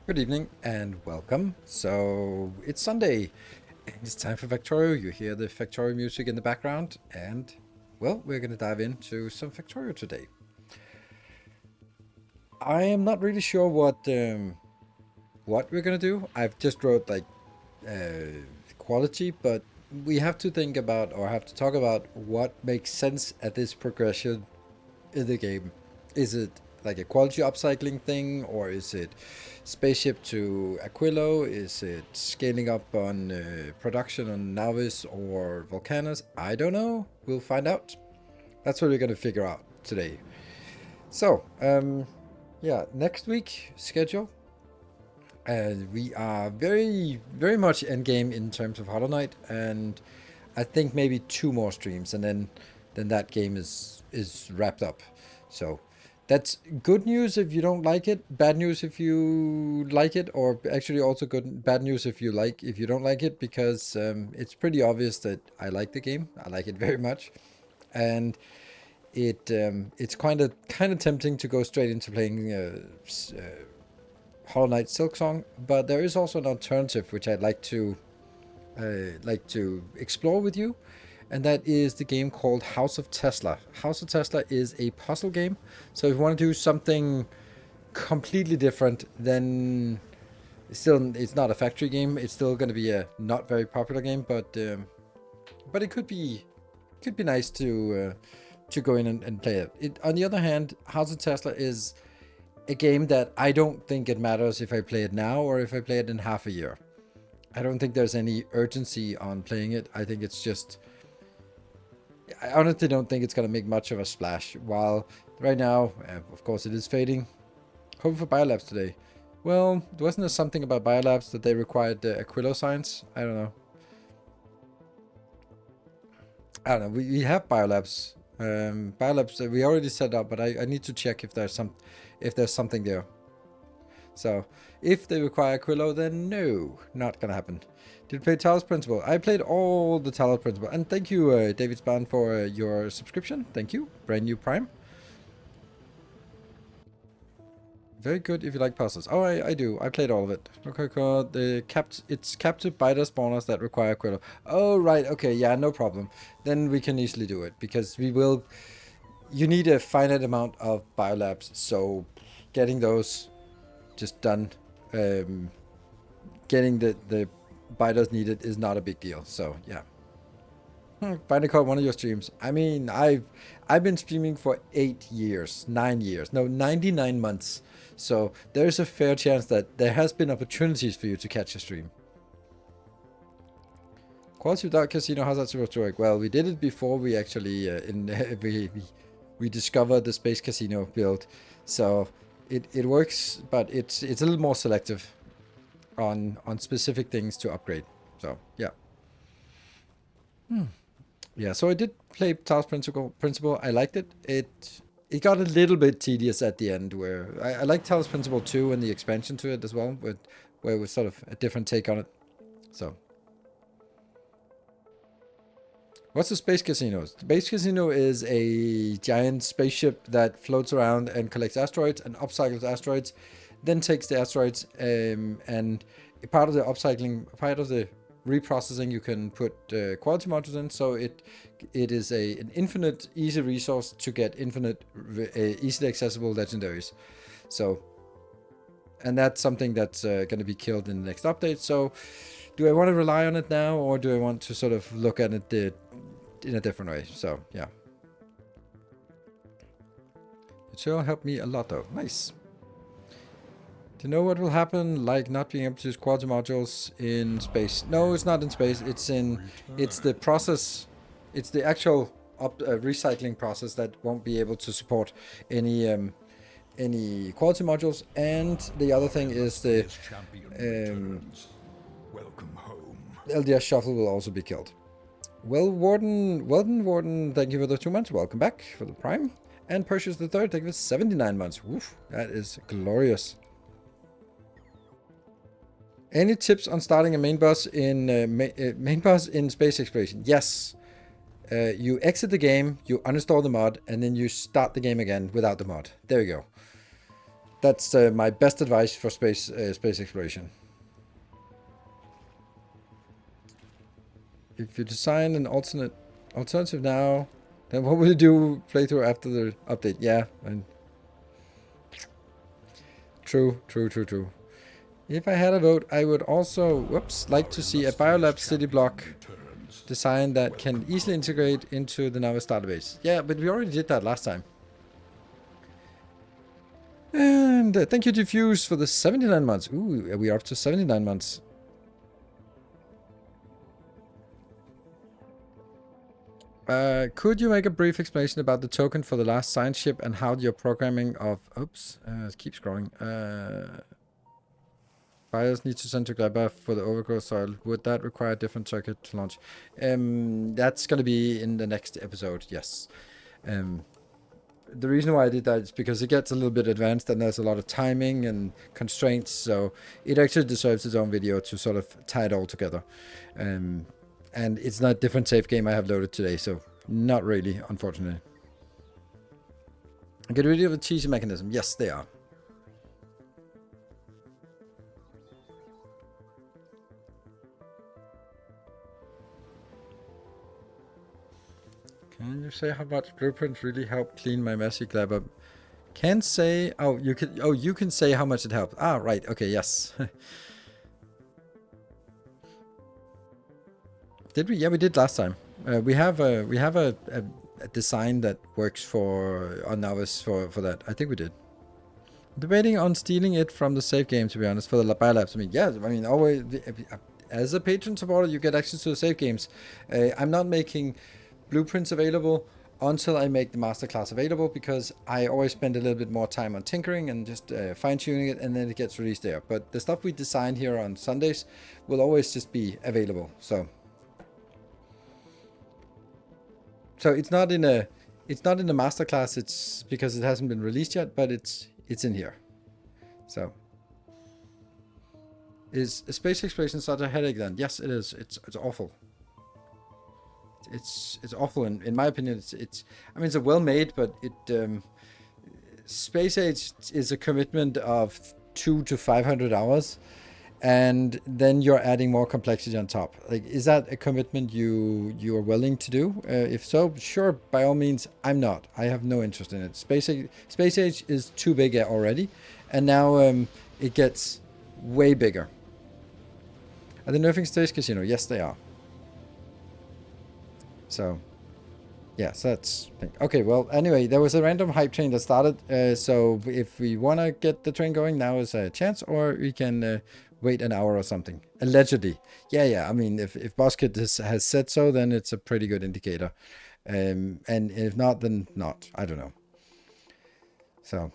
Good evening and welcome. So it's Sunday and it's time for Factorio. You hear the Factorio music in the background and well, we're going to dive into some Factorio today. I am not really sure what we're going to do. I've just wrote like quality, but we have to think about or have to talk about what makes sense at this progression in the game. Is it like a quality upcycling thing, or is it spaceship to Aquilo? Is it scaling up on production on Navis or Volcanus? I don't know. We'll find out. That's what we're going to figure out today. So, yeah, next week schedule. We are very much endgame in terms of Hollow Knight, and I think maybe 2 more streams, and then that game is wrapped up. So that's good news if you don't like it, bad news if you like it, or actually also bad news if you don't like it, because it's pretty obvious that I like the game. I like it very much, and it's kind of tempting to go straight into playing Hollow Knight Silksong, but there is also an alternative which I'd like to explore with you, and that is the game called House of Tesla. House of Tesla is a puzzle game, so if you want to do something completely different, then it's not a factory game. It's still going to be a not very popular game, but it could be nice to go in and play it. On the other hand, House of Tesla is a game that I don't think it matters if I play it now or if I play it in half a year. I don't think there's any urgency on playing it. I think it's just... I honestly don't think it's going to make much of a splash. While right now, of course, it is fading. Hoping for Biolabs today. Well, wasn't there something about Biolabs that they required the Aquilo science? I don't know. We have Biolabs. Biolabs we already set up, but I need to check if there's something there. So if they require Aquilo, then no, not gonna happen. Did you play Talos Principle? I played all the Talos Principle, and thank you, David Spahn, for your subscription. Thank you, brand new Prime. Very good if you like puzzles. Oh, I do. I played all of it. Okay, cool. It's captive biter spawners that require Aquilo. Oh, right. Okay, yeah, no problem. Then we can easily do it, because we will... You need a finite amount of biolabs, so getting those just done, getting the biters needed is not a big deal. So yeah. Finally caught one of your streams. I mean, I've been streaming for 8 years, 9 years, no, 99 months. So there's a fair chance that there has been opportunities for you to catch a stream. Quality without casino, how's that supposed to work? Well, we did it before we actually we discovered the space casino build, so it works, but it's a little more selective on specific things to upgrade. So yeah. Yeah, so I did play Task Principle. I liked it. It got a little bit tedious at the end, where I like Talos Principle 2 and the expansion to it as well, where it was sort of a different take on it. So, what's the Space Casino? The Space Casino is a giant spaceship that floats around and collects asteroids and upcycles asteroids, then takes the asteroids, and part of the upcycling, part of the reprocessing, you can put quality modules in, so it is an infinite easy resource to get infinite easily accessible legendaries. So, and that's something that's going to be killed in the next update. So do I want to rely on it now, or do I want to sort of look at it in a different way? So yeah, it sure helped me a lot though. Nice. To know what will happen, like not being able to use quality modules in space. No, it's not in space. It's the process. It's the actual recycling process that won't be able to support any quality modules. And the other thing is the Welcome home. LDS shuffle will also be killed. Well, Warden, thank you for the 2 months. Welcome back for the Prime. And Perseus the Third, thank you for 79 months. Woof, that is glorious. Any tips on starting a main boss in space exploration? Yes. You exit the game, you uninstall the mod, and then you start the game again without the mod. There you go. That's my best advice for space exploration. If you design an alternative now, then what will you do playthrough after the update? Yeah, and true. If I had a vote, I would also, like to see a Biolab city block design that can easily integrate into the Navis database. Yeah, but we already did that last time. And thank you, Diffuse, for the 79 months. Ooh, we are up to 79 months. Could you make a brief explanation about the token for the last science ship and how your programming of... Oops, keep scrolling. Buyers need to send to Gleba for the overgrowth soil. Would that require a different circuit to launch? That's going to be in the next episode, yes. The reason why I did that is because it gets a little bit advanced and there's a lot of timing and constraints, so it actually deserves its own video to sort of tie it all together. And it's not a different save game I have loaded today, so not really, unfortunately. Get rid of the cheesy mechanism. Yes, they are. Can you say how much blueprints really help clean my messy Gleba? Can say... Oh, you can say how much it helps. Ah, right. Okay, yes. Did we? Yeah, we did last time. We have a design that works for on Navis for that. I think we did. Debating on stealing it from the save game, to be honest, for the biolabs. I mean, yeah, I mean, always as a patron supporter, you get access to the save games. I'm not making blueprints available until I make the masterclass available, because I always spend a little bit more time on tinkering and just fine-tuning it, and then it gets released there. But the stuff we design here on Sundays will always just be available. So it's not in the masterclass. It's because it hasn't been released yet, but it's in here. So is space exploration such a headache then? Yes, it is. It's awful. It's awful in my opinion. It's I mean, it's a well made, but it space age is a commitment of 200 to 500 hours, and then you're adding more complexity on top. Like, is that a commitment you are willing to do? If so, sure, by all means. I'm not. I have no interest in it. Space age is too big already, and now it gets way bigger. Are they nerfing Space Casino? Yes, they are. So, yeah, so that's... Okay, well, anyway, there was a random hype train that started. So if we want to get the train going, now is a chance, or we can wait an hour or something. Allegedly. Yeah, I mean, if Boskit has said so, then it's a pretty good indicator. And if not, then not. I don't know. So...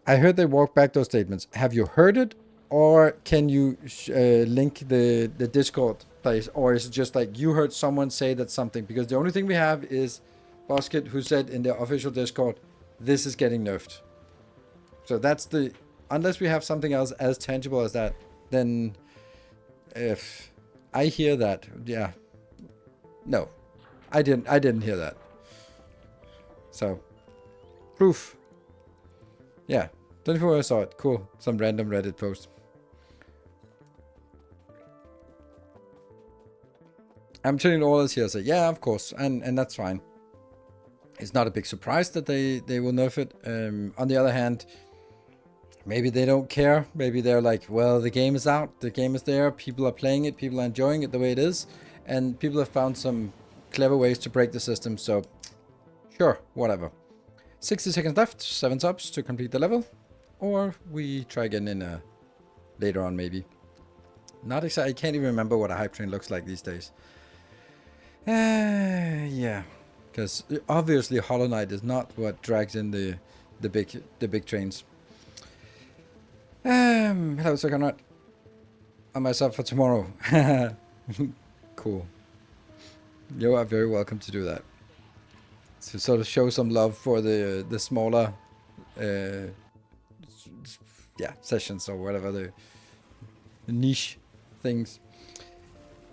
I heard they walked back those statements. Have you heard it? Or can you link the Discord place? Or is it just like you heard someone say that something? Because the only thing we have is Boskit, who said in the official Discord, this is getting nerfed. So that's the... Unless we have something else as tangible as that, then if I hear that, yeah. No, I didn't hear that. So, proof. Yeah, 24 hours saw it. Cool. Some random Reddit post. I'm turning all this here. So yeah, of course, and that's fine. It's not a big surprise that they will nerf it. On the other hand, maybe they don't care. Maybe they're like, well, the game is out. The game is there. People are playing it. People are enjoying it the way it is. And people have found some clever ways to break the system. So, sure, whatever. 60 seconds left. 7 subs to complete the level. Or we try again in later on, maybe. Not exactly. I can't even remember what a hype train looks like these days. Yeah. Because obviously Hollow Knight is not what drags in the big trains. Hello, Sir Conrad. On myself for tomorrow. Cool. You are very welcome to do that. To sort of show some love for the smaller sessions or whatever, the niche things.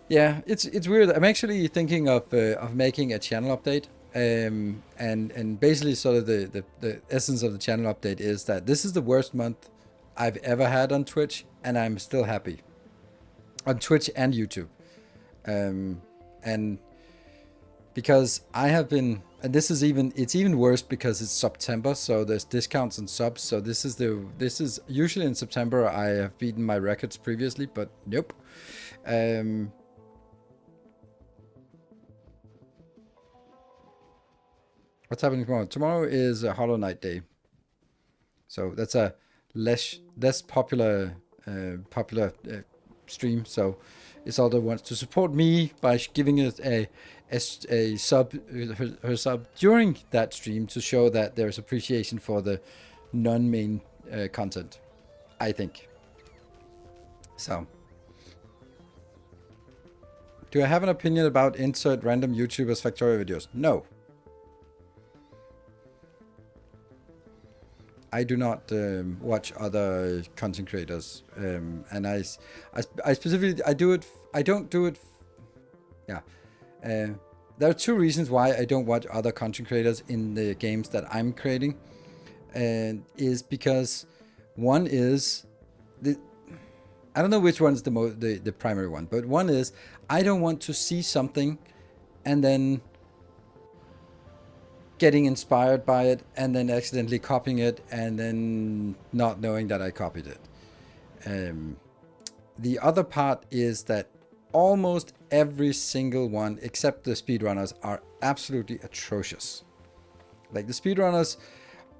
Yeah, it's weird. I'm actually thinking of making a channel update And basically sort of the essence of the channel update is that this is the worst month I've ever had on Twitch, and I'm still happy on Twitch and YouTube. And because I have been, and it's even worse because it's September, so there's discounts and subs. So this is usually in September I have beaten my records previously, but nope. What's happening tomorrow? Tomorrow is a Hollow Knight day, so that's a less popular stream. So Isolde wants to support me by giving it a sub, her sub during that stream to show that there's appreciation for the non-main content, I think. So, do I have an opinion about insert random YouTubers Factorio videos? No. I do not watch other content creators, and I specifically I don't do it. Yeah, there are two reasons why I don't watch other content creators in the games that I'm creating, and is because one is I don't know which one's the primary one, but one is I don't want to see something and then getting inspired by it and then accidentally copying it and then not knowing that I copied it. The other part is that almost every single one except the speedrunners are absolutely atrocious. Like the speedrunners,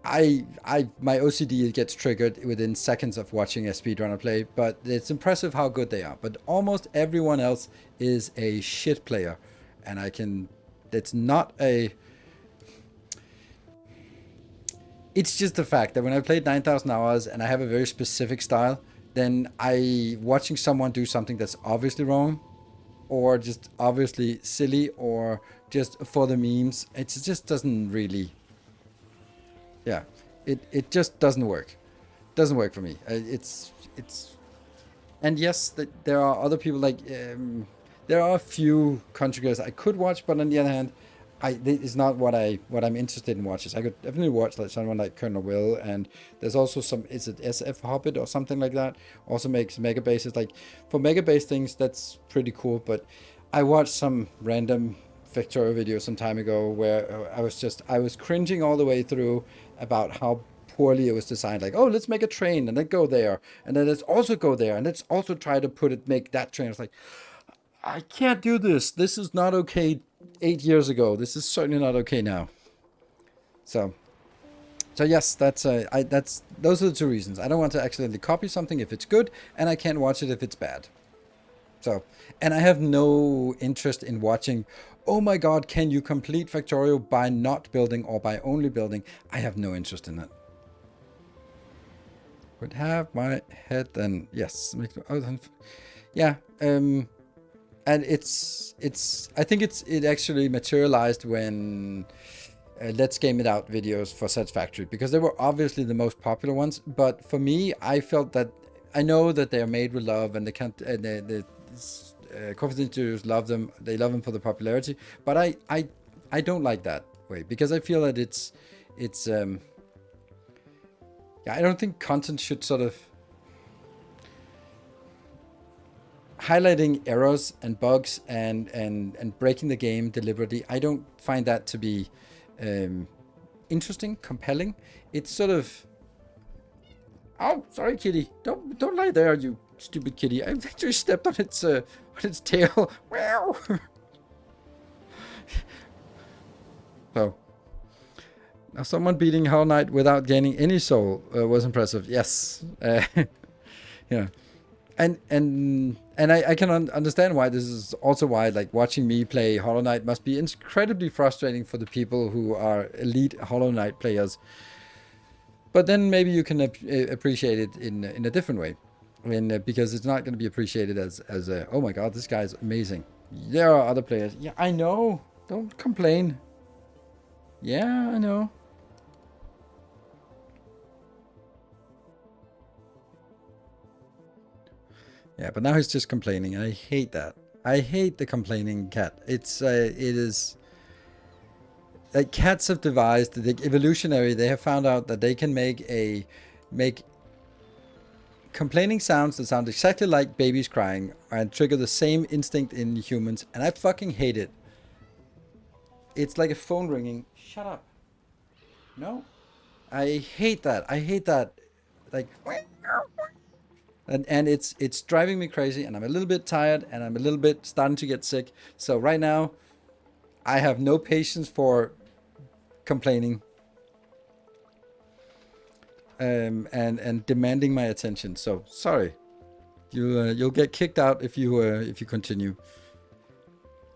my OCD gets triggered within seconds of watching a speedrunner play, but it's impressive how good they are. But almost everyone else is a shit player, and it's not a, it's just the fact that when I played 9,000 hours and I have a very specific style, then watching someone do something that's obviously wrong, or just obviously silly, or just for the memes, it just doesn't really, yeah, it just doesn't work. Doesn't work for me. And yes, there are other people like, there are a few content creators I could watch, but on the other hand, it's not what I'm interested in watching. I could definitely watch like someone like Colonel Will, and there's also some, is it SF Hobbit or something like that? Also makes mega bases. Like for mega base things, that's pretty cool. But I watched some random Factorio video some time ago where I was cringing all the way through about how poorly it was designed. Like, oh, let's make a train and then go there, and then let's also go there, and let's also try to make that train. It's like, I can't do this. This is not okay 8 years ago. This is certainly not okay now. So yes, those are the two reasons. I don't want to accidentally copy something if it's good, and I can't watch it if it's bad. So, and I have no interest in watching, oh my god, can you complete Factorio by not building or by only building? I have no interest in that. Would have my head then, yes. Yeah, and I think it actually materialized when Let's Game It Out videos for Satisfactory, because they were obviously the most popular ones. But for me, I felt that I know that they are made with love, and the Coffee Studios love them. They love them for the popularity. But I don't like that way, because I feel that it's yeah, I don't think content should sort of highlighting errors and bugs and breaking the game deliberately. I don't find that to be interesting, compelling. It's sort of, oh, sorry, kitty, don't lie there, you stupid kitty. I actually stepped on its tail. Wow. So now someone beating Hollow Knight without gaining any soul was impressive. Yes. Yeah. And I can understand why. This is also why, like, watching me play Hollow Knight must be incredibly frustrating for the people who are elite Hollow Knight players. But then maybe you can appreciate it in a different way. I mean, because it's not going to be appreciated as oh my god, this guy's amazing. There are other players. Yeah, I know. Don't complain. Yeah, I know. Yeah, but now he's just complaining, and I hate that. I hate the complaining cat. It is. like cats have devised, the evolutionary, they have found out that they can make complaining sounds that sound exactly like babies crying and trigger the same instinct in humans, and I fucking hate it. It's like a phone ringing. Shut up. No, I hate that. I hate that. Like, and it's driving me crazy, and I'm a little bit tired, and I'm a little bit starting to get sick. So right now, I have no patience for complaining. And demanding my attention. So sorry, you'll get kicked out if you continue.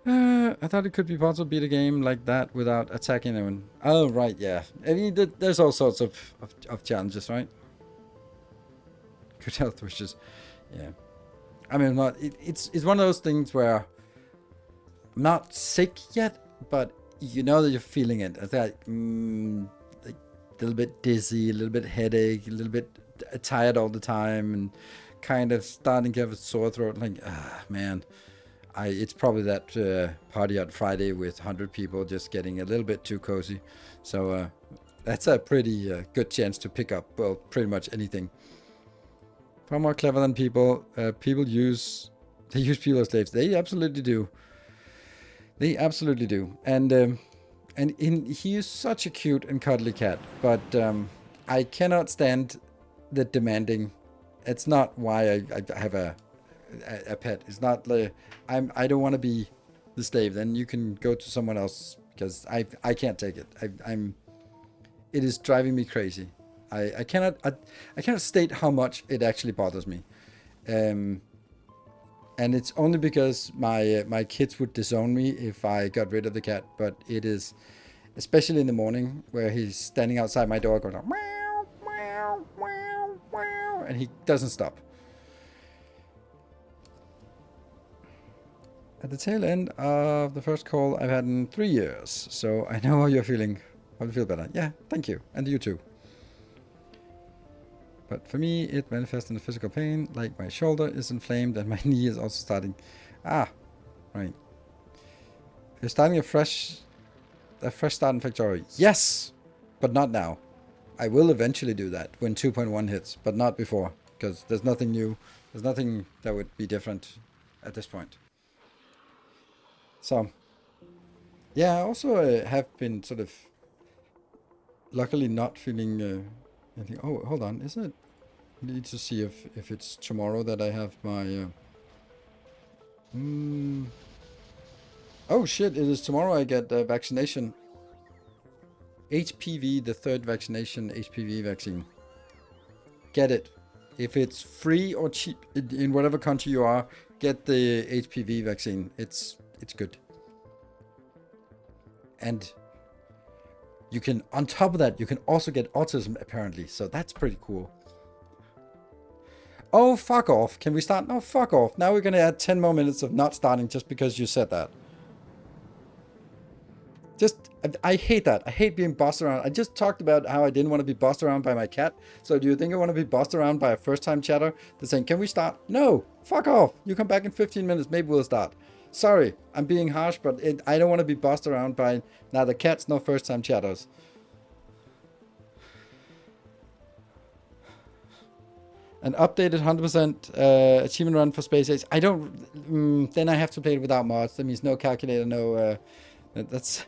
I thought it could be possible to beat a game like that without attacking anyone. Oh right, yeah. I mean, there's all sorts of challenges, right? Good health wishes. Yeah. I mean, it's one of those things where I'm not sick yet, but you know that you're feeling it. It's like, like a little bit dizzy, a little bit headache, a little bit tired all the time, and kind of starting to have a sore throat. Like, man, it's probably that party on Friday with 100 people just getting a little bit too cozy. So that's a pretty good chance to pick up, well, pretty much anything. Far more clever than people. People use people as slaves. They absolutely do. They absolutely do. And he is such a cute and cuddly cat, but I cannot stand the demanding. It's not why I have a pet. It's not like I don't want to be the slave. Then you can go to someone else, because I can't take it. It is driving me crazy. I cannot state how much it actually bothers me. And it's only because my kids would disown me if I got rid of the cat. But it is, especially in the morning, where he's standing outside my door going meow, meow, meow, meow, and he doesn't stop. At the tail end of the first call I've had in 3 years, so I know how you're feeling. How do you feel better? Yeah, thank you, and you too. But for me, it manifests in the physical pain, like my shoulder is inflamed and my knee is also starting. Right. You're starting a fresh start in Factorio. Yes, but not now. I will eventually do that when 2.1 hits, but not before, because there's nothing new. There's nothing that would be different at this point. So, yeah, I also have been sort of luckily not feeling anything. Oh, hold on. Is it? I need to see if it's tomorrow that I have my... Oh, shit. It is tomorrow I get the vaccination. HPV, the third vaccination, HPV vaccine. Get it. If it's free or cheap in whatever country you are, get the HPV vaccine. It's good. And you can, on top of that, you can also get autism, apparently. So that's pretty cool. Oh, fuck off. Can we start? No, fuck off. Now we're going to add 10 more minutes of not starting just because you said that. I hate that. I hate being bossed around. I just talked about how I didn't want to be bossed around by my cat. So do you think I want to be bossed around by a first-time chatter that's saying, can we start? No, fuck off. You come back in 15 minutes. Maybe we'll start. Sorry, I'm being harsh, but I don't want to be bossed around by neither cats nor first-time chatters. An updated 100% achievement run for Space Age. I don't... then I have to play it without mods. That means no calculator, no... that's...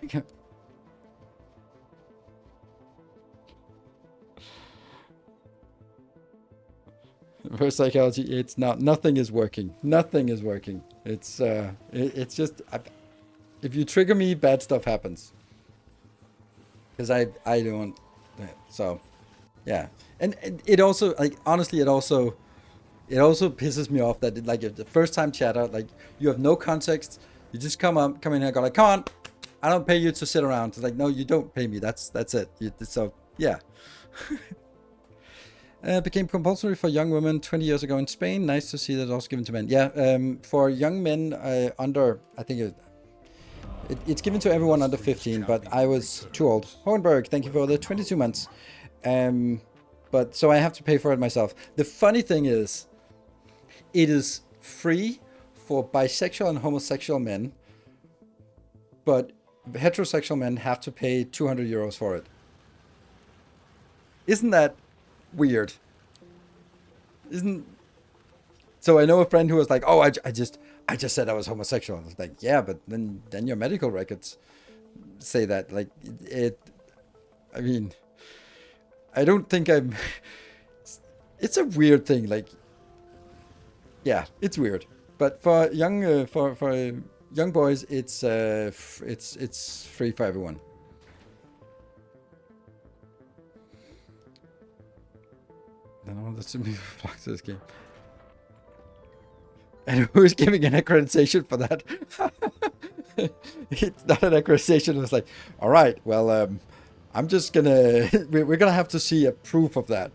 For psychology, it's not... Nothing is working. Nothing is working. It's just... if you trigger me, bad stuff happens. Because I don't... So... Yeah, and it also, like, honestly, it also pisses me off that like if the first time chatter, like, you have no context, you just come in here and go like, come on, I don't pay you to sit around. It's like, no, you don't pay me. That's it. So yeah. Became compulsory for young women 20 years ago in Spain. Nice to see that also given to men. Yeah, for young men under, I think it's given to everyone under 15, but I was too old. Hohenberg, thank you for the 22 months. But so I have to pay for it myself. The funny thing is, it is free for bisexual and homosexual men, but heterosexual men have to pay 200 euros for it. Isn't that weird? Isn't So I know a friend who was like, "Oh, I just said I was homosexual." I was like, "Yeah, but then your medical records say that." Like it. I mean, I don't think I'm. It's a weird thing. Like, yeah, it's weird. But for young young boys, it's free for everyone. I don't know. That's to be blocked this game. And who's giving an accreditation for that? It's not an accreditation. It was like, all right, well, I'm just gonna. We're gonna have to see a proof of that.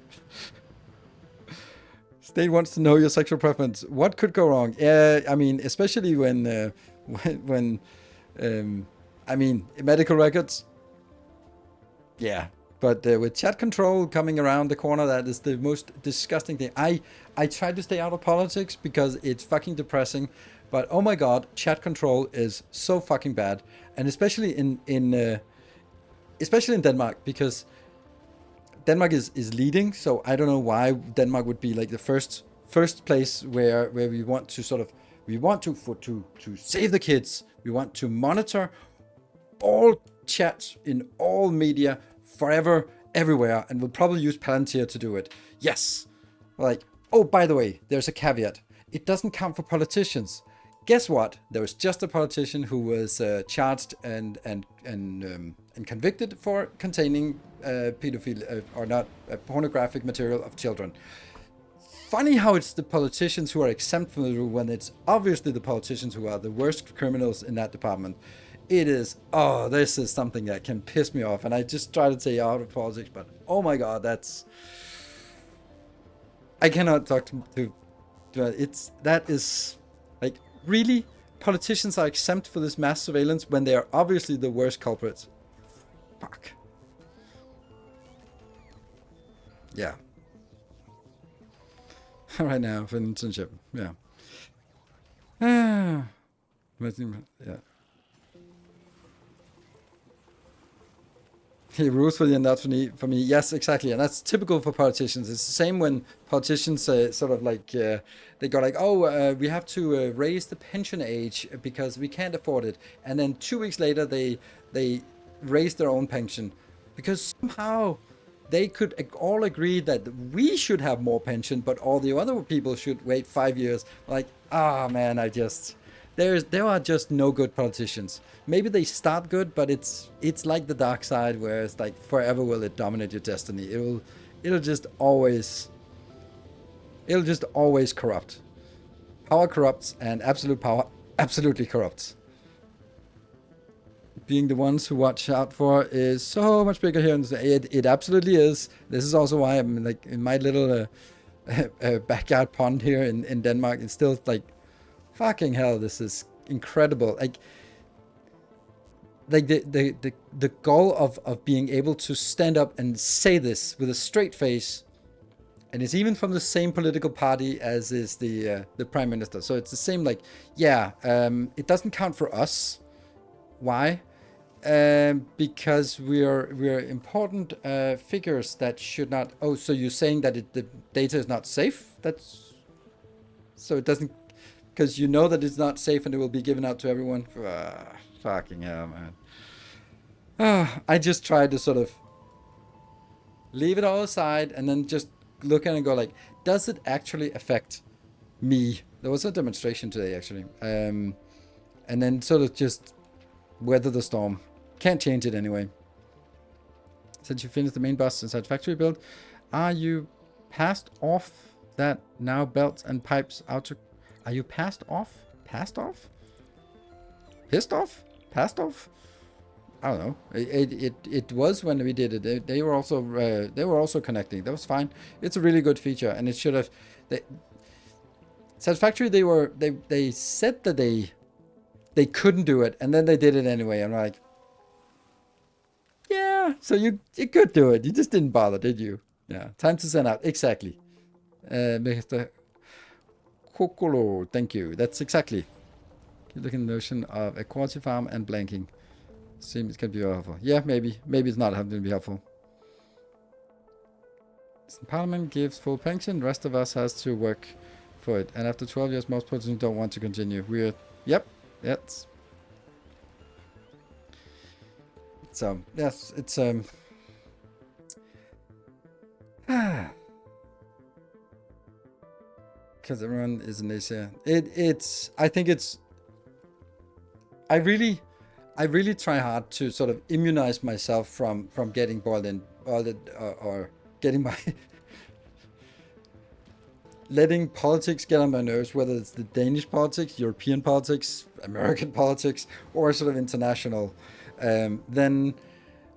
State wants to know your sexual preference. What could go wrong? I mean, especially when I mean, medical records. Yeah, but with chat control coming around the corner, that is the most disgusting thing. I try to stay out of politics because it's fucking depressing. But oh my god, chat control is so fucking bad, and especially especially in Denmark, because Denmark is leading. So I don't know why Denmark would be like the first place where we want to sort of to save the kids. We want to monitor all chats in all media forever, everywhere, and we'll probably use Palantir to do it. Yes. Like, oh, by the way, there's a caveat. It doesn't count for politicians. Guess what? There was just a politician who was charged and convicted for containing pedophile or not pornographic material of children. Funny how it's the politicians who are exempt from the rule when it's obviously the politicians who are the worst criminals in that department. It is, oh, this is something that can piss me off, and I just try to stay out of politics, but oh my god, I cannot talk to that is, like, really? Politicians are exempt for this mass surveillance when they are obviously the worst culprits. Fuck. Yeah. Right now, for internship. Yeah. Yeah. He rules for the and that's for me. Yes, exactly, and that's typical for politicians. It's the same when politicians sort of like they go like, "Oh, we have to raise the pension age because we can't afford it," and then 2 weeks later they raise their own pension because somehow they could all agree that we should have more pension, but all the other people should wait 5 years. Like, ah, man, there are just no good politicians. Maybe they start good, but it's like the dark side, where it's like forever will it dominate your destiny. It'll just always corrupt. Power corrupts, and absolute power absolutely corrupts. Being the ones who watch out for is so much bigger here. It absolutely is. This is also why I'm like in my little backyard pond here in Denmark. It's still like, fucking hell, this is incredible. Like the goal of being able to stand up and say this with a straight face, and it's even from the same political party as is the prime minister. So it's the same. Like, yeah, it doesn't count for us. Why? Because we're important figures that should not. Oh, so you're saying that the data is not safe? That's so it doesn't, because you know that it's not safe and it will be given out to everyone. Fucking hell, man. I just try to sort of leave it all aside and then just look at it and go like, does it actually affect me? There was a demonstration today, actually. And then sort of just weather the storm. Can't change it anyway. Since you finished the main bus inside factory build, are you passed off that now belts and pipes out to... Are you passed off? Passed off? Pissed off? Passed off? I don't know. It was when we did it. They were also connecting. That was fine. It's a really good feature, and it should have. Satisfactory. They said that they couldn't do it, and then they did it anyway. I'm like, yeah. So you could do it. You just didn't bother, did you? Yeah. Time to send out. Exactly. Mr. Kokolo, thank you. That's exactly. You look in the notion of equality farm and blanking. Seems it can be helpful. Yeah, maybe. Maybe it's not having to be helpful. Parliament gives full pension. The rest of us has to work for it. And after 12 years, most politicians don't want to continue. We're... Yep. Yes. So, yes, it's... Because everyone is in Asia. It's... I think it's... I really try hard to sort of immunize myself from getting boiled or getting my letting politics get on my nerves, whether it's the Danish politics, European politics, American politics, or sort of international. Then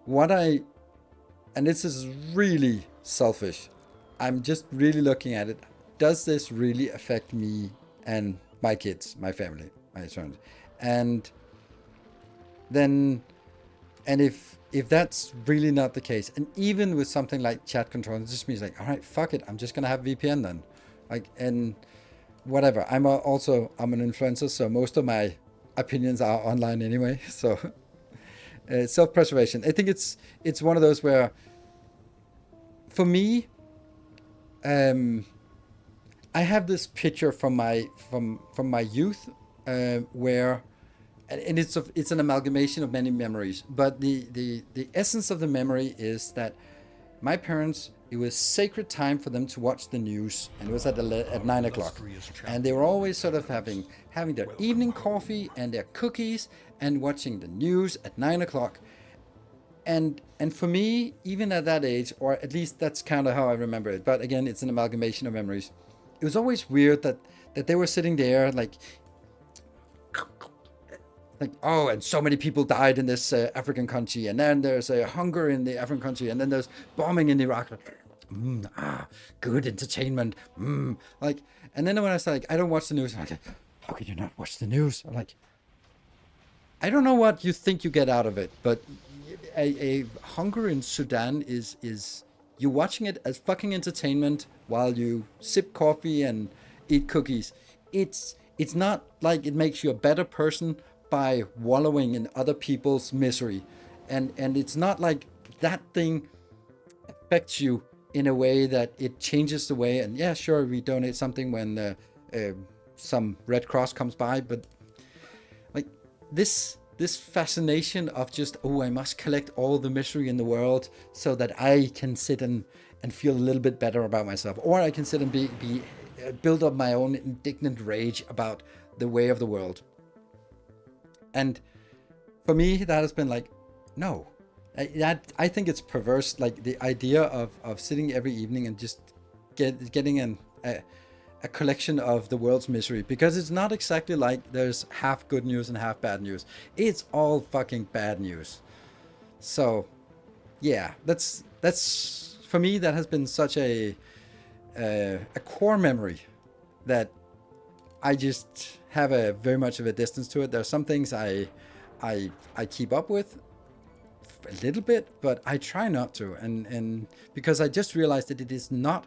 what and this is really selfish, I'm just really looking at it. Does this really affect me and my kids, my family, my sons? And then, and if that's really not the case, and even with something like chat control, it just means like, all right, fuck it, I'm just gonna have VPN then, like, and whatever. I'm an influencer, so most of my opinions are online anyway. So self-preservation. I think it's one of those where, for me, I have this picture from my youth, where. And it's an amalgamation of many memories, but the essence of the memory is that my parents, it was sacred time for them to watch the news, and it was at 9 o'clock, and they were always sort of having their evening coffee and their cookies and watching the news at 9 o'clock. And for me, even at that age, or at least that's kind of how I remember it, but again, it's an amalgamation of memories. It was always weird that they were sitting there like, oh, and so many people died in this African country, and then there's a hunger in the African country, and then there's bombing in Iraq. Good entertainment. Like, and then when I said, like, I don't watch the news, I'm like, how can you not watch the news? I'm like, I don't know what you think you get out of it, but a hunger in Sudan is you watching it as fucking entertainment while you sip coffee and eat cookies. It's not like it makes you a better person by wallowing in other people's misery, and it's not like that thing affects you in a way that it changes the way. And yeah, sure, we donate something when some Red Cross comes by, but like this fascination of just, oh, I must collect all the misery in the world so that I can sit and feel a little bit better about myself, or I can sit and be build up my own indignant rage about the way of the world. And for me, that has been like, no, I think it's perverse. Like the idea of sitting every evening and just getting a collection of the world's misery, because it's not exactly like there's half good news and half bad news. It's all fucking bad news. So yeah, that's for me, that has been such a core memory that I just have a very much of a distance to it. There are some things I keep up with a little bit, but I try not to, and because I just realized that it is not.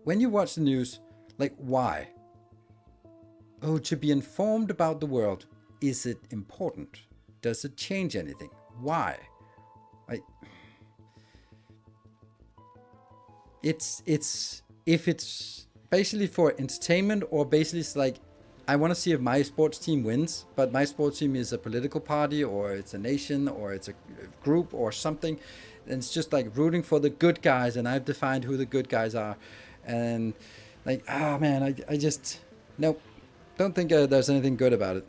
When you watch the news, like, why? Oh, to be informed about the world. Is it important? Does it change anything? Why? It's if it's basically for entertainment, or basically it's like, I want to see if my sports team wins, but my sports team is a political party, or it's a nation, or it's a group or something, and it's just like rooting for the good guys, and I've defined who the good guys are, and like, oh man, I just, nope, don't think there's anything good about it.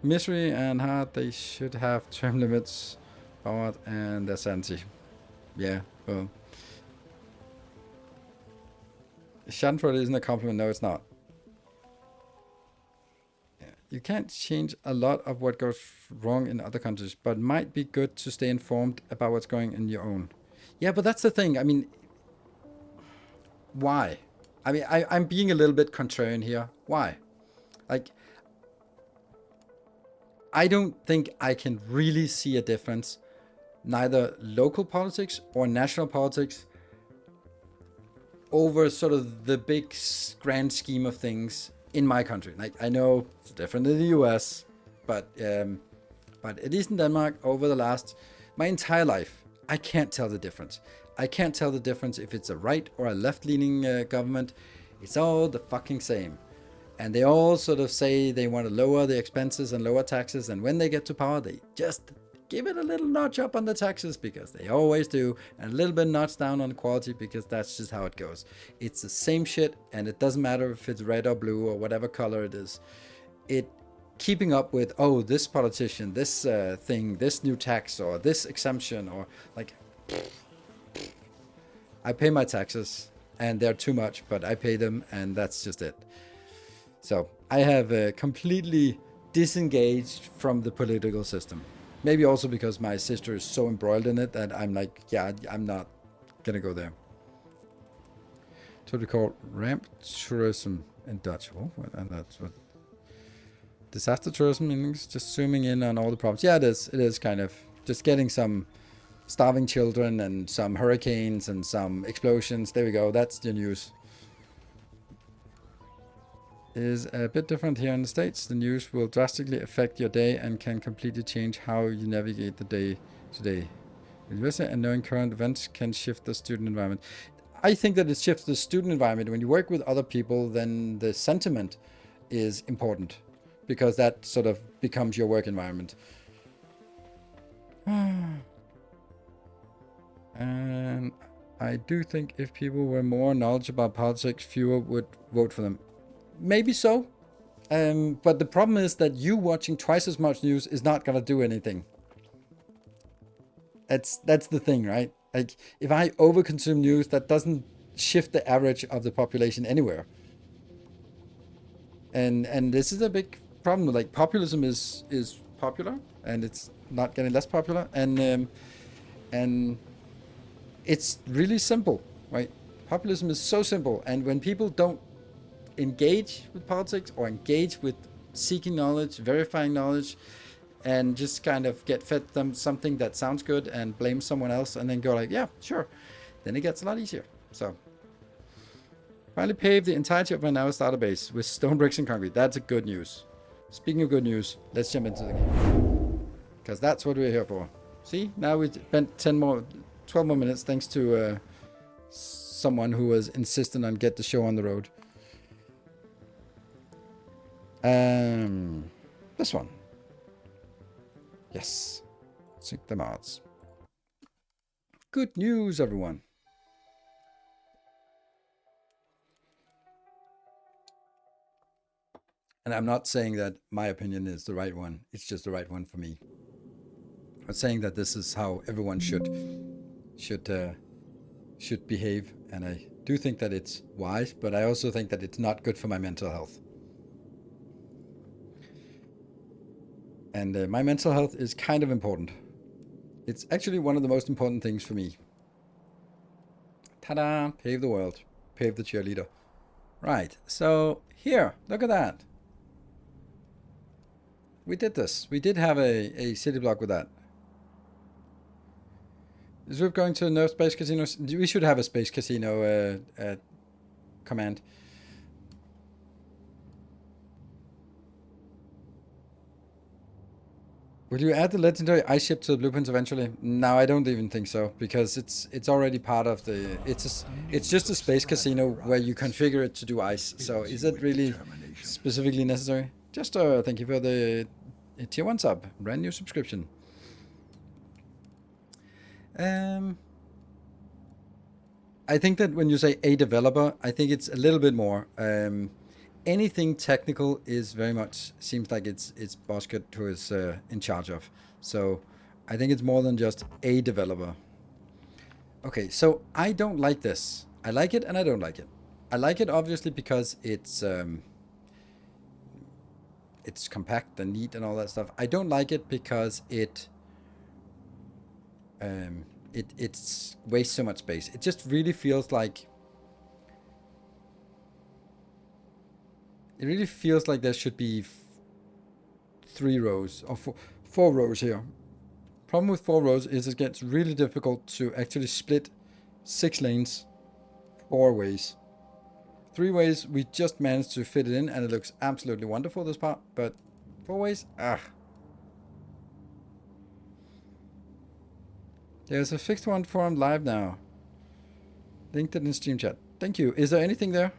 Misery and heart, they should have term limits, power, and their sanity. Yeah, well, Schadenfreude isn't a compliment. No, it's not. Yeah. You can't change a lot of what goes wrong in other countries, but might be good to stay informed about what's going in your own. Yeah, but that's the thing. I mean, why? I mean, I'm being a little bit contrarian here. Why? Like, I don't think I can really see a difference, neither local politics or national politics, over sort of the big grand scheme of things in my country. Like, I know it's different in the US, but at least in Denmark, over the last, my entire life, I can't tell the difference. I can't tell the difference if it's a right or a left-leaning government. It's all the fucking same. And they all sort of say they want to lower the expenses and lower taxes. And when they get to power, they just give it a little notch up on the taxes, because they always do, and a little bit notch down on the quality, because that's just how it goes. It's the same shit, and it doesn't matter if it's red or blue or whatever color it is. It keeping up with, oh, this politician, this thing, this new tax, or this exemption, or like, I pay my taxes, and they're too much, but I pay them, and that's just it. So I have completely disengaged from the political system. Maybe also because my sister is so embroiled in it that I'm like, yeah, I'm not gonna go there. Totally called ramp tourism in Dutch. Oh, and that's what disaster tourism means. Just zooming in on all the problems. Yeah, it is. It is kind of just getting some starving children and some hurricanes and some explosions. There we go. That's the news. Is a bit different here in the States. The news will drastically affect your day and can completely change how you navigate the day today. University and knowing current events can shift the student environment. I think that it shifts the student environment. When you work with other people, then the sentiment is important, because that sort of becomes your work environment. And I do think if people were more knowledgeable about politics, fewer would vote for them. Maybe so. But the problem is that you watching twice as much news is not going to do anything. That's the thing, right? Like, if I overconsume news, that doesn't shift the average of the population anywhere. And this is a big problem. Like, populism is popular, and it's not getting less popular. And it's really simple, right? Populism is so simple. And when people don't engage with politics or engage with seeking knowledge, verifying knowledge, and just kind of get fed them something that sounds good and blame someone else and then go like, yeah, sure, then it gets a lot easier. So finally paved the entirety of my Now's database with stone bricks and concrete. That's a good news. Speaking of good news, let's jump into the game, because that's what we're here for. See, now we spent 12 more minutes thanks to someone who was insistent on get the show on the road. This one. Yes. Sync the mods. Good news, everyone. And I'm not saying that my opinion is the right one. It's just the right one for me. I'm saying that this is how everyone should behave, and I do think that it's wise, but I also think that it's not good for my mental health. And my mental health is kind of important. It's actually one of the most important things for me. Ta-da! Pave the world. Pave the cheerleader. Right, so here, look at that. We did this. We did have a city block with that. Is Rip going to no space casinos? We should have a space casino command. Will you add the legendary ice ship to the blueprints eventually? No, I don't even think so, because it's already part of the. It's just a space casino where you configure it to do ice. So is it really specifically necessary? Just thank you for the tier 1 sub, brand new subscription. I think that when you say a developer, I think it's a little bit more. Anything technical is very much seems like it's Boskert who is in charge of. So I think it's more than just a developer. Okay, so I don't like this. I like it and I don't like it. I like it obviously because it's compact and neat and all that stuff. I don't like it because it wastes so much space. It just really feels like there should be 3 rows or 4 rows here. Problem with 4 rows is it gets really difficult to actually split 6 lanes 4 ways. 3 ways, we just managed to fit it in, and it looks absolutely wonderful, this part. But 4 ways, There's a fixed one forum live now. Linked it in stream chat. Thank you. Is there anything there?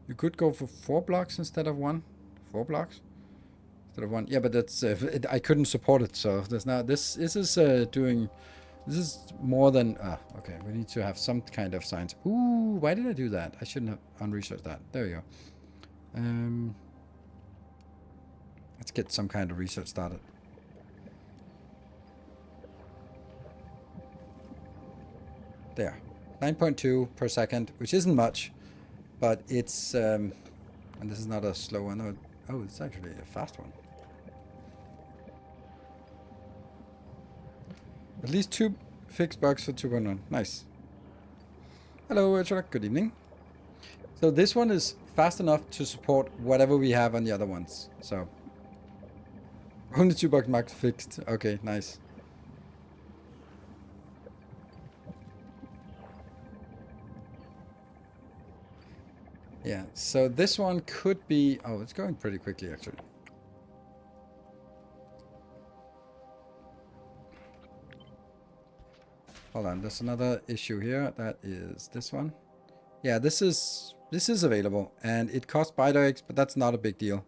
You could go for 4 blocks instead of 1. 4 blocks instead of 1. Yeah, but that's I couldn't support it, so there's not. This is doing. This is more than. Okay, we need to have some kind of science. Ooh, why did I do that? I shouldn't have unresearched that. There we go. Let's get some kind of research started. There, 9.2 per second, which isn't much, but it's and this is not a slow one. Oh, it's actually a fast one. At least 2 fixed bugs for 2.1. Nice. Hello, Edgerock. Good evening. So this one is fast enough to support whatever we have on the other ones. So only 2 bugs max fixed. Okay, nice. Yeah, so this one could be... Oh, it's going pretty quickly, actually. Hold on, there's another issue here. That is this one. Yeah, this is available, and it costs ByteX, but that's not a big deal.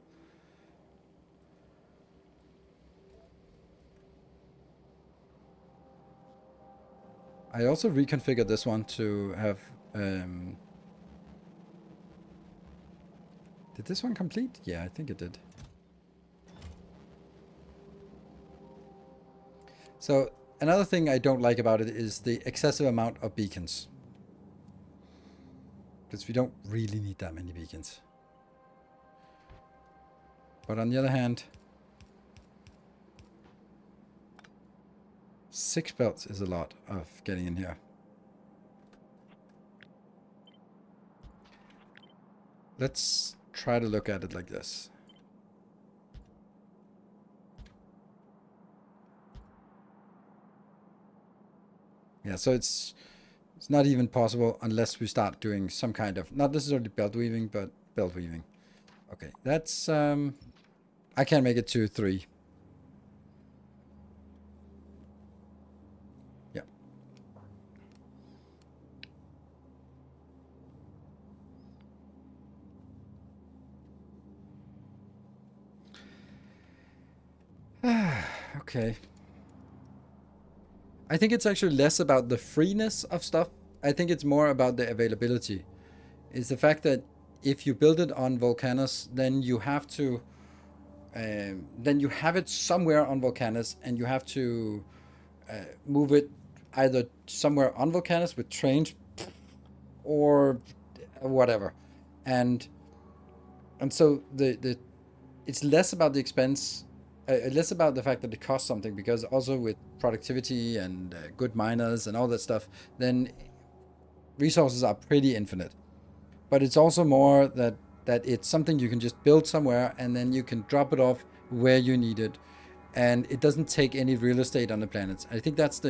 I also reconfigured this one to have... Did this one complete? Yeah, I think it did. So another thing I don't like about it is the excessive amount of beacons. Because we don't really need that many beacons. But on the other hand, 6 belts is a lot of getting in here. Let's try to look at it like this. Yeah, so it's not even possible unless we start doing some kind of, not necessarily belt weaving, but belt weaving. Okay, that's, I can make it to 3. Yeah. Okay. I think it's actually less about the freeness of stuff. I think it's more about the availability. It's the fact that if you build it on Volcanus, then you have to, then you have it somewhere on Volcanus, and you have to move it either somewhere on Volcanus with trains or whatever, and so the it's less about the expense, less about the fact that it costs something, because also with productivity and good miners and all that stuff, then resources are pretty infinite. But it's also more that it's something you can just build somewhere, and then you can drop it off where you need it, and it doesn't take any real estate on the planets. I think that's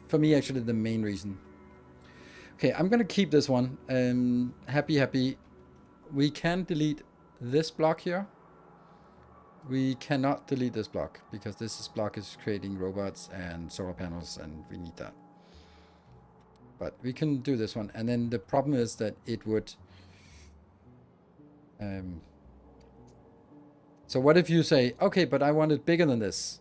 for me, actually the main reason. Okay, I'm gonna keep this one. Happy. We can delete this block here. We cannot delete this block, because this block is creating robots and solar panels, and we need that. But we can do this one, and then the problem is that it would... so what if you say, okay, but I want it bigger than this?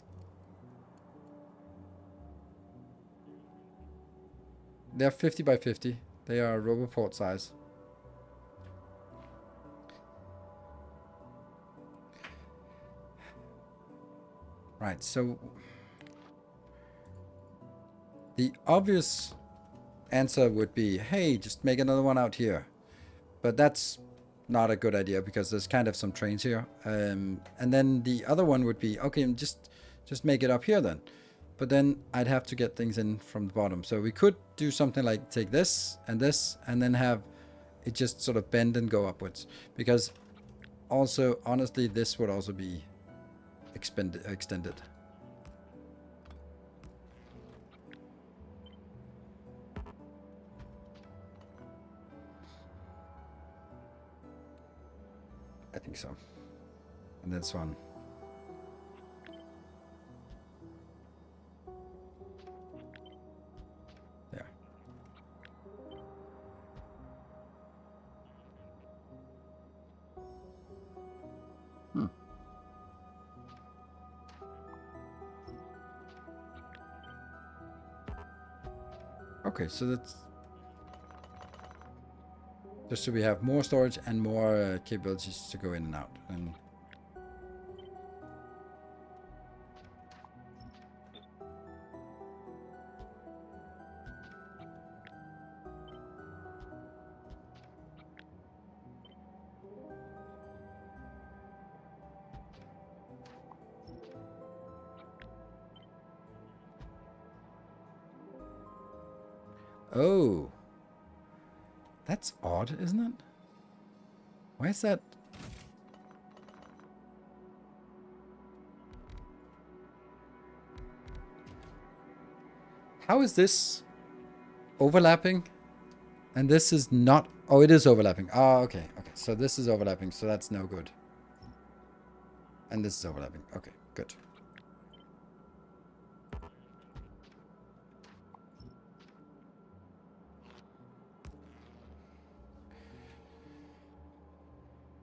They're 50 by 50. They are Roboport size. Right, so the obvious answer would be, hey, just make another one out here. But that's not a good idea, because there's kind of some trains here. And then the other one would be, okay, just make it up here then. But then I'd have to get things in from the bottom. So we could do something like take this, and then have it just sort of bend and go upwards. Because also, honestly, this would also be extended. think so. And this one. Yeah. Okay, so that's just so we have more storage and more capabilities to go in and out. And oh, that's odd, isn't it? Why is that? How is this overlapping? And this is not... Oh, it is overlapping. Oh, okay. Okay, so this is overlapping, so that's no good. And this is overlapping. Okay, good.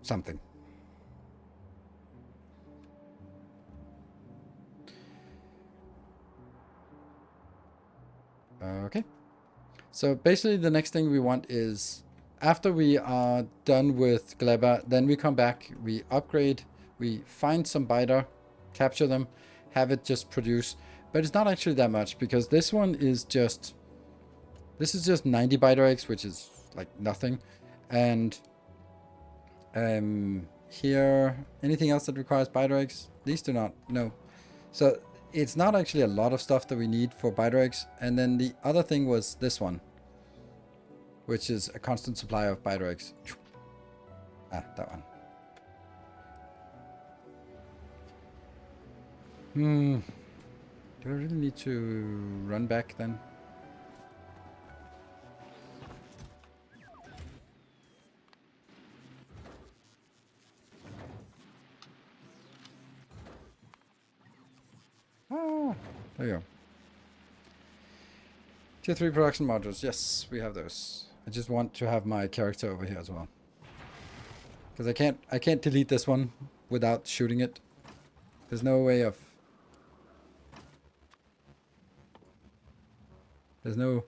Something. Okay. So basically the next thing we want is after we are done with Gleba, then we come back, we upgrade, we find some biter, capture them, have it just produce. But it's not actually that much because this one is just... This is just 90 biter eggs, which is like nothing. And here, anything else that requires biter eggs? These do not, no. So it's not actually a lot of stuff that we need for biter eggs. And then the other thing was this one, which is a constant supply of biter eggs. Ah, that one. Do I really need to run back then? Ah, there you go. Tier 3 production modules. Yes, we have those. I just want to have my character over here as well. Because I can't delete this one without shooting it. There's no way of... There's no...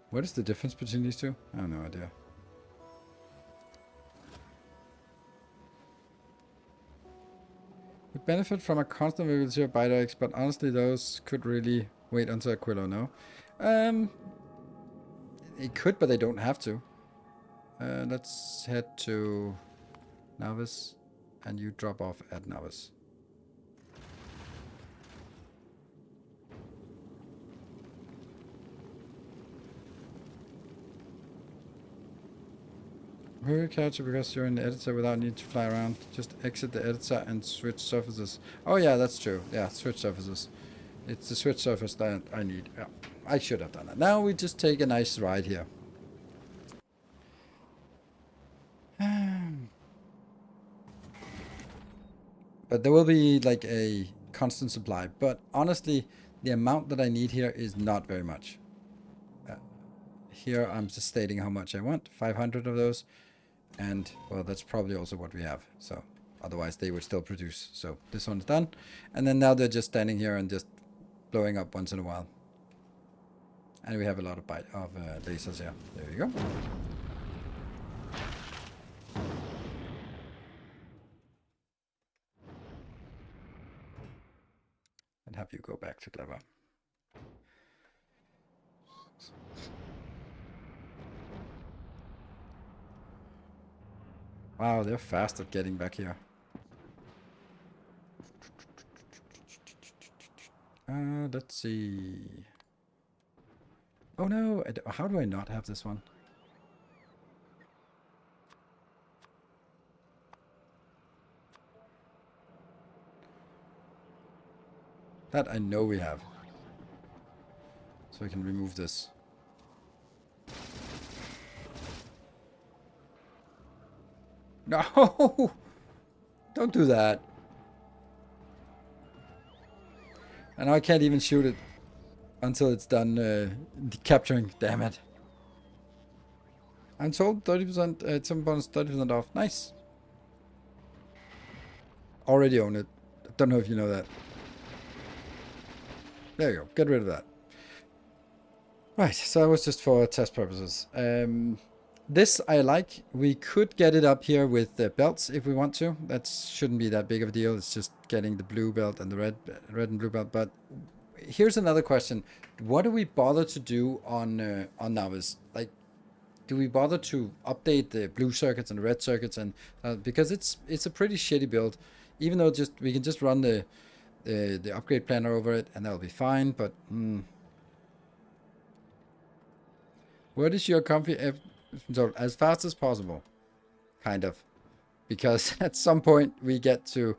What is the difference between these two? I have no idea. We benefit from a constant availability of biter eggs, but honestly those could really wait until Aquilo, no? It could, but they don't have to. Let's head to Navis, and you drop off at Navis. Move your character because you're in the editor without need to fly around. Just exit the editor and switch surfaces. Oh yeah, that's true. Yeah, switch surfaces. It's the switch surface that I need. Yeah, I should have done that. Now we just take a nice ride here. But there will be like a constant supply. But honestly, the amount that I need here is not very much. Here I'm just stating how much I want. 500 of those. And, well, that's probably also what we have. So, otherwise they would still produce. So, this one's done. And then now they're just standing here and just blowing up once in a while. And we have a lot of lasers here. There you go. And have you go back to Clever. Wow, they're fast at getting back here. Let's see. Oh no, how do I not have this one? That I know we have. So I can remove this. No! Don't do that. And I can't even shoot it until it's done capturing. Damn it. I'm told 30%, some bonus 30% off. Nice. Already own it. Don't know if you know that. There you go. Get rid of that. Right, so that was just for test purposes. This I like. We could get it up here with the belts if we want to. That shouldn't be that big of a deal. It's just getting the blue belt and the red and blue belt. But here's another question: what do we bother to do on Navis? Like, do we bother to update the blue circuits and the red circuits? And because it's a pretty shitty build, even though just we can just run the upgrade planner over it and that'll be fine. But what is your so as fast as possible, kind of, because at some point we get to.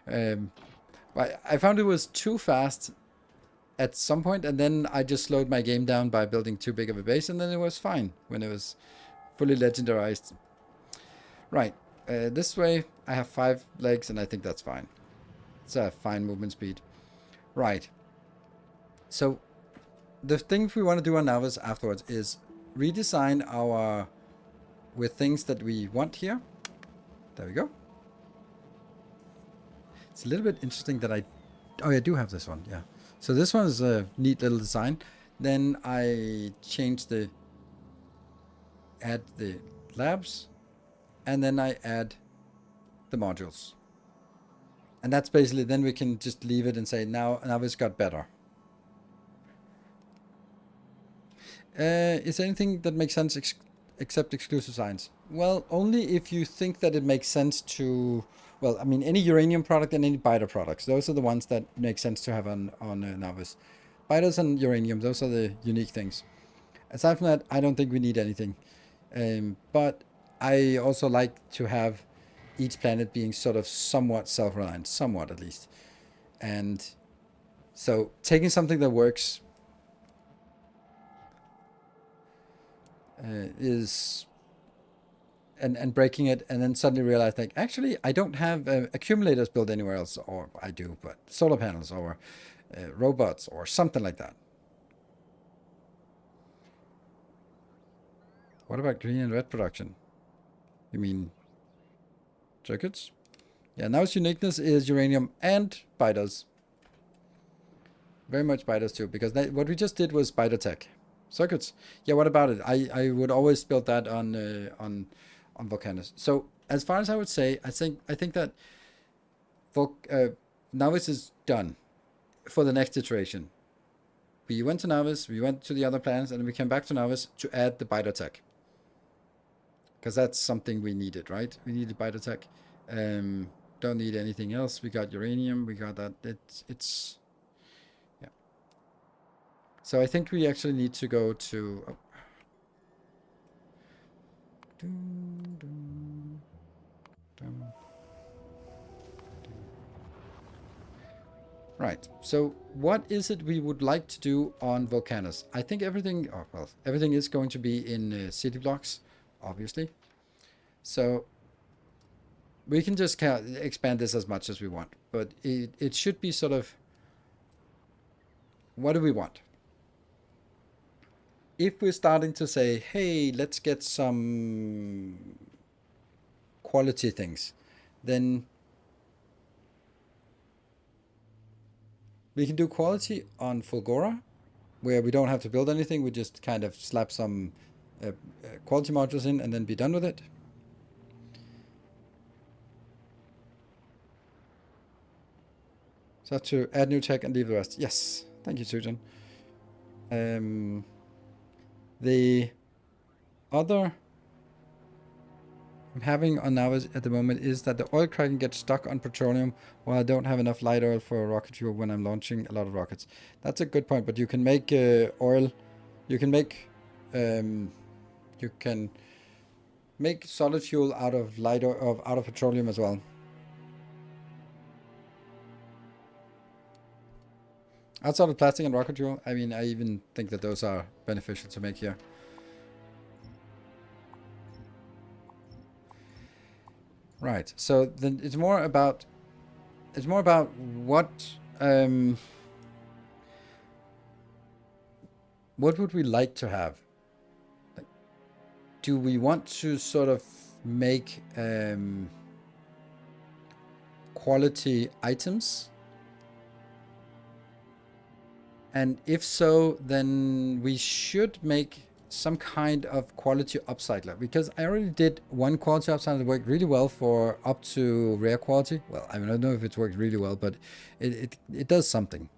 I found it was too fast at some point, and then I just slowed my game down by building too big of a base, and then it was fine when it was fully legendarized. Right, this way I have 5 legs, and I think that's fine. It's a fine movement speed. Right. So the thing we want to do on Navis afterwards is redesign our with things that we want here. There we go. It's a little bit interesting that I do have this one. Yeah. So this one is a neat little design. Then I change add the labs, and then I add the modules. And that's basically, then we can just leave it and say, now it's got better. Is there anything that makes sense except exclusive signs? Well, only if you think that it makes sense to, well, I mean, any uranium product and any biter products. Those are the ones that make sense to have on Navis. Biters and uranium, those are the unique things. Aside from that, I don't think we need anything. But I also like to have each planet being sort of somewhat self-reliant, somewhat at least. And so taking something that works is and breaking it, and then suddenly realize, like, actually I don't have accumulators built anywhere else, or I do, but solar panels or robots or something like that. What about green and red production? You mean circuits? Yeah, now its uniqueness is uranium and biters. Very much biters too, because what we just did was biter tech. Circuits. Yeah, what about it? I would always build that on Volcanus. So as far as I would say, I think that Navis is done for the next iteration. We went to Navis, we went to the other planets, and we came back to Navis to add the biter tech. Because that's something we needed, right? We needed biter tech. Don't need anything else. We got uranium. We got that. It's yeah. So I think we actually need to go to. Oh. Right. So what is it we would like to do on Volcanus? I think everything. Oh, well, everything is going to be in city blocks, obviously. So we can just expand this as much as we want, but it should be sort of, what do we want? If we're starting to say, hey, let's get some quality things, then we can do quality on Fulgora, where we don't have to build anything. We just kind of slap some quality modules in and then be done with it. So I have to add new tech and leave the rest. Yes, thank you, Sujan. The other I'm having on Navis at the moment is that the oil cracking gets stuck on petroleum while I don't have enough light oil for rocket fuel when I'm launching a lot of rockets. That's a good point, but you can make oil. You can make solid fuel out of light oil, out of petroleum as well. Outside of plastic and rocket fuel, I mean, I even think that those are beneficial to make here. Right. So then it's more about what would we like to have? Like, do we want to sort of make quality items? And if so, then we should make some kind of quality upcycler, because I already did one quality upcycler that worked really well for up to rare quality. Well, I don't know if it's worked really well, but it does something.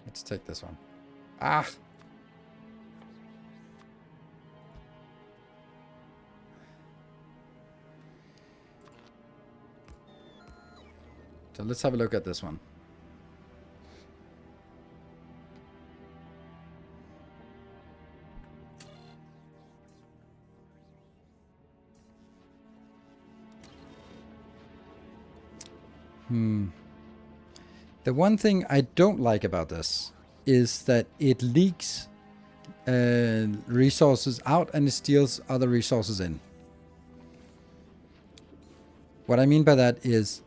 Let's take this one. Ah! So let's have a look at this one. The one thing I don't like about this is that it leaks resources out and it steals other resources in. What I mean by that is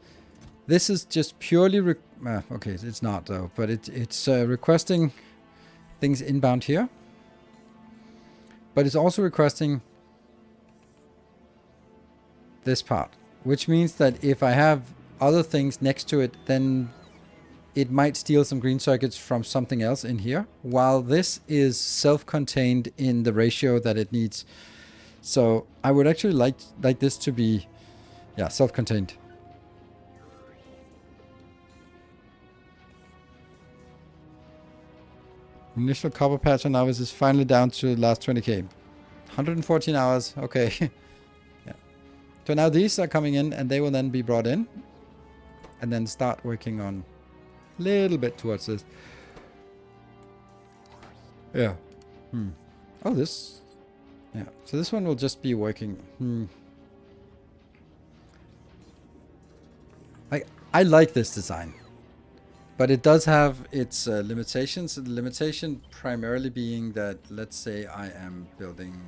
this is just purely okay, it's not though, but it's requesting things inbound here, but it's also requesting this part, which means that if I have other things next to it, then it might steal some green circuits from something else in here, while this is self-contained in the ratio that it needs. So I would actually like this to be, yeah, self-contained. Initial copper patch on novice is finally down to the last 20k. 114 hours, okay. Yeah. So now these are coming in and they will then be brought in and then start working on a little bit towards this. Yeah. Oh, this. Yeah. So this one will just be working. I like this design, but it does have its limitations. The limitation primarily being that, let's say I am building.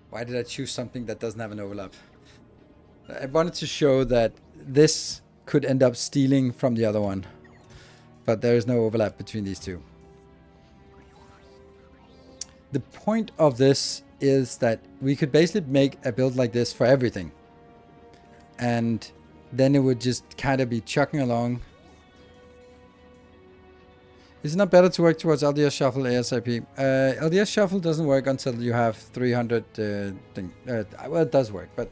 Why did I choose something that doesn't have an overlap? I wanted to show that this could end up stealing from the other one, but there is no overlap between these two. The point of this is that we could basically make a build like this for everything, and then it would just kind of be chugging along. Is it not better to work towards LDS Shuffle ASAP? LDS Shuffle doesn't work until you have 300 thing. Well, it does work, but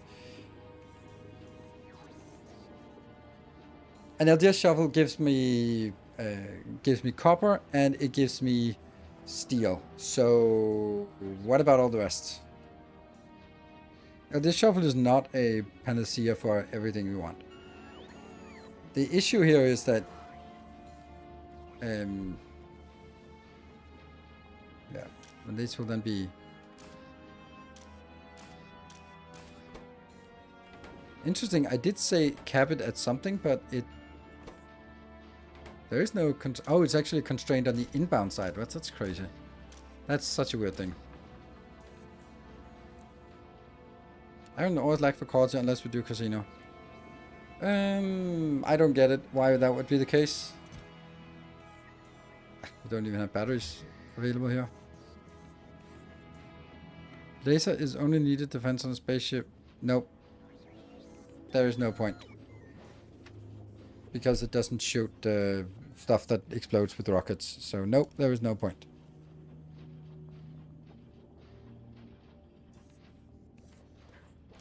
an LDS Shuffle gives me copper and it gives me steel. So what about all the rest? LDS Shuffle is not a panacea for everything we want. The issue here is that yeah, and this will then be interesting. I did say cap it at something, but there is no oh, it's actually constrained on the inbound side. That's crazy. That's such a weird thing. I don't always like for quality unless we do casino. I don't get it. Why that would be the case. We don't even have batteries available here. Laser is only needed defense on a spaceship. Nope. There is no point. Because it doesn't shoot stuff that explodes with rockets. So nope, there is no point.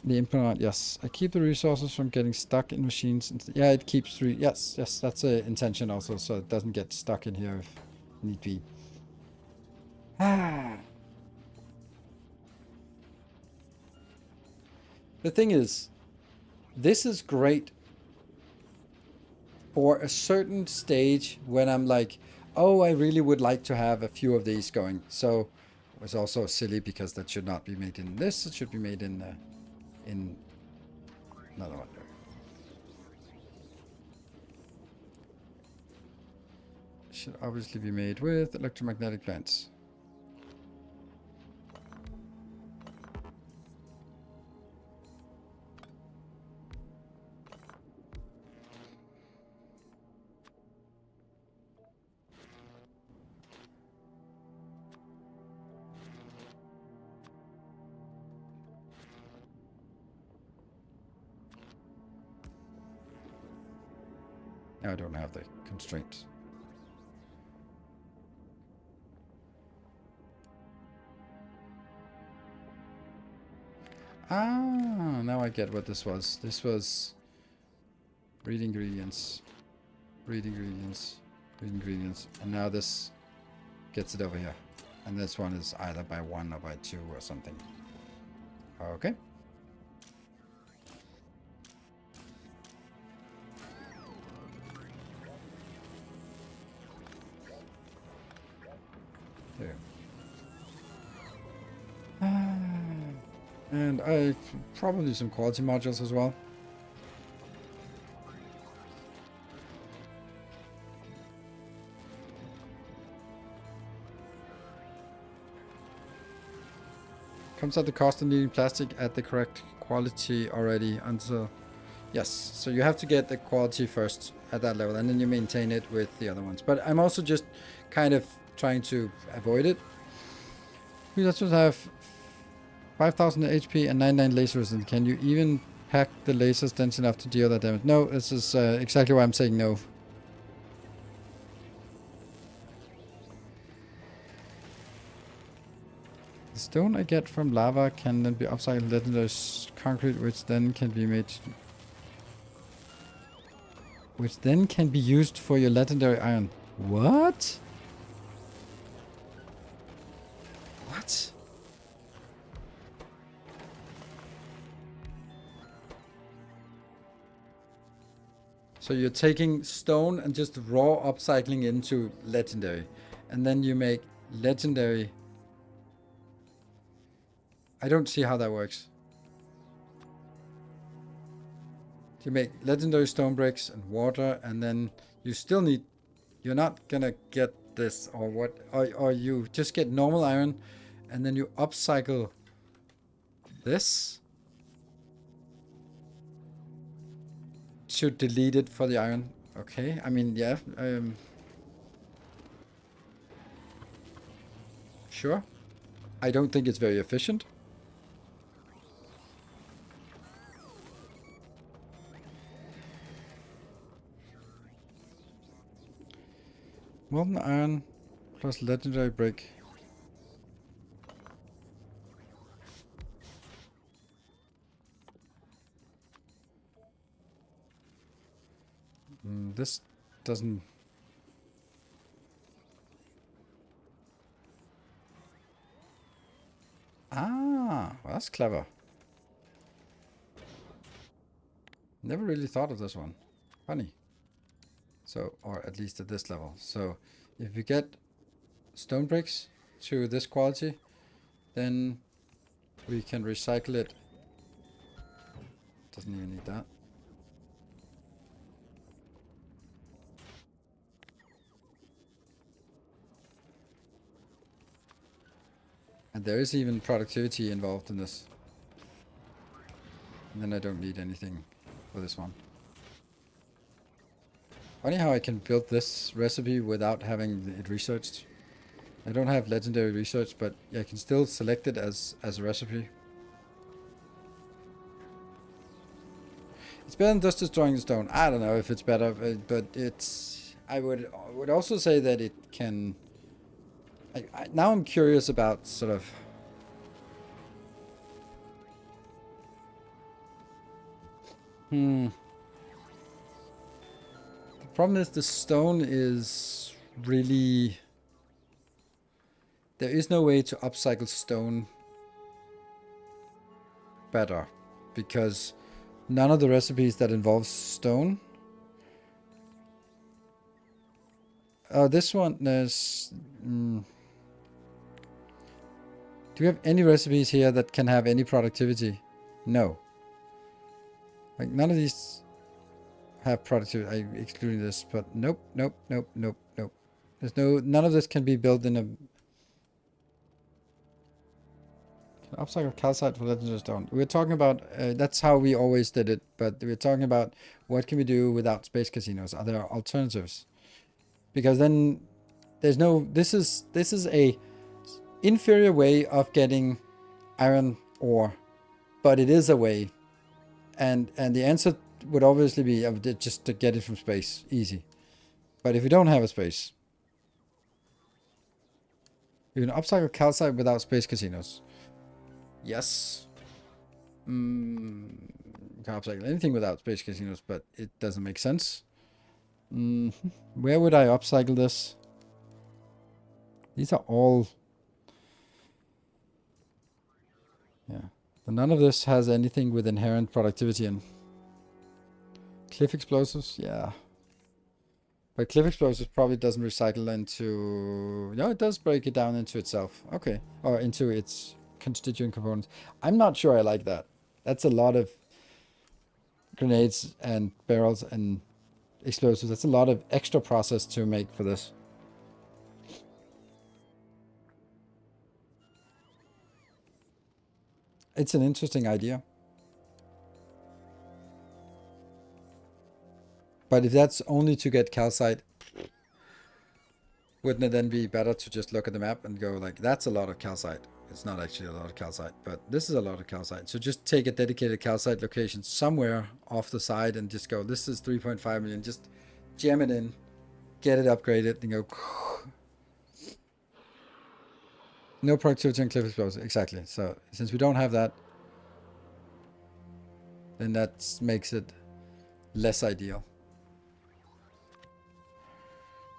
The implement, yes. I keep the resources from getting stuck in machines. Yeah, it keeps... yes, that's the intention also, so it doesn't get stuck in here if need be. The thing is, This is great for a certain stage when I'm like, oh, I really would like to have a few of these going. So it's also silly because that should not be made in this. It should be made in another one. Should obviously be made with electromagnetic plants. Now I don't have the constraints. Ah, now I get what this was. This was breed ingredients, breed ingredients, breed ingredients, and now this gets it over here. And this one is either by 1 or by 2 or something. Okay. There. And I probably some quality modules as well. Comes at the cost of needing plastic at the correct quality already until... Yes, so you have to get the quality first at that level, and then you maintain it with the other ones. But I'm also just kind of trying to avoid it. We just have 5,000 HP and 99 lasers, and can you even pack the lasers dense enough to deal that damage? No, this is exactly why I'm saying no. The stone I get from lava can then be upcycled legendary concrete, which then can be made... Which then can be used for your legendary iron. What? What? So you're taking stone and just raw upcycling into legendary. And then you make legendary... I don't see how that works. You make legendary stone bricks and water, and then you still need... You're not gonna get this, or what? Or you just get normal iron, and then you upcycle this to delete it for the iron. Okay, I mean, yeah. Sure. I don't think it's very efficient. Molten iron plus legendary brick. This doesn't... Ah, well, that's clever. Never really thought of this one. Funny. So, or at least at this level. So, if you get stone bricks to this quality, then we can recycle it. Doesn't even need that. And there is even productivity involved in this. And then I don't need anything for this one. Funny how I can build this recipe without having it researched. I don't have legendary research, but I can still select it as a recipe. It's better than just destroying the stone. I don't know if it's better, but it's... I would also say that it can... now I'm curious about sort of... The problem is the stone is really... There is no way to upcycle stone better, because none of the recipes that involve stone. Oh, this one is... do we have any recipes here that can have any productivity? No. Like, none of these have productivity. I'm excluding this, but nope, nope, nope, nope, nope. There's none of this can be built in a... Upcycle calcite for legendary stone. We're talking about, that's how we always did it, but we're talking about what can we do without space casinos? Are there alternatives? Because then there's no... This is a inferior way of getting iron ore, but it is a way. And the answer would obviously be just to get it from space. Easy. But if you don't have a space, you can upcycle calcite without space casinos. Yes. You can upcycle anything without space casinos, but it doesn't make sense. Where would I upcycle this? These are all... yeah. But none of this has anything with inherent productivity in. Cliff explosives? Yeah. But cliff explosives probably doesn't recycle into... No, it does break it down into itself. Okay. Or into its constituent components. I'm not sure I like that. That's a lot of grenades and barrels and explosives. That's a lot of extra process to make for this. It's an interesting idea. But if that's only to get calcite, wouldn't it then be better to just look at the map and go like, that's a lot of calcite. It's not actually a lot of calcite, but this is a lot of calcite. So just take a dedicated calcite location somewhere off the side and just go, this is 3.5 million. Just jam it in, get it upgraded, and go. No productivity on cliff explosives. Exactly. So since we don't have that, then that makes it less ideal.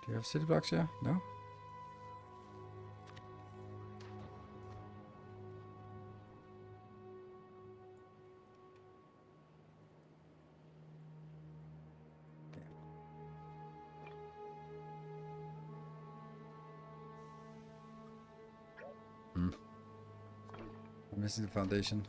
Do you have city blocks here? No? I'm missing the foundation.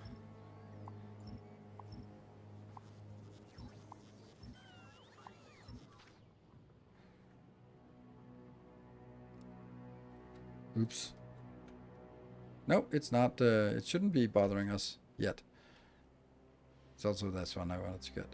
Oops. No, it's not. It shouldn't be bothering us yet. It's also this one I wanted to get.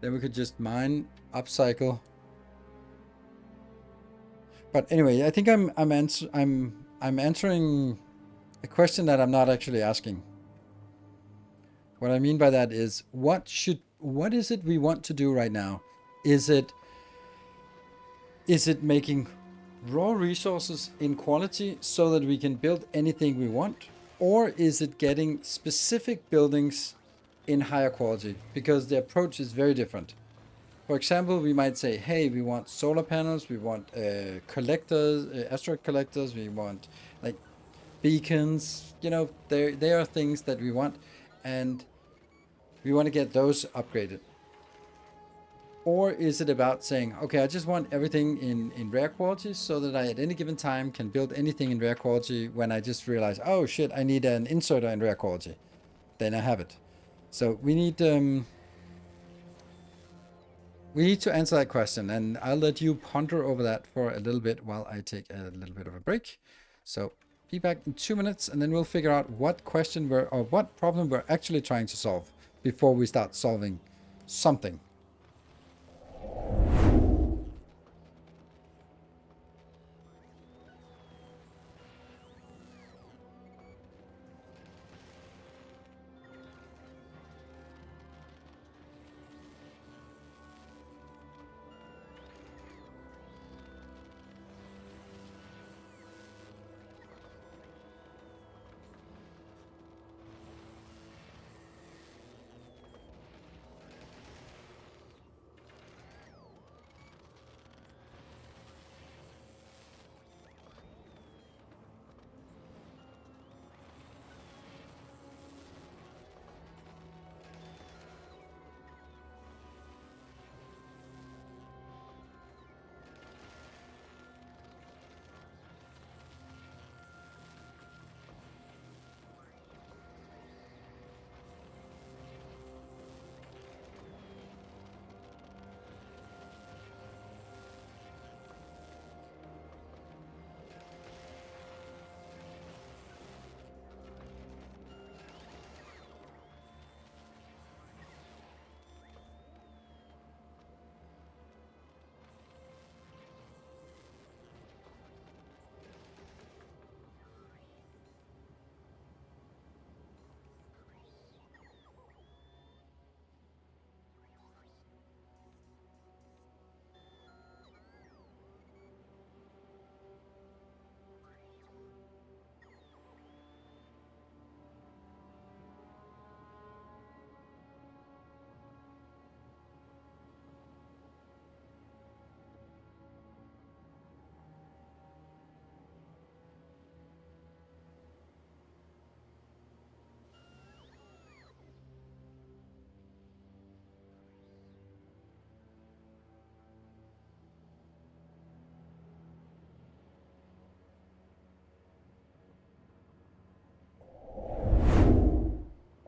Then we could just mine, upcycle. But anyway, I think I'm answering a question that I'm not actually asking. What I mean by that is, what is it we want to do right now? Is it making raw resources in quality so that we can build anything we want? Or is it getting specific buildings in higher quality? Because the approach is very different. For example, we might say, hey, we want solar panels, we want collectors, asteroid collectors, we want like beacons, you know, there are things that we want, and we want to get those upgraded. Or is it about saying, okay, I just want everything in rare quality so that I at any given time can build anything in rare quality when I just realize, oh shit, I need an inserter in rare quality. Then I have it. So we need to answer that question, and I'll let you ponder over that for a little bit while I take a little bit of a break. So be back in 2 minutes, and then we'll figure out what question what problem we're actually trying to solve before we start solving something.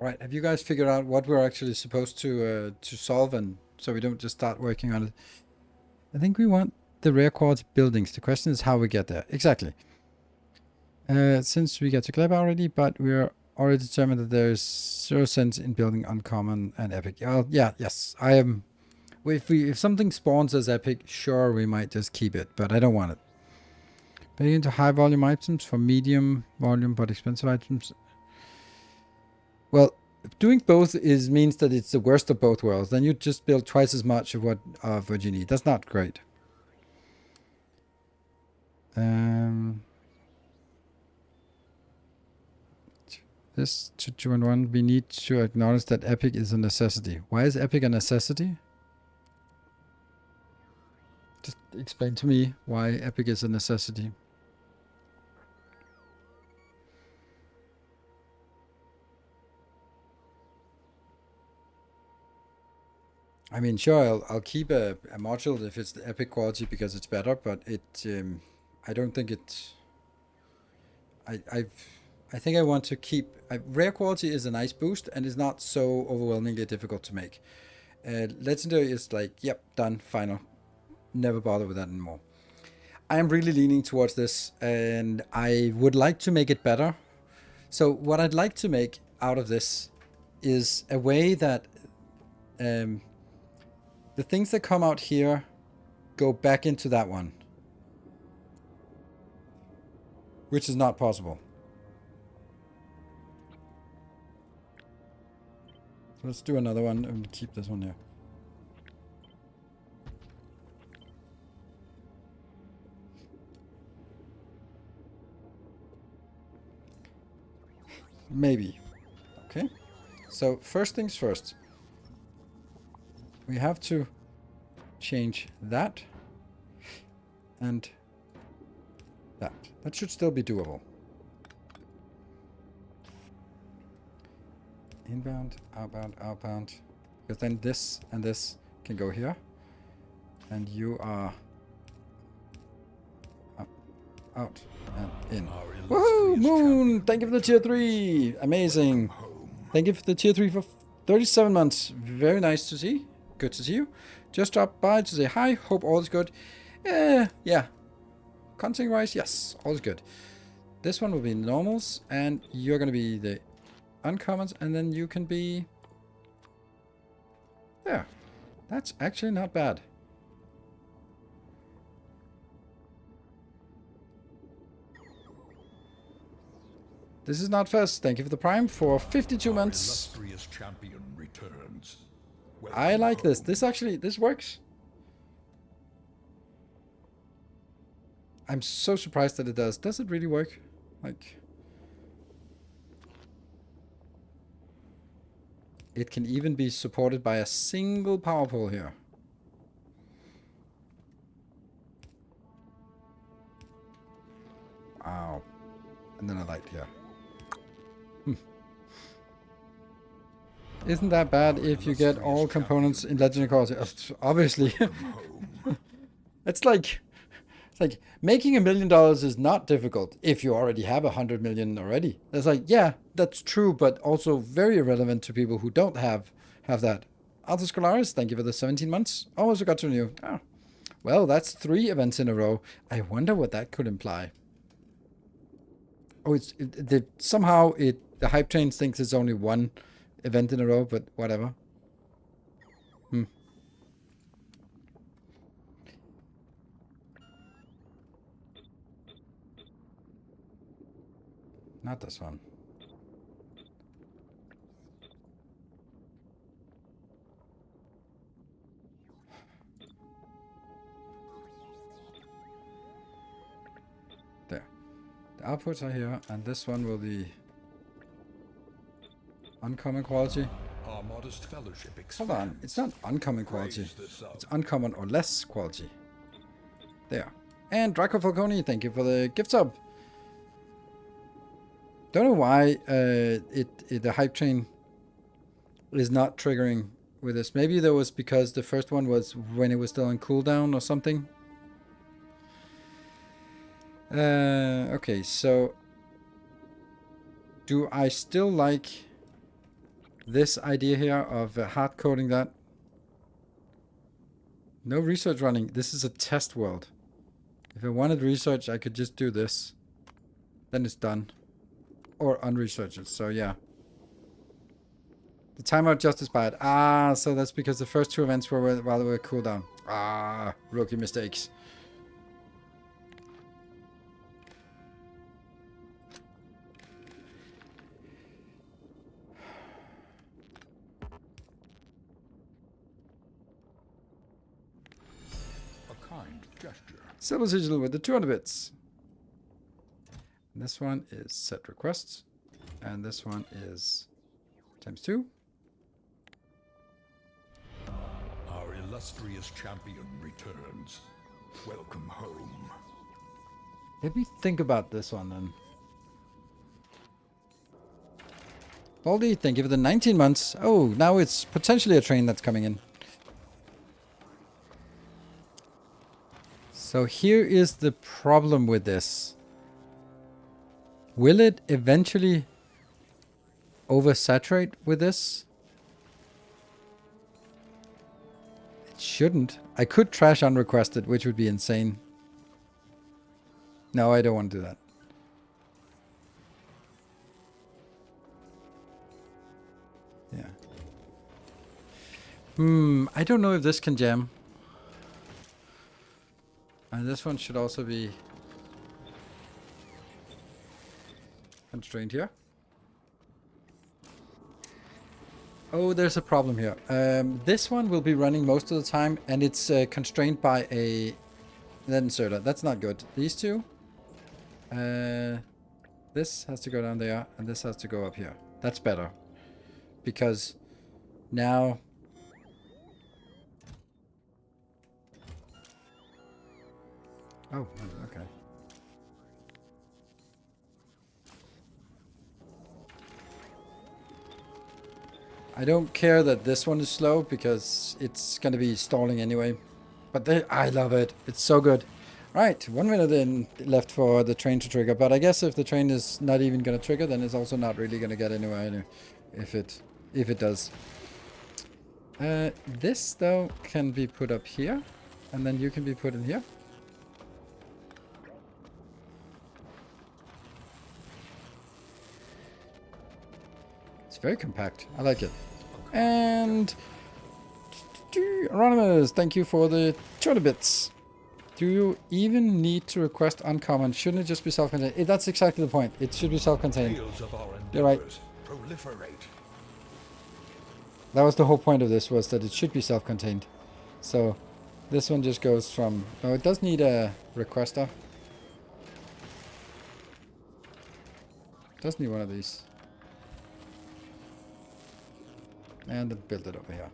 Right, have you guys figured out what we're actually supposed to solve, and so we don't just start working on it? I think we want the rare quartz buildings. The question is how we get there. Exactly. Since we get to Gleb already, but we're already determined that there's 0 sense in building uncommon and epic. Well, yeah, yes, I am. If something spawns as epic, sure, we might just keep it, but I don't want it. Paying into high volume items for medium volume but expensive items. Well, doing both means that it's the worst of both worlds. Then you just build twice as much of what you need. That's not great. This 2-2-1, we need to acknowledge that epic is a necessity. Why is epic a necessity? Just explain to me why epic is a necessity. I mean, sure, I'll keep a module if it's the epic quality because it's better, but I don't think it's... I think I want to keep... rare quality is a nice boost and is not so overwhelmingly difficult to make. Legendary is like, yep, done, final. Never bother with that anymore. I am really leaning towards this, and I would like to make it better. So what I'd like to make out of this is a way that the things that come out here go back into that one, which is not possible. So let's do another one and keep this one here. Maybe. Okay. So first things first. We have to change that and that. That should still be doable. Inbound, outbound, outbound. Because then this and this can go here. And you are up, out, and in. Woohoo! Moon! Thank you for the tier 3! Amazing! Thank you for the tier 3 for 37 months. Very nice to see. Good to see you. Just dropped by to say hi. Hope all is good. Yeah. Content wise, yes, all is good. This one will be normals, and you're going to be the uncommons, and then you can be there. That's actually not bad. This is not first. Thank you for the prime for 52 months. Champion returns. I like this. This works. I'm so surprised that it does. Does it really work? Like, it can even be supported by a single power pole here. Wow. And then a light here. Isn't that bad if you get all components in legendary quality? Obviously. It's like making $1 million is not difficult if you already have 100 million already. It's like, yeah, that's true, but also very irrelevant to people who don't have that. Altus Scolaris, thank you for the 17 months. Almost forgot to renew. Oh. Well, that's 3 events in a row. I wonder what that could imply. Oh, somehow the hype train thinks it's only 1 event in a row, but whatever. Not this one. There. The outputs are here, and this one will be uncommon quality. Our modest fellowship expands. Hold on, it's not uncommon quality. It's uncommon or less quality. There. And Draco Falcone, thank you for the gift sub. Don't know why the hype train is not triggering with this. Maybe that was because the first one was when it was still on cooldown or something. Okay, so do I still like this idea here of hard coding that. No research running. This is a test world. If I wanted research, I could just do this. Then it's done. Or unresearch it. So yeah. The timeout just expired. Ah, so that's because the first 2 events were while they were cooldown. Ah, rookie mistakes. A kind gesture. Silver Sigil with the 200 bits. And this one is set requests. And this one is ×2. Our illustrious champion returns. Welcome home. Let me think about this one then. Baldy, thank you for the 19 months. Oh, now it's potentially a train that's coming in. So here is the problem with this. Will it eventually oversaturate with this? It shouldn't. I could trash unrequested, which would be insane. No, I don't want to do that. Yeah. I don't know if this can jam. And this one should also be constrained here. Oh, there's a problem here. This one will be running most of the time, and it's constrained by an inserter. That's not good. These two. This has to go down there, and this has to go up here. That's better. Because now... Oh, okay. I don't care that this one is slow because it's going to be stalling anyway. But I love it. It's so good. Right, 1 minute in left for the train to trigger. But I guess if the train is not even going to trigger, then it's also not really going to get anywhere if it does. This, though, can be put up here. And then you can be put in here. It's very compact. I like it. And Anonymous, thank you for the 200 bits. Do you even need to request uncommon? Shouldn't it just be self-contained? That's exactly the point. It should be self-contained. You're right. Proliferate. That was the whole point of this, was that it should be self-contained. So this one just goes from... Oh, it does need a requester. It does need one of these. And then build it over here.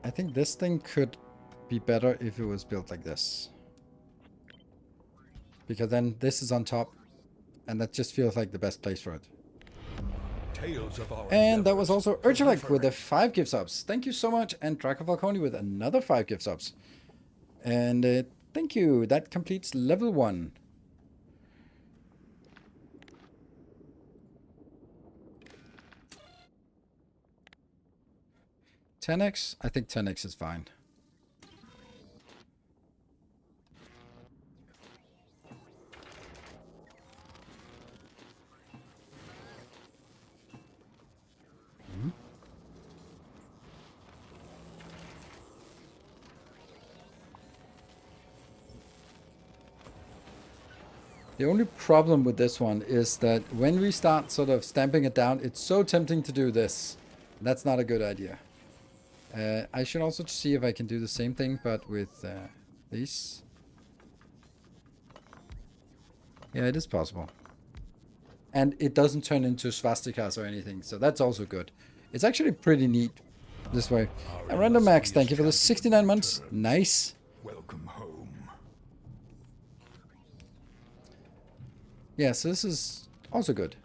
I think this thing could be better if it was built like this. Because then this is on top. And that just feels like the best place for it. And that was also Urchalek with the 5 gift subs. Thank you so much. And Draco Falcone with another 5 gift subs. And thank you. That completes level 1. $10x? I think 10x is fine. The only problem with this one is that when we start sort of stamping it down, it's so tempting to do this. That's not a good idea. I should also see if I can do the same thing, but with these. Yeah, it is possible. And it doesn't turn into swastikas or anything, so that's also good. It's actually pretty neat this way. And Random Max, thank you for the 69 months. Nice. Welcome home. Yeah, so this is also good.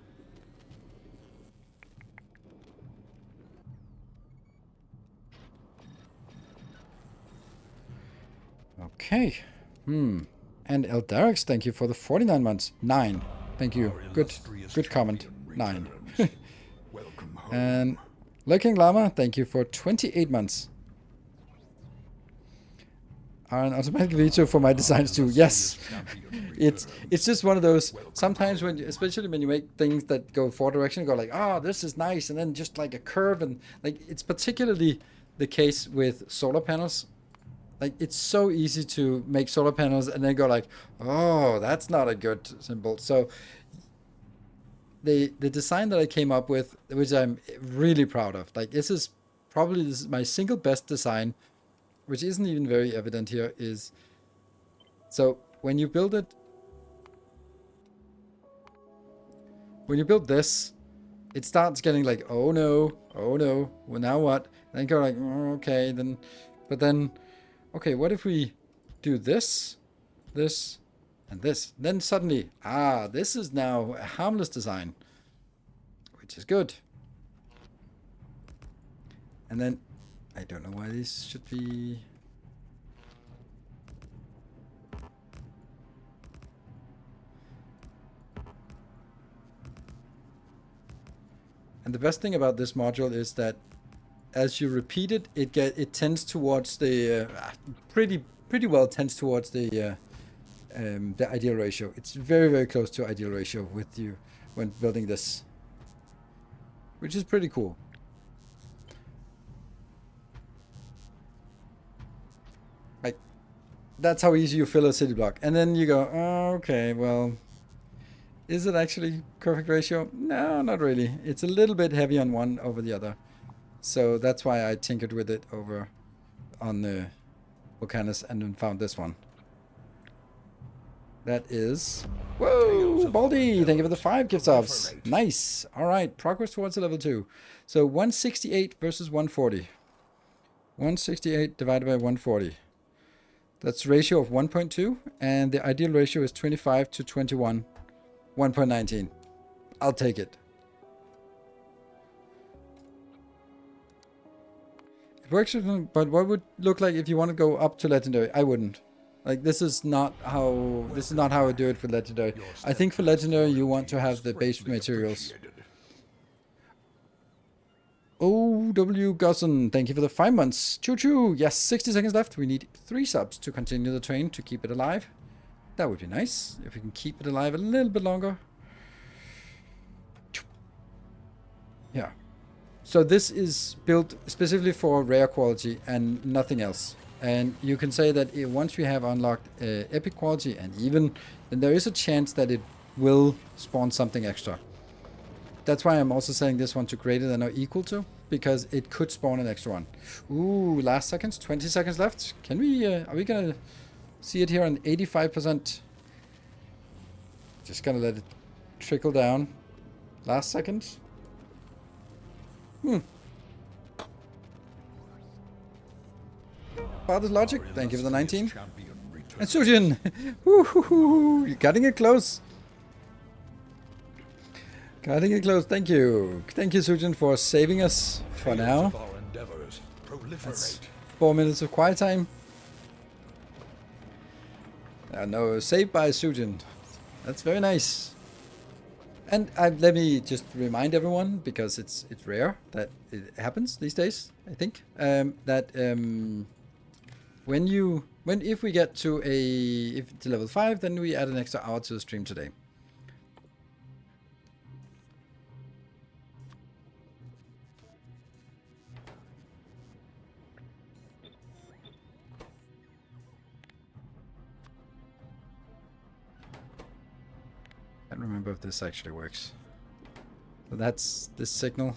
Okay. And Eldarix, thank you for the 49 months. 9. Thank you. Our Good illustrious comment. champion 9. returns. Welcome home. And Lurking Llama, thank you for 28 months. Are an automatic veto for my designs too. Yes. It's just one of those, sometimes when especially when you make things that go 4 direction, you go like, oh, this is nice, and then just like a curve, and like it's particularly the case with solar panels. Like it's so easy to make solar panels and then go like, oh, that's not a good symbol. So the design that I came up with, which I'm really proud of, like this is my single best design, which isn't even very evident here, is so when you build it, when you build this, it starts getting like, oh no, well now what? And then go like, oh, okay, then, but then, okay, what if we do this, this, and this? Then suddenly, this is now a harmless design, which is good. And then, I don't know why this should be... And the best thing about this module is that as you repeat it, it tends towards the pretty well tends towards the ideal ratio. It's very, very close to ideal ratio with you when building this, which is pretty cool. Like that's how easy you fill a city block, and then you go, oh, okay, well, is it actually perfect ratio? No, not really. It's a little bit heavy on one over the other. So that's why I tinkered with it over on the Volcanus and then found this one. That is... Whoa! Baldy! Thank you for the 5 gift subs. Nice. Alright, progress towards level 2. So 168 versus 140. 168 divided by 140. That's ratio of 1.2. And the ideal ratio is 25 to 21. 1.19. I'll take it. It works, but what would look like if you want to go up to legendary? I wouldn't. Like this is not how I do it for legendary. I think for legendary you want to have the base materials. O.W. Gusson, thank you for the 5 months. Choo choo. Yes, 60 seconds left. We need 3 subs to continue the train to keep it alive. That would be nice if we can keep it alive a little bit longer. Yeah. So this is built specifically for rare quality and nothing else. And you can say that once we have unlocked epic quality and even, then there is a chance that it will spawn something extra. That's why I'm also saying this one to greater than or equal to, because it could spawn an extra one. Ooh, last seconds, 20 seconds left. Can we, are we gonna see it here on 85%? Just gonna let it trickle down. Last second. Father's Logic, thank you for the 19. And Sujin, you're cutting it close. Cutting it close, thank you. Thank you, Sujin, for saving us for now. That's 4 minutes of quiet time. No, saved by Sujin. That's very nice. And let me just remind everyone, because it's rare that it happens these days, I think, that if we get to level 5, then we add an extra hour to the stream today. I don't remember if this actually works. So that's this signal.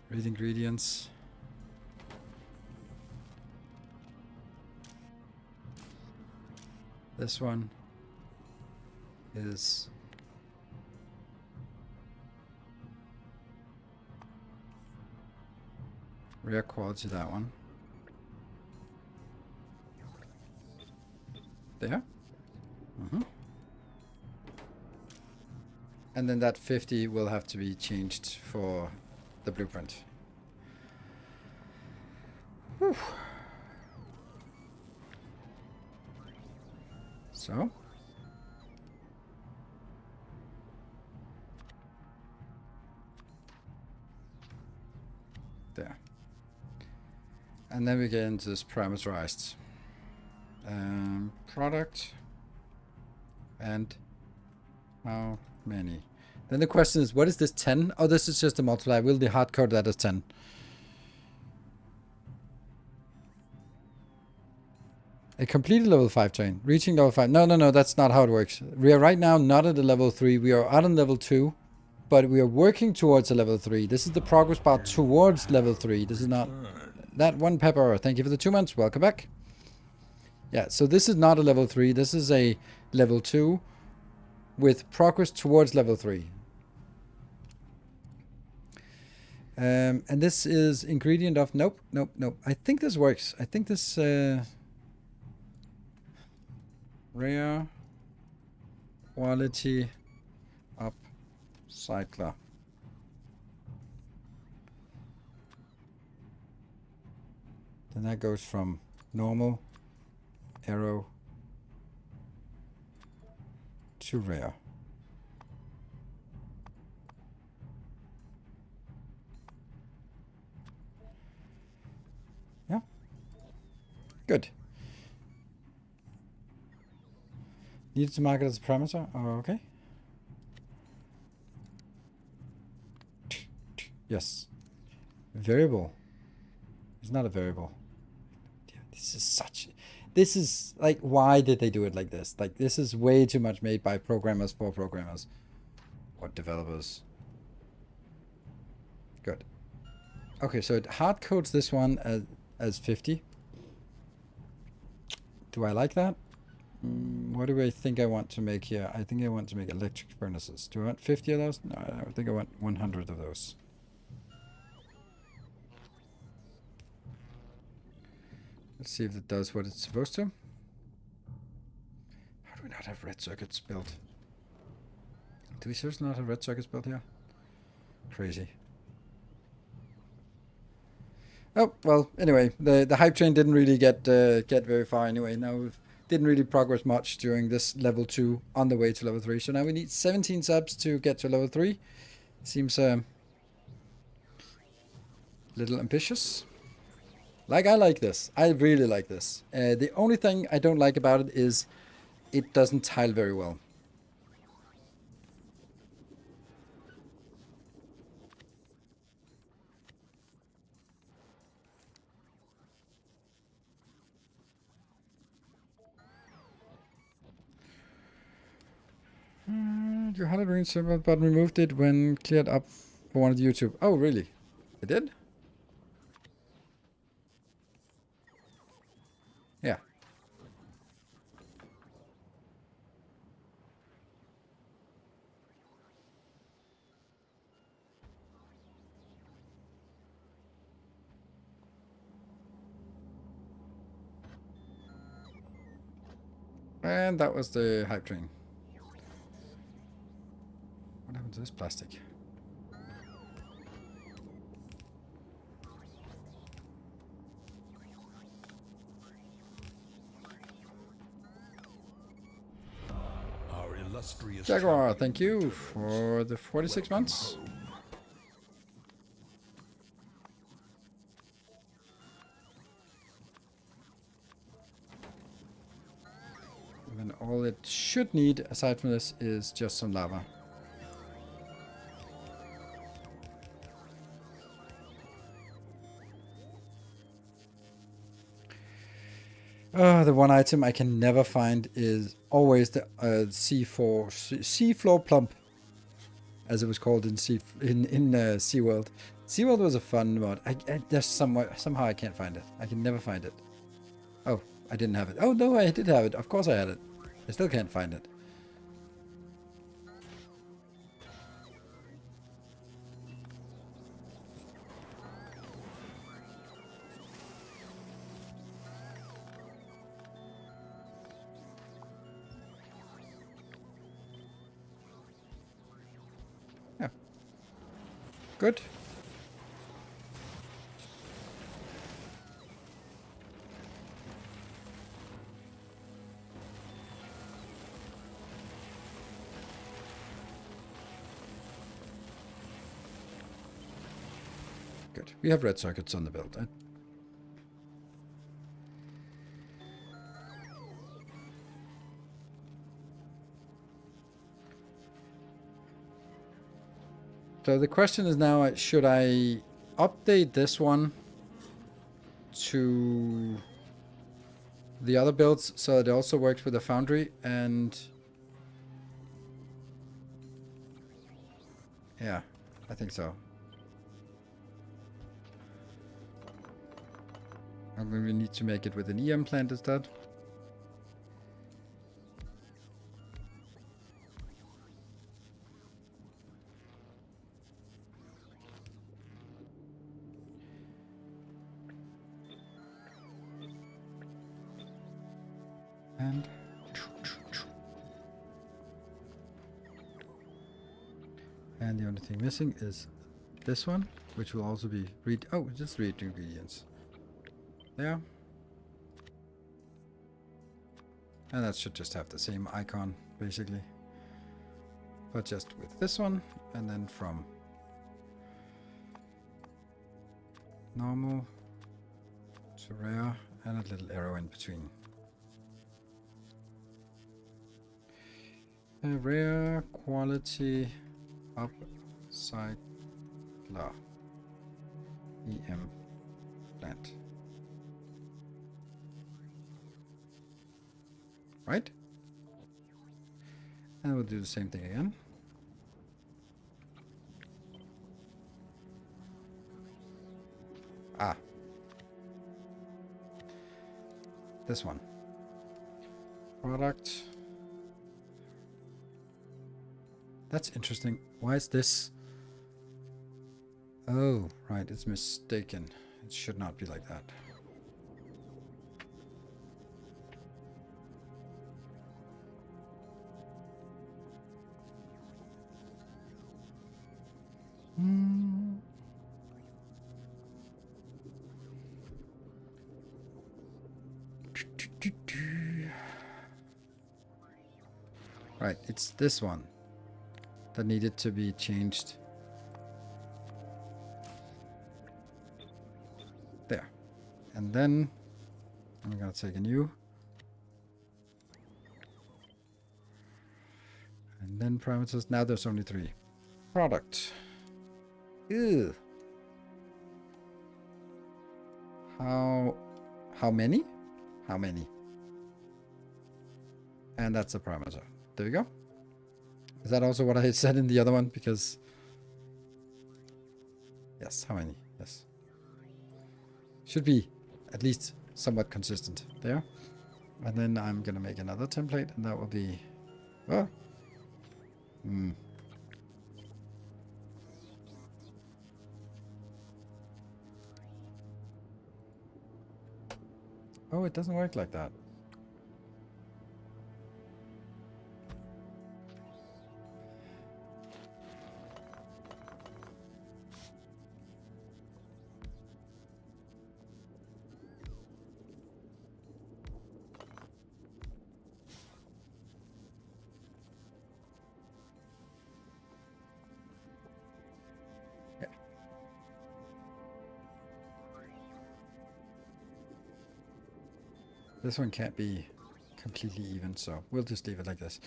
Read ingredients. This one is rare quality, that one. There. And then that 50 will have to be changed for the blueprint. Whew. So. There. And then we get into this parameterized product and how many. Then the question is, what is this 10? Oh, this is just a multiply. Will the hard code that as 10? A completed level 5 train. Reaching level 5. No, that's not how it works. We are right now not at a level 3. We are out on level 2, but we are working towards a level 3. This is the progress bar towards level 3. This is not... That one pepper. Thank you for the 2 months. Welcome back. Yeah, so this is not a level 3. This is a level 2 with progress towards level 3. And this is ingredient of... Nope. I think this works. I think this... rare quality upcycler. Then that goes from normal, arrow, to rare. Yeah. Good. Needed to mark it as a parameter? Oh, okay. Yes. Variable. It's not a variable. This is such... This is like, why did they do it like this? Like, this is way too much made by programmers for programmers. Or developers. Good. Okay, so it hard codes this one as 50. Do I like that? What do I think I want to make here? I think I want to make electric furnaces. Do I want 50 of those? No, I think I want 100 of those. Let's see if it does what it's supposed to. How do we not have red circuits built? Do we seriously not have red circuits built here? Crazy. Oh, well, anyway, the hype train didn't really get very far anyway. Now we didn't really progress much during this level 2 on the way to level 3. So now we need 17 subs to get to level 3. Seems a little ambitious. Like, I like this. I really like this. The only thing I don't like about it is it doesn't tile very well. You had a green symbol, but removed it when cleared up for one of the YouTube. Oh, really? I did? Yeah. And that was the hype train. What happened to this plastic? Our illustrious Jaguar, thank you for the 46 months. And then all it should need, aside from this, is just some lava. The one item I can never find is always the seafloor plump, as it was called in SeaWorld. SeaWorld was a fun mod. There's somehow I can't find it. I can never find it. Oh, I didn't have it. Oh no, I did have it. Of course I had it. I still can't find it. Yeah. Good. Good. We have red circuits on the build. Right? So the question is now, should I update this one to the other builds so that it also works with the foundry? And yeah, I think so. I'm going to need to make it with an EM plant instead. And the only thing missing is this one, which will also be just read ingredients. There. And that should just have the same icon, basically. But just with this one, and then from normal to rare, and a little arrow in between. A rare quality upcycler EM plant. Right? And we'll do the same thing again. Ah. This one. Product. That's interesting. Why is this? Oh, right. It's mistaken. It should not be like that. Right, it's this one that needed to be changed. There. And then I'm gonna take a new. And then parameters. Now there's only 3. Product. Ew. How many? How many? And that's a parameter. There we go. Is that also what I said in the other one? Because yes, how many? Yes. Should be at least somewhat consistent there. And then I'm gonna make another template, and that will be Oh, it doesn't work like that. This one can't be completely even, so we'll just leave it like this.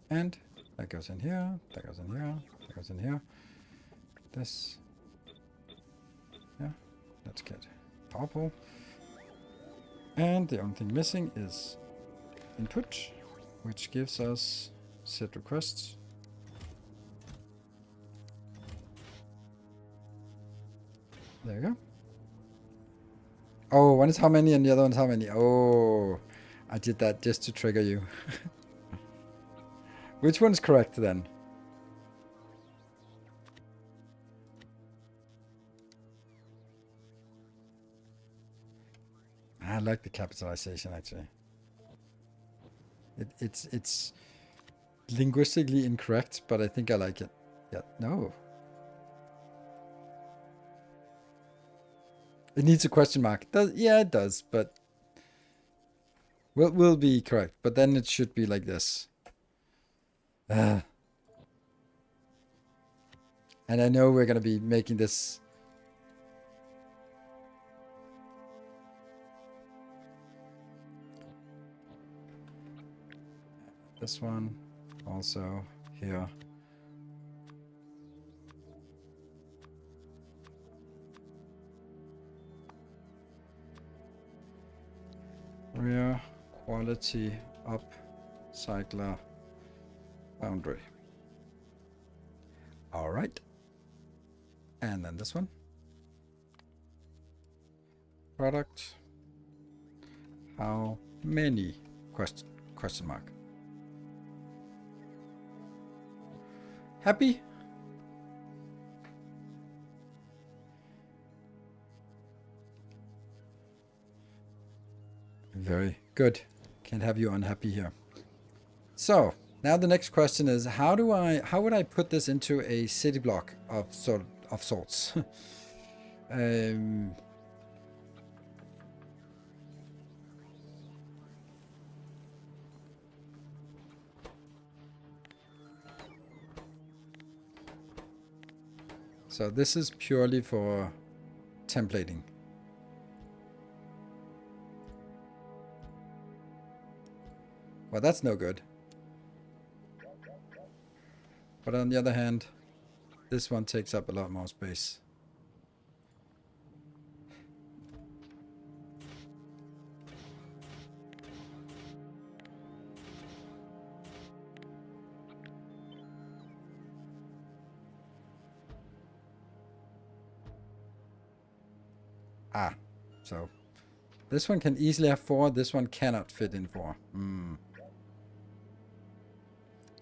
And that goes in here, that goes in here, that goes in here. This. Yeah, let's get power pole. And the only thing missing is input, which gives us set requests. There you go. Oh, one is how many and the other one is how many. Oh, I did that just to trigger you. Which one's correct then? I like the capitalization actually. It's linguistically incorrect, but I think I like it. Yeah, no. It needs a question mark. Yeah, it does, but will be correct. But then it should be like this. And I know we're gonna be making this This one also here. Rear quality up cycler boundary. All right. And then this one. Product. How many? Question mark. Happy? Very good. Can't have you unhappy here. So now the next question is how would I put this into a city block of sorts? So this is purely for templating. Well, that's no good. But on the other hand, this one takes up a lot more space. Ah, so this one can easily have 4. This one cannot fit in 4.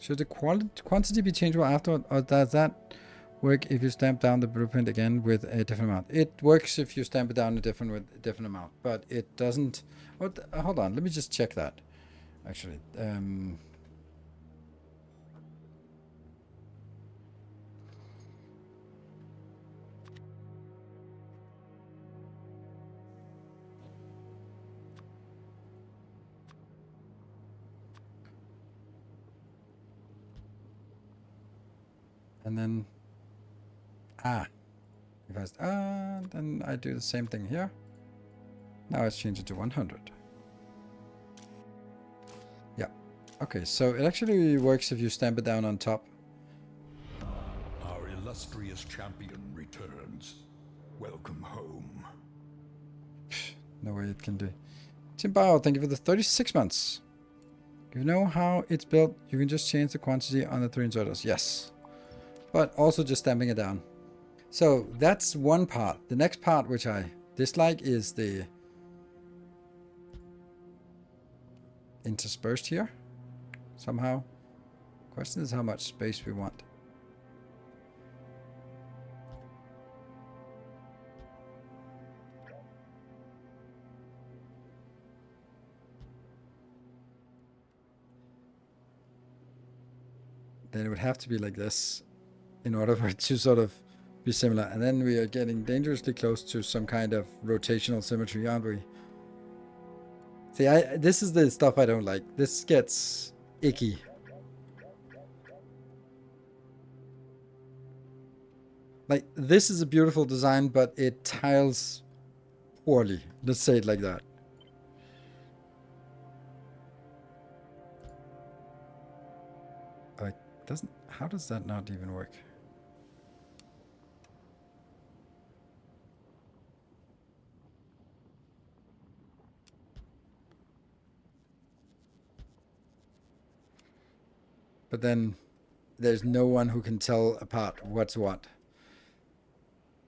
Should the quantity be changeable afterward, or does that work if you stamp down the blueprint again with a different amount? It works if you stamp it down with a different amount, but it doesn't. Hold on, let me just check that. Actually, and then if I then I do the same thing here. Now let's change it to 100. Yeah. Okay, so it actually works if you stamp it down on top. Our illustrious champion returns. Welcome home. No way it can do. Timbao, thank you for the 36 months. If you know how it's built, you can just change the quantity on the 3 inserters. Yes. But also just stamping it down. So that's one part. The next part, which I dislike, is the interspersed here. Somehow. Question is how much space we want. Then it would have to be like this in order for it to sort of be similar. And then we are getting dangerously close to some kind of rotational symmetry, aren't we? See, this is the stuff I don't like. This gets icky. Like, this is a beautiful design, but it tiles poorly. Let's say it like that. Like, how does that not even work? But then there's no one who can tell apart what's what.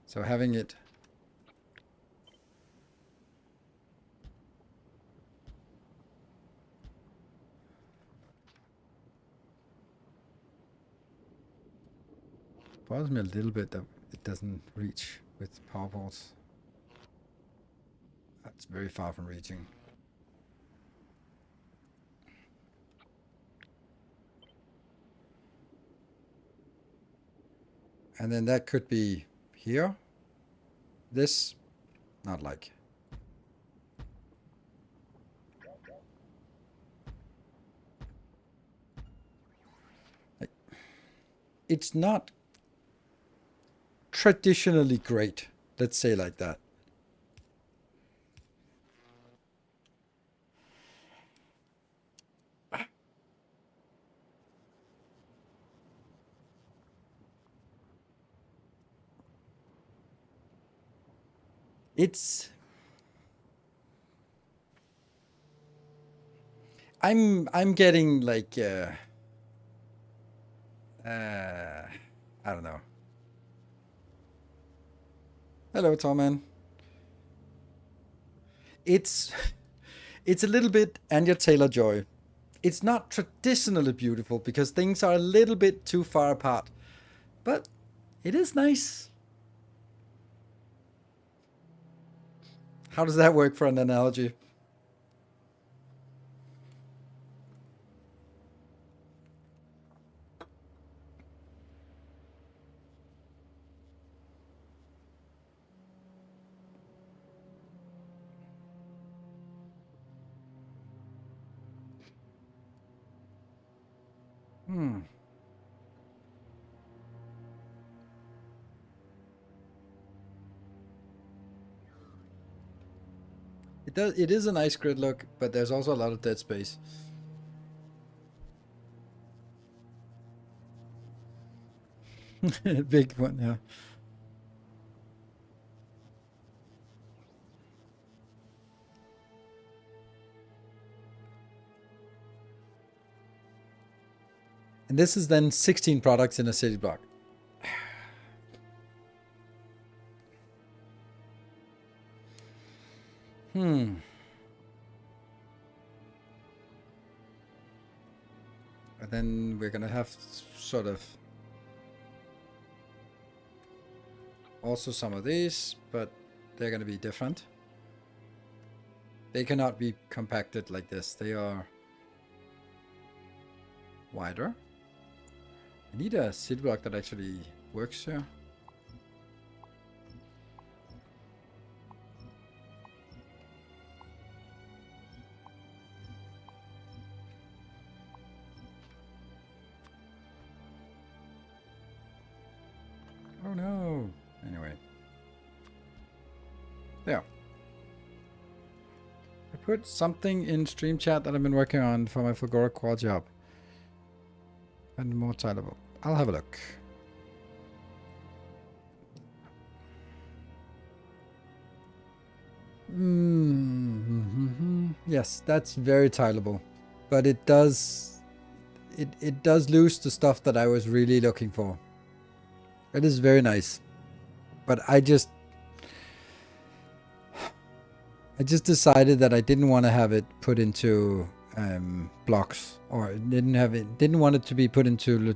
So having it bothers me a little bit that it doesn't reach with power ports. That's very far from reaching. And then that could be here. This, not like. It's not traditionally great. Let's say like that. It's I'm getting like I don't know. Hello, Torman. It's it's a little bit Anya Taylor Joy. It's not traditionally beautiful because things are a little bit too far apart, but it is nice. How does that work for an analogy? Hmm. It does. It is a nice grid look, but there's also a lot of dead space. Big one, yeah. And this is then 16 products in a city block. Hmm. And then we're gonna have sort of also some of these, but they're gonna be different. They cannot be compacted like this. They are wider. I need a city block that actually works here. Oh no. Anyway. There. I put something in stream chat that I've been working on for my Fulgora quad job. And more tileable. I'll have a look. Yes, that's very tileable. But it does lose the stuff that I was really looking for. It is very nice. But I just decided that I didn't want to have it put into blocks, or didn't want it to be put into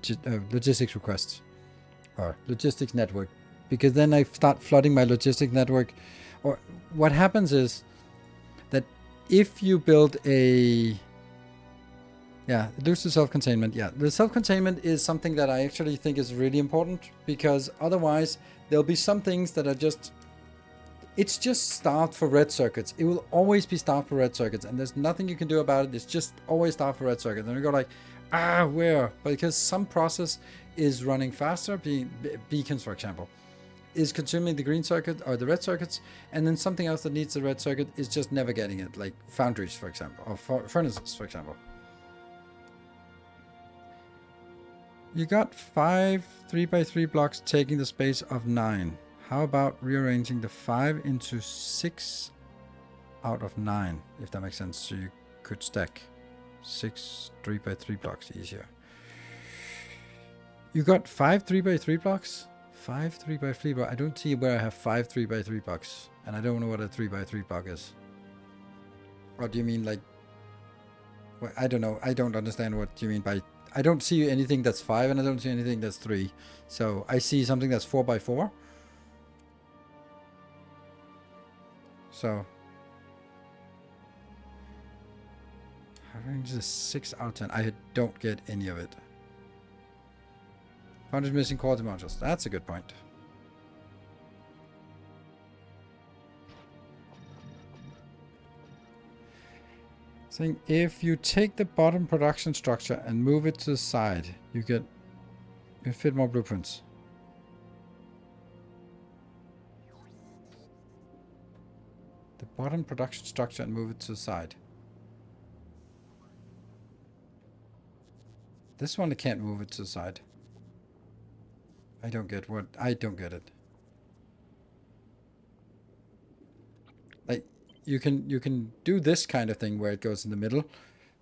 logistics requests or logistics network, because then I start flooding my logistics network. Or what happens is that if you build a lose the self-containment. Yeah, the self-containment is something that I actually think is really important, because otherwise there'll be some things that are just, it's just starved for red circuits. It will always be starved for red circuits, and there's nothing you can do about it. It's just always starved for red circuits. And you go like, where? Because some process is running faster, beacons, for example, is consuming the green circuit or the red circuits, and then something else that needs the red circuit is just never getting it, like foundries, for example, or furnaces, for example. You got 5 3x3 blocks taking the space of 9. How about rearranging the 5 into 6 out of 9, if that makes sense, so you could stack 6 3x3 blocks easier. You got 5 3x3 blocks? 5 3x3 blocks? I don't see where I have 5 3x3 blocks, and I don't know what a 3x3 block is. Or do you mean like... Well, I don't know. I don't understand what you mean by... I don't see anything that's 5, and I don't see anything that's 3. So I see something that's 4x4. So... Range is 6 out of 10. I don't get any of it. Found missing quality modules. That's a good point. Saying if you take the bottom production structure and move it to the side, you fit more blueprints. The bottom production structure and move it to the side. This one I can't move it to the side. I don't get it. Like, you can do this kind of thing where it goes in the middle,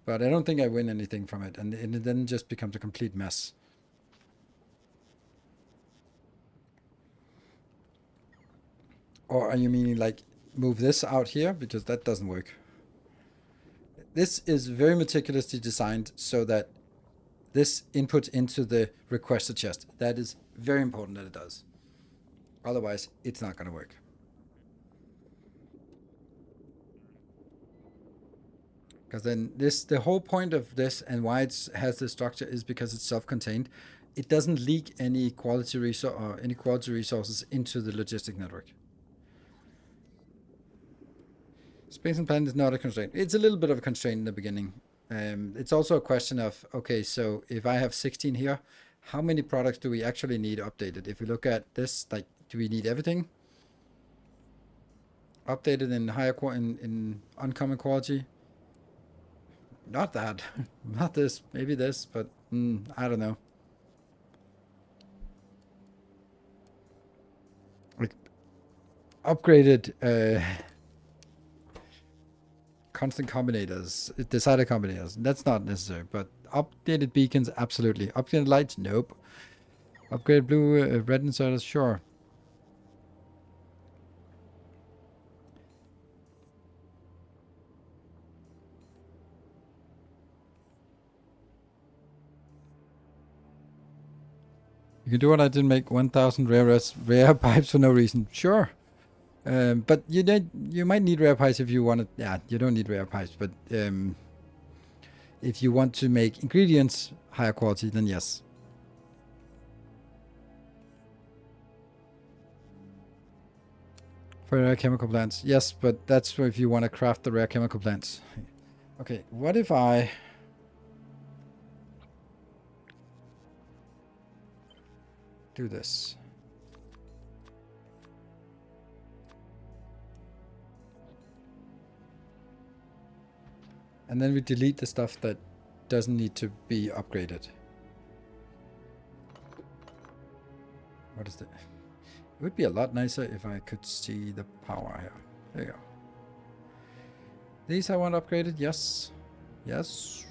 but I don't think I win anything from it, and it then just becomes a complete mess. Or are you meaning like move this out here? Because that doesn't work. This is very meticulously designed so that this inputs into the requester chest. That is very important that it does. Otherwise, it's not going to work. Because then the whole point of this and why it has this structure is because it's self-contained. It doesn't leak any quality resources into the logistic network. Space and planet is not a constraint. It's a little bit of a constraint in the beginning. It's also a question of, okay, so if I have 16 here, how many products do we actually need updated? If we look at this, like, do we need everything updated in higher in uncommon quality? Not that, not this, maybe this, but I don't know. Like upgraded constant combinators, decided combinators. That's not necessary, but updated beacons, absolutely. Upgraded lights, nope. Upgraded blue, red inserters, sure. You can do what I did, make 1,000 rare pipes for no reason. Sure. But you might need rare pipes if you want it. Yeah, you don't need rare pipes, but if you want to make ingredients higher quality, then yes. For rare chemical plants, yes, but that's if you want to craft the rare chemical plants. Okay, what if I do this? And then we delete the stuff that doesn't need to be upgraded. What is that? It would be a lot nicer if I could see the power here. There you go. These I want upgraded, yes. Yes.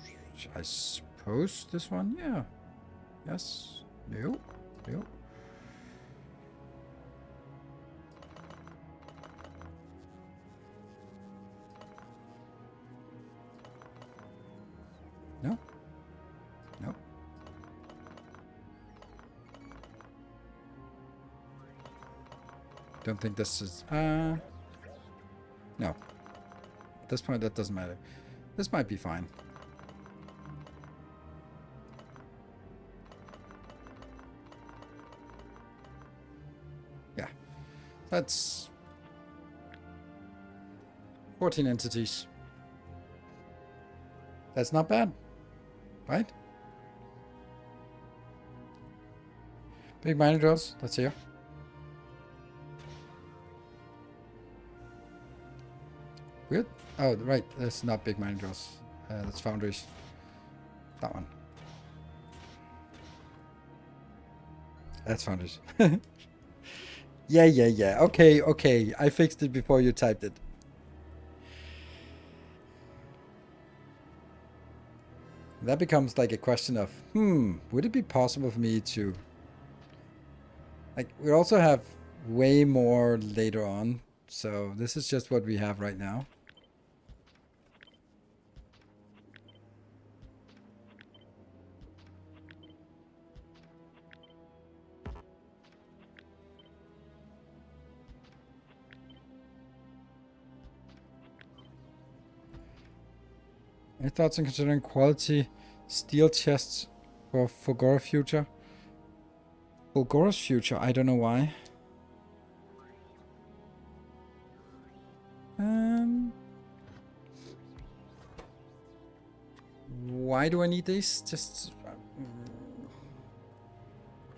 I suppose this one, yeah. Yes. No. No. No. No. Don't think this is no. At this point that doesn't matter. This might be fine. Yeah. That's 14 entities. That's not bad. Right? Big mining drills, that's here. Weird. Oh, right. That's not big mining drills. That's foundries. That one. That's foundries. Yeah. Okay. I fixed it before you typed it. That becomes like a question of, would it be possible for me to... Like, we also have way more later on, so this is just what we have right now. Any thoughts on considering quality steel chests for Fulgora future? Fulgora's future, I don't know why. Why do I need these? Just...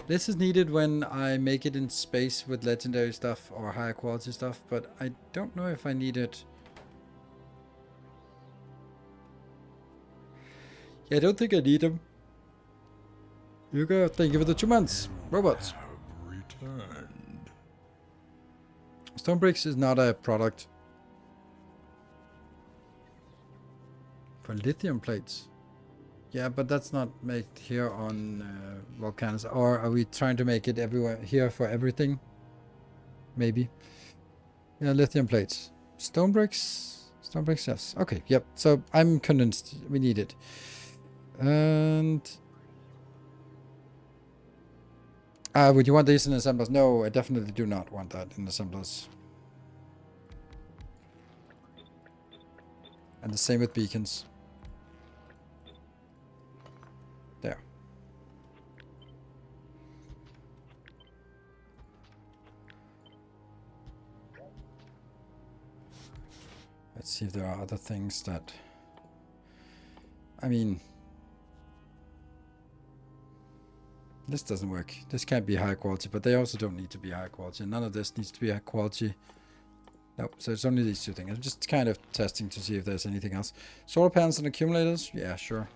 this is needed when I make it in space with legendary stuff or higher quality stuff, but I don't know if I need it. Yeah, I don't think I need them. You go, thank you for the 2 months. Robots. Have returned. Stone bricks is not a product. For lithium plates. Yeah, but that's not made here on Volcans. Or are we trying to make it everywhere here for everything? Maybe. Yeah, lithium plates. Stone bricks? Stone bricks, yes. Okay, yep. So I'm convinced we need it. And... would you want these in assemblers? No, I definitely do not want that in assemblers. And the same with beacons. There. Let's see if there are other things that... I mean... This doesn't work. This can't be high quality, but they also don't need to be high quality. None of this needs to be high quality. Nope, so it's only these two things. I'm just kind of testing to see if there's anything else. Solar panels and accumulators? Yeah, sure.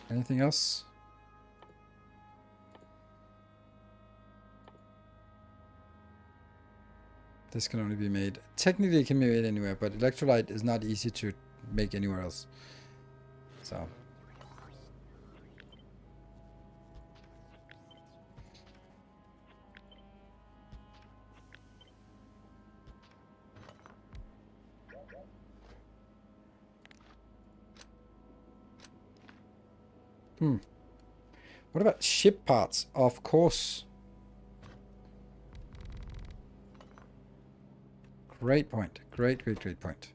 Anything else? This can only be made... Technically it can be made anywhere, but electrolyte is not easy to make anywhere else. So... What about ship parts? Of course. Great point. Great point.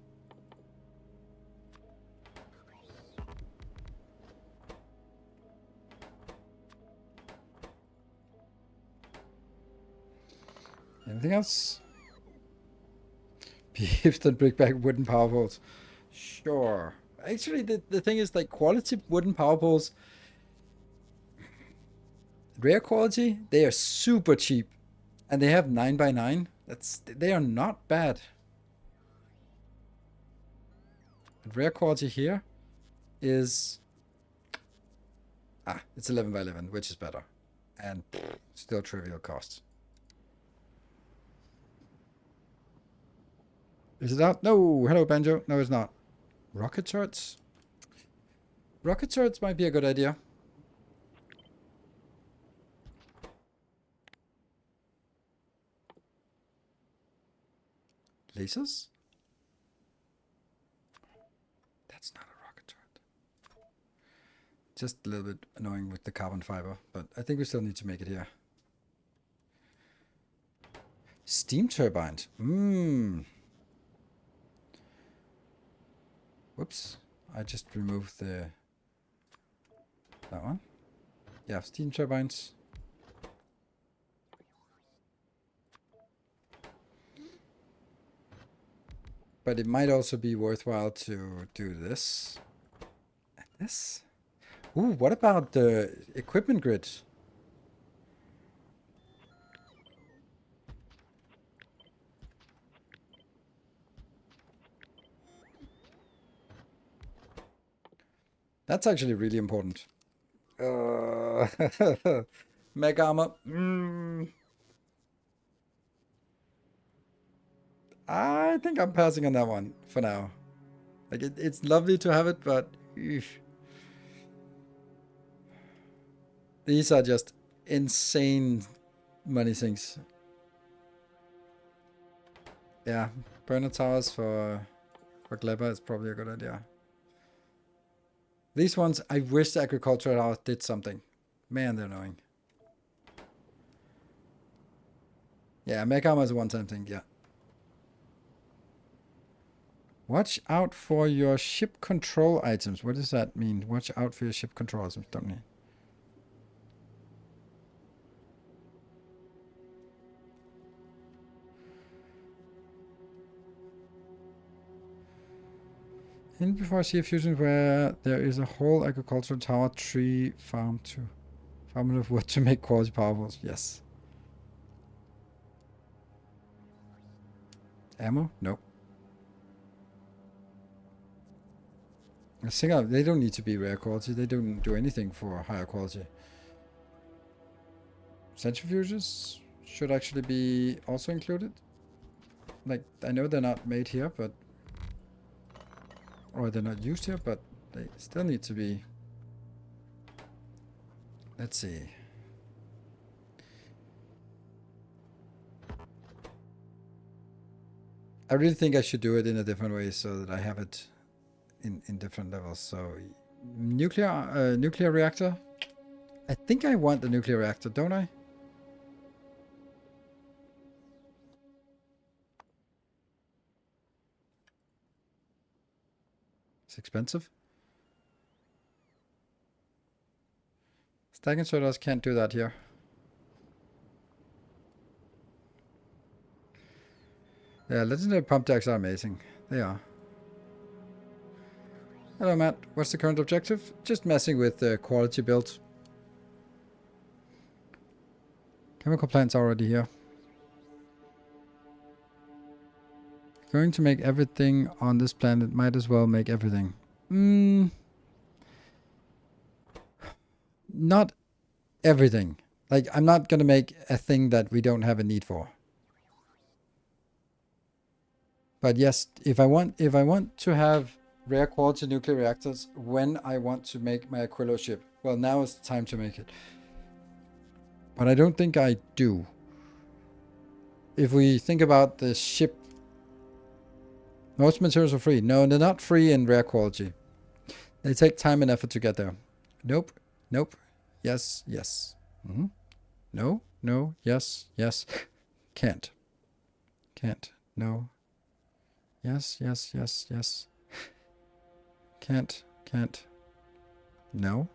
Anything else? Beefs that bring back wooden power poles. Sure. Actually, the thing is, like, quality wooden power poles, rare quality, they are super cheap. And they have 9x9. They are not bad. And rare quality here is... it's 11x11, which is better. And still trivial cost. Is it out? No! Hello, Banjo. No, it's not. Rocket turrets? Rocket turrets might be a good idea. Lasers? That's not a rocket turret. Just a little bit annoying with the carbon fiber, but I think we still need to make it here. Steam turbines. Whoops. I just removed that one. Yeah, steam turbines. But it might also be worthwhile to do this. And this. Ooh, what about the equipment grid? That's actually really important. Mega armor. I think I'm passing on that one for now. Like, it's lovely to have it, but... These are just insane money sinks. Yeah, burner towers for Gleba is probably a good idea. These ones, I wish the agricultural house did something. Man, they're annoying. Yeah, mech armor is a one-time thing, yeah. Watch out for your ship control items. What does that mean? Watch out for your ship control items, don't you? In before I see a fusion where there is a whole agricultural tower tree farm to farm enough wood to make quality power poles. Yes. Ammo? Nope. I think they don't need to be rare quality. They don't do anything for higher quality. Centrifuges should actually be also included. Like, I know they're not made here, but Or they're not used here, but they still need to be. Let's see. I really think I should do it in a different way so that I have it in different levels. So nuclear reactor. I think I want the nuclear reactor, don't I? It's expensive. Stack inserters can't do that here. Yeah, legendary pump jacks are amazing. They are. Hello, Matt. What's the current objective? Just messing with the quality build. Chemical plants already here. Going to make everything on this planet. Might as well make everything. Not everything. Like, I'm not going to make a thing that we don't have a need for. But yes, if I want to have rare quality nuclear reactors when I want to make my Aquilo ship, well, now is the time to make it. But I don't think I do. If we think about the ship, most materials are free. No, they're not free in rare quality. They take time and effort to get there. Nope. Nope. Yes. Yes. No. No. Yes. Yes. Can't. Can't. No. Yes. Yes. Yes. Yes. Can't. Can't. No.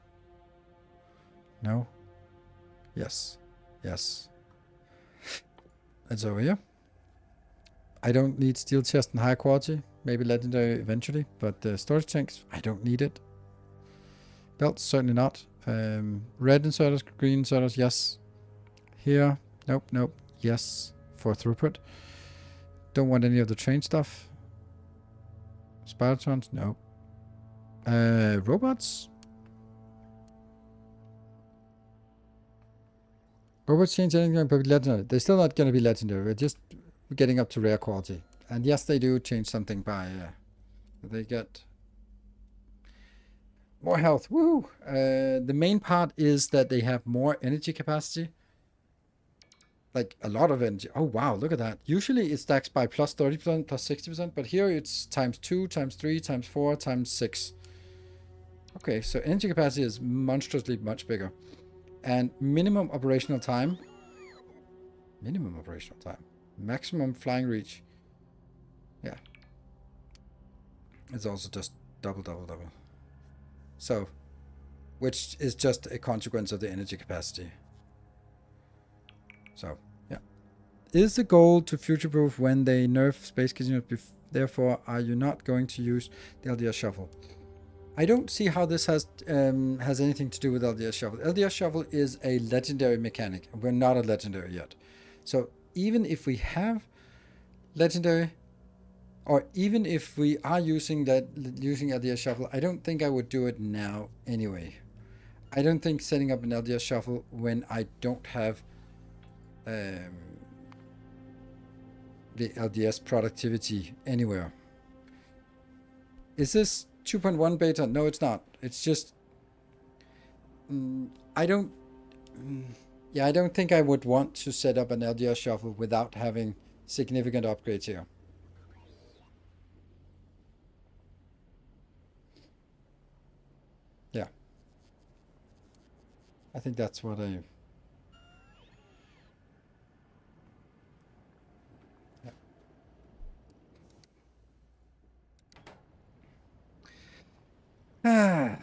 No. Yes. Yes. It's over here. I don't need steel chest and high quality. Maybe legendary eventually. But storage tanks, I don't need it. Belts, certainly not. Red inserters, green inserters, yes. Here, nope, nope, yes. For throughput. Don't want any of the train stuff. Spirotrons, no. Robots? Robots change anything but legendary. They're still not going to be legendary. We're just getting up to rare quality. And yes, they do change something by... they get... more health. Woo! The main part is that they have more energy capacity. Like a lot of energy. Oh, wow. Look at that. Usually it stacks by plus 30%, plus 60%. But here it's times 2, times 3, times 4, times 6. Okay, so energy capacity is monstrously much bigger. And minimum operational time. Minimum operational time. Maximum flying reach. Yeah. It's also just double, double, double. So, which is just a consequence of the energy capacity. So, yeah. Is the goal to future-proof when they nerf Space Casino? Therefore, are you not going to use the LDS Shuffle? I don't see how this has anything to do with LDS Shuffle. LDS Shuffle is a legendary mechanic. We're not a legendary yet. So, even if we have legendary, or even if we are using LDS Shuffle, I don't think I would do it now anyway. I don't think setting up an LDS Shuffle when I don't have the LDS productivity anywhere. Is this 2.1 beta? No, it's not. It's just I don't think I would want to set up an LDS Shuffle without having significant upgrades here. Yeah. I think that's what I... Ah.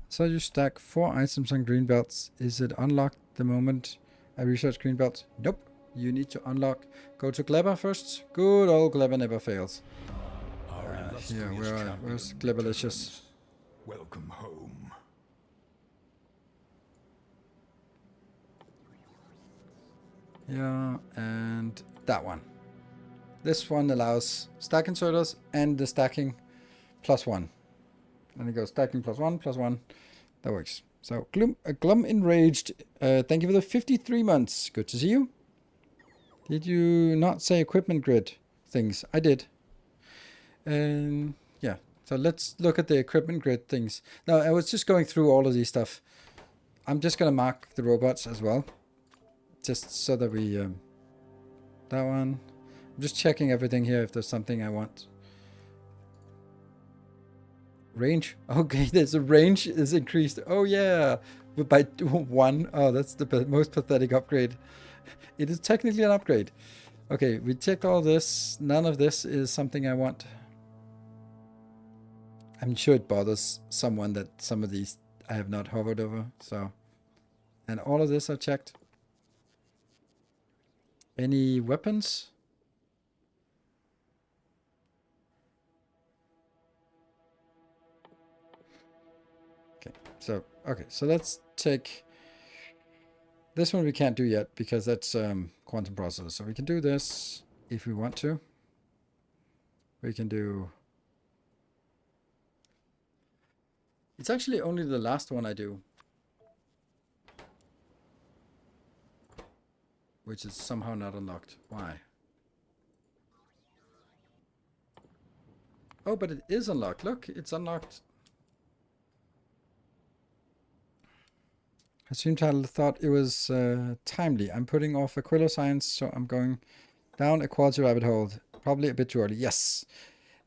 So you stack 4 items on green belts. Is it unlocked the moment I research green belts? Nope. You need to unlock. Go to Gleba first. Good old Gleba never fails. Here, where's Glebalicious? Welcome home. Yeah, and that one. This one allows stack inserters and the stacking +1. And it goes stacking +1. That works. So Glum Enraged, thank you for the 53 months. Good to see you. Did you not say equipment grid things? I did. Yeah, so let's look at the equipment grid things. Now, I was just going through all of these stuff. I'm just going to mark the robots as well. Just so that we... that one. I'm just checking everything here if there's something I want. Range. Okay, there's a range is increased. Oh, yeah. But by 1. Oh, that's the most pathetic upgrade. It is technically an upgrade. Okay, we checked all this. None of this is something I want. I'm sure it bothers someone that some of these I have not hovered over. So, and all of this are checked. Any weapons? Okay, so let's take this one. We can't do yet because that's quantum processor. So we can do this if we want to. We can do... It's actually only the last one I do, which is somehow not unlocked. Why? Oh, but it is unlocked. Look, it's unlocked. Stream title thought it was timely. I'm putting off Aquilo Science, so I'm going down a quality rabbit hole. Probably a bit too early. Yes.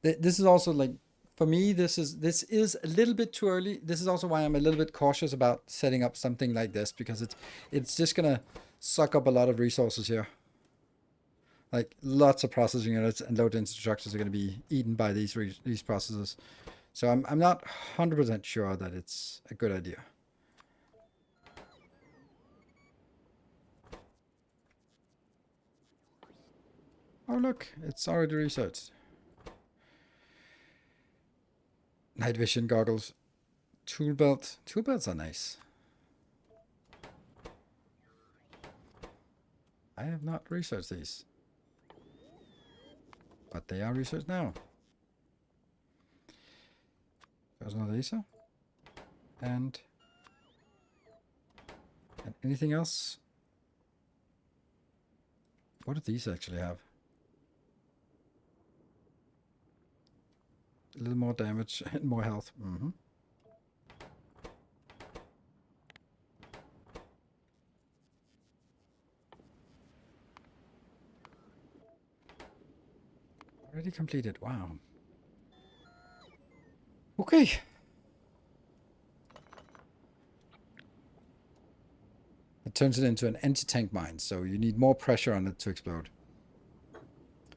This is also like, for me, this is a little bit too early. This is also why I'm a little bit cautious about setting up something like this, because it's just gonna suck up a lot of resources here. Like lots of processing units and low density structures are gonna be eaten by these processors. So I'm not 100% sure that it's a good idea. Oh look, it's already researched. Night vision goggles. Tool belt. Tool belts are nice. I have not researched these. But they are researched now. Personal laser. And anything else? What do these actually have? A little more damage and more health. Already completed. Wow. Okay. It turns it into an anti-tank mine, so you need more pressure on it to explode.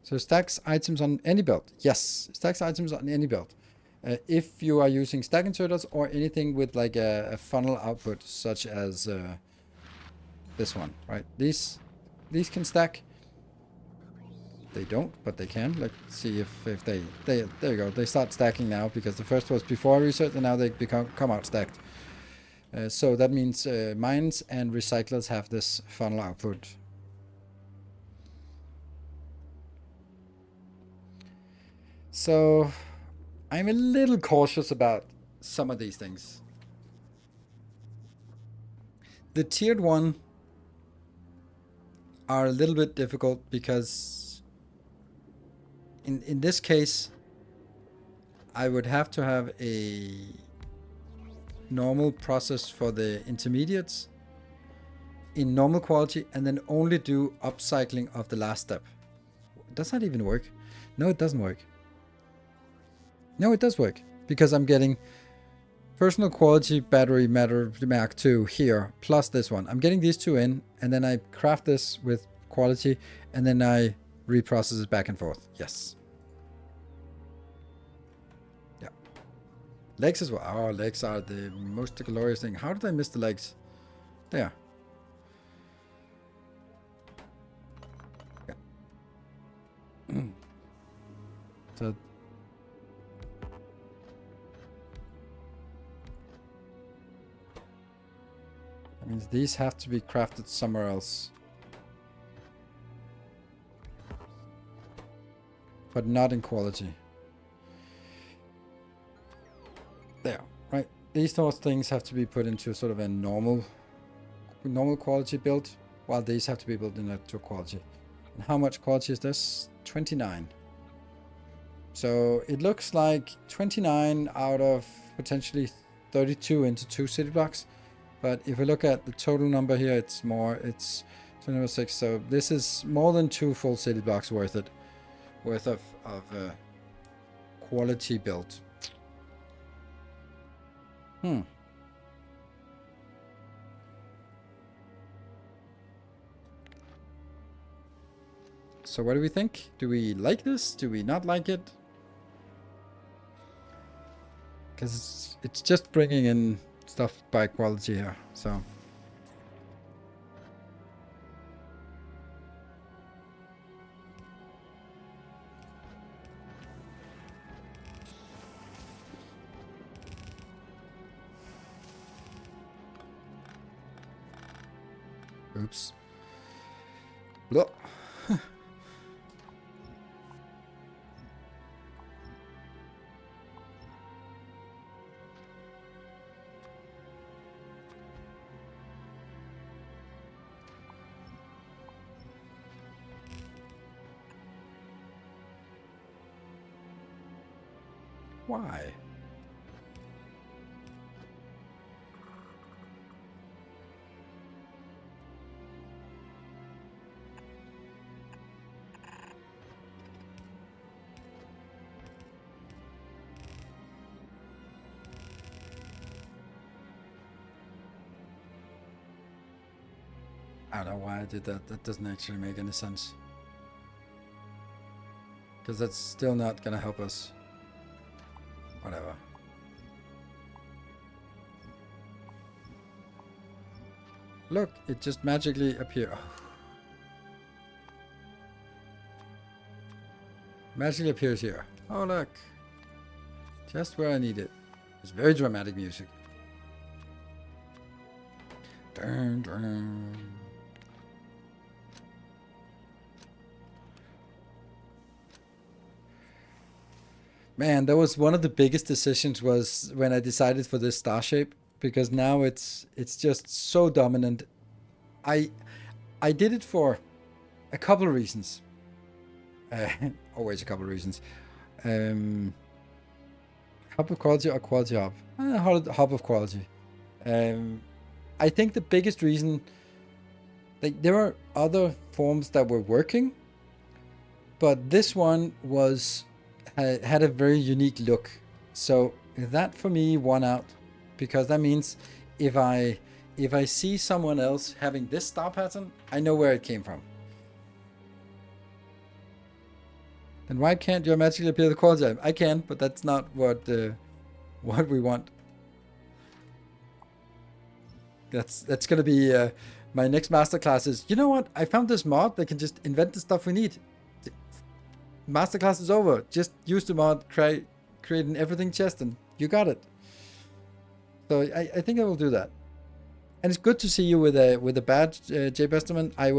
So stacks items on any belt. Yes, stacks items on any belt. If you are using stack inserters or anything with like a funnel output, such as this one, right? These can stack. They don't, but they can. Let's see if they there you go. They start stacking now because the first was before research, and now they come out stacked. So that means mines and recyclers have this funnel output. So I'm a little cautious about some of these things. The tiered one are a little bit difficult because in this case I would have to have a normal process for the intermediates in normal quality and then only do upcycling of the last step. Does that even work? No, it doesn't work. No, it does work because I'm getting personal quality battery matter Mark 2 here plus this one. I'm getting these two in and then I craft this with quality and then I reprocess it back and forth. Yes. Yeah. Legs as well. Oh, legs are the most glorious thing. How did I miss the legs? There. Yeah. So that means these have to be crafted somewhere else. but not in quality. There, right? These sorts of things have to be put into sort of a normal quality build, while these have to be built into quality. And how much quality is this? 29. So it looks like 29 out of potentially 32 into 2 city blocks. But if we look at the total number here, it's more, it's 26. So this is more than 2 full city blocks worth of quality build. So what do we think? Do we like this? Do we not like it? Because it's just bringing in stuff by quality here. So oops. Blah. Why? I don't know why I did that. That doesn't actually make any sense. Because that's still not gonna help us. Whatever. Look, it just magically appeared. Oh. Magically appears here. Oh, look. Just where I need it. It's very dramatic music. Dun, dun. Man, that was one of the biggest decisions was when I decided for this star shape, because now it's just so dominant. I did it for a couple of reasons. Always a couple of reasons. Hub of quality or quality hub? Hub of quality. I think the biggest reason, like there are other forms that were working, but this one had a very unique look. So that for me won out, because that means if I see someone else having this star pattern, I know where it came from. Then why can't you magically appear the quality item? I can, but that's not what we want. That's gonna be my next masterclass is, you know what? I found this mod that can just invent the stuff we need. Masterclass is over. Just use the mod, create an everything chest, and you got it. So I think I will do that. And it's good to see you with a badge, Jay Besterman. I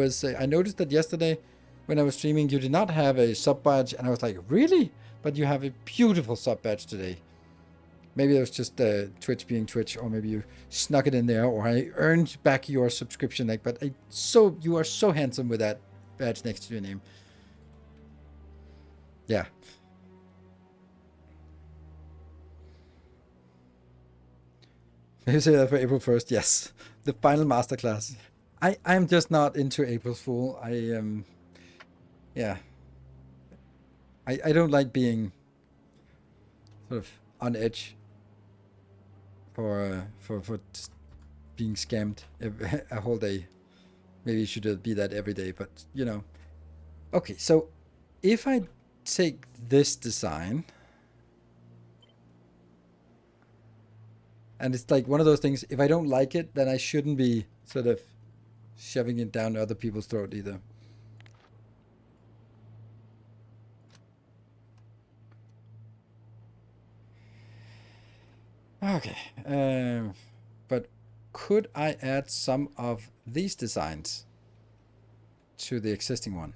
noticed that yesterday when I was streaming, you did not have a sub badge, and I was like, really? But you have a beautiful sub badge today. Maybe it was just Twitch being Twitch, or maybe you snuck it in there, or I earned back your subscription. But you are so handsome with that badge next to your name. Yeah. Maybe say that for April 1st. Yes, the final masterclass. I'm just not into April Fool. Yeah. I don't like being sort of on edge for being scammed a whole day. Maybe you should be that every day, but you know. Okay, so if I take this design, and it's like one of those things, if I don't like it, then I shouldn't be sort of shoving it down other people's throat either. Okay, but could I add some of these designs to the existing one?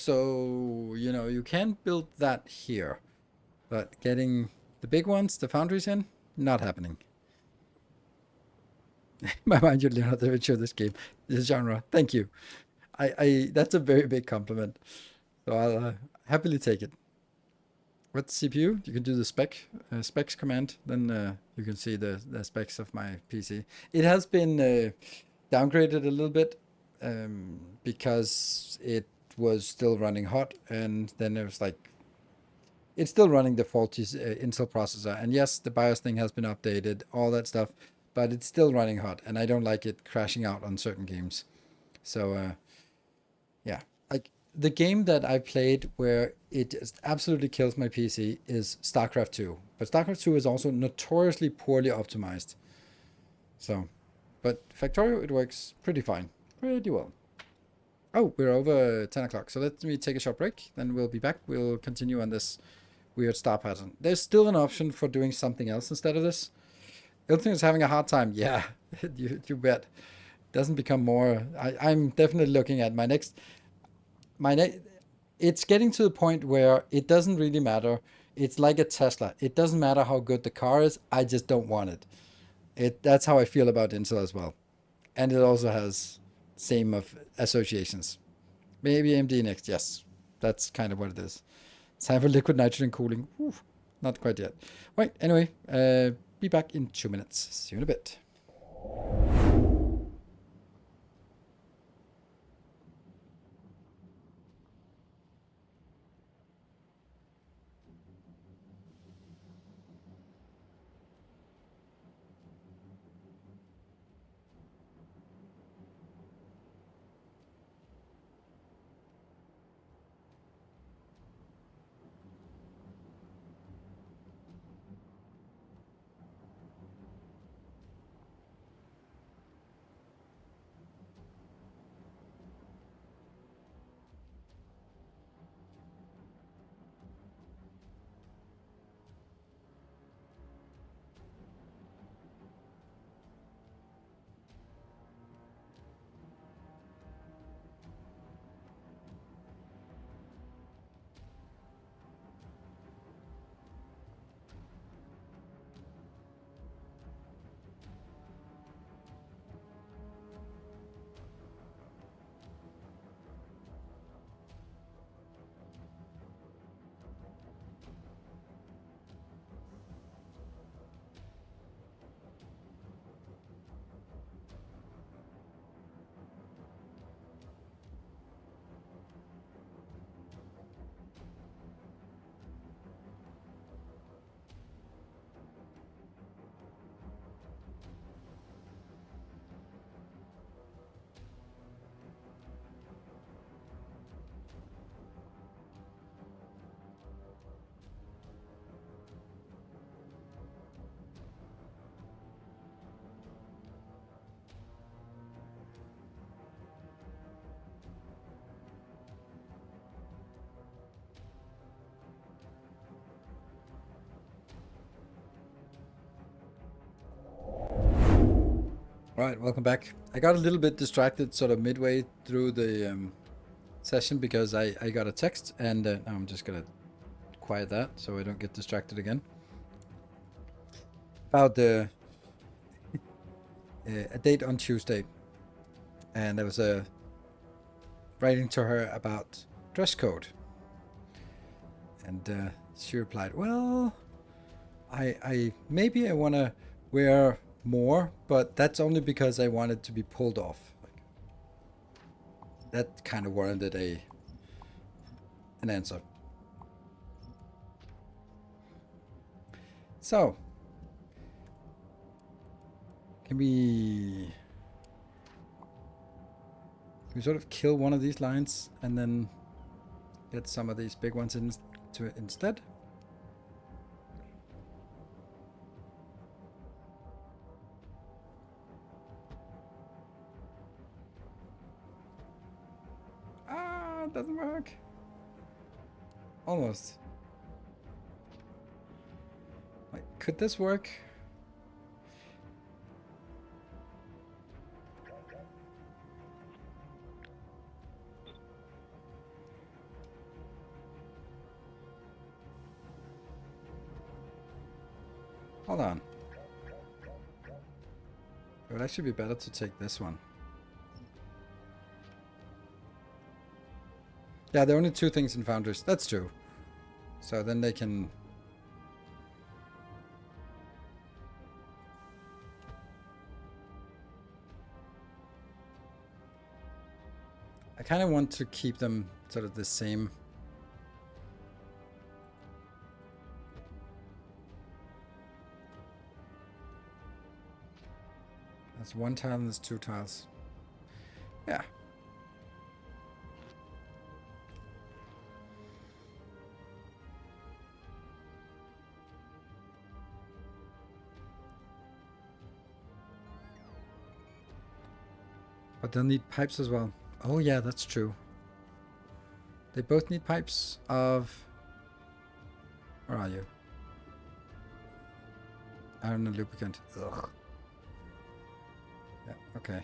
so you know you can build that here, but getting the big ones, the foundries in, not happening. My mind, you're Leonardo da Vinci of this game, this genre. Thank you. I that's a very big compliment. So I'll happily take it. What's CPU? You can do the specs command. Then you can see the specs of my PC. It has been downgraded a little bit because it was still running hot, and then it was like it's still running the faulty Intel processor. And yes, the BIOS thing has been updated, all that stuff, but it's still running hot, and I don't like it crashing out on certain games. So yeah, like the game that I played where it just absolutely kills my PC is StarCraft 2. But StarCraft 2 is also notoriously poorly optimized. So, but Factorio, it works pretty fine. Pretty well. Oh, we're over 10 o'clock. So let me take a short break. Then we'll be back. We'll continue on this weird star pattern. There's still an option for doing something else instead of this. Ilting is having a hard time. Yeah, you bet. Doesn't become more. I'm definitely looking at it's getting to the point where it doesn't really matter. It's like a Tesla. It doesn't matter how good the car is. I just don't want it. That's how I feel about Intel as well. And it also has same of associations. Maybe AMD next. Yes, that's kind of what it is. Time for liquid nitrogen cooling. Whew, not quite yet. Right. Anyway, be back in 2 minutes. See you in a bit. All right, welcome back. I got a little bit distracted sort of midway through the session because I got a text, and now I'm just going to quiet that so I don't get distracted again. About a date on Tuesday, and there was a writing to her about dress code, and she replied, "Well, I maybe I want to wear more, but that's only because I want it to be pulled off." Like, that kind of warranted an answer. So, can we sort of kill one of these lines and then get some of these big ones into instead? Ah, it doesn't work. Almost. Like, could this work? Hold on. It would actually be better to take this one. Yeah, there are only 2 things in foundries. That's true. So then they can... I kind of want to keep them sort of the same. That's 1 tile and there's 2 tiles. Yeah. But they'll need pipes as well. Oh yeah, that's true. They both need pipes of... Where are you? Iron and lubricant. Ugh. Yeah, okay.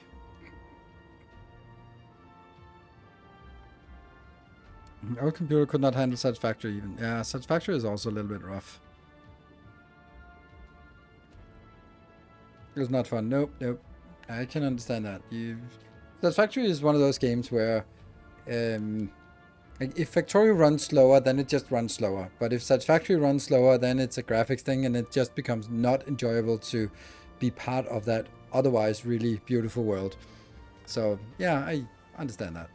Our computer could not handle Satisfactory even. Yeah, Satisfactory is also a little bit rough. It was not fun. Nope, nope. I can understand that. Satisfactory is one of those games where like if Factorio runs slower, then it just runs slower. But if Satisfactory runs slower, then it's a graphics thing and it just becomes not enjoyable to be part of that otherwise really beautiful world. So yeah, I understand that.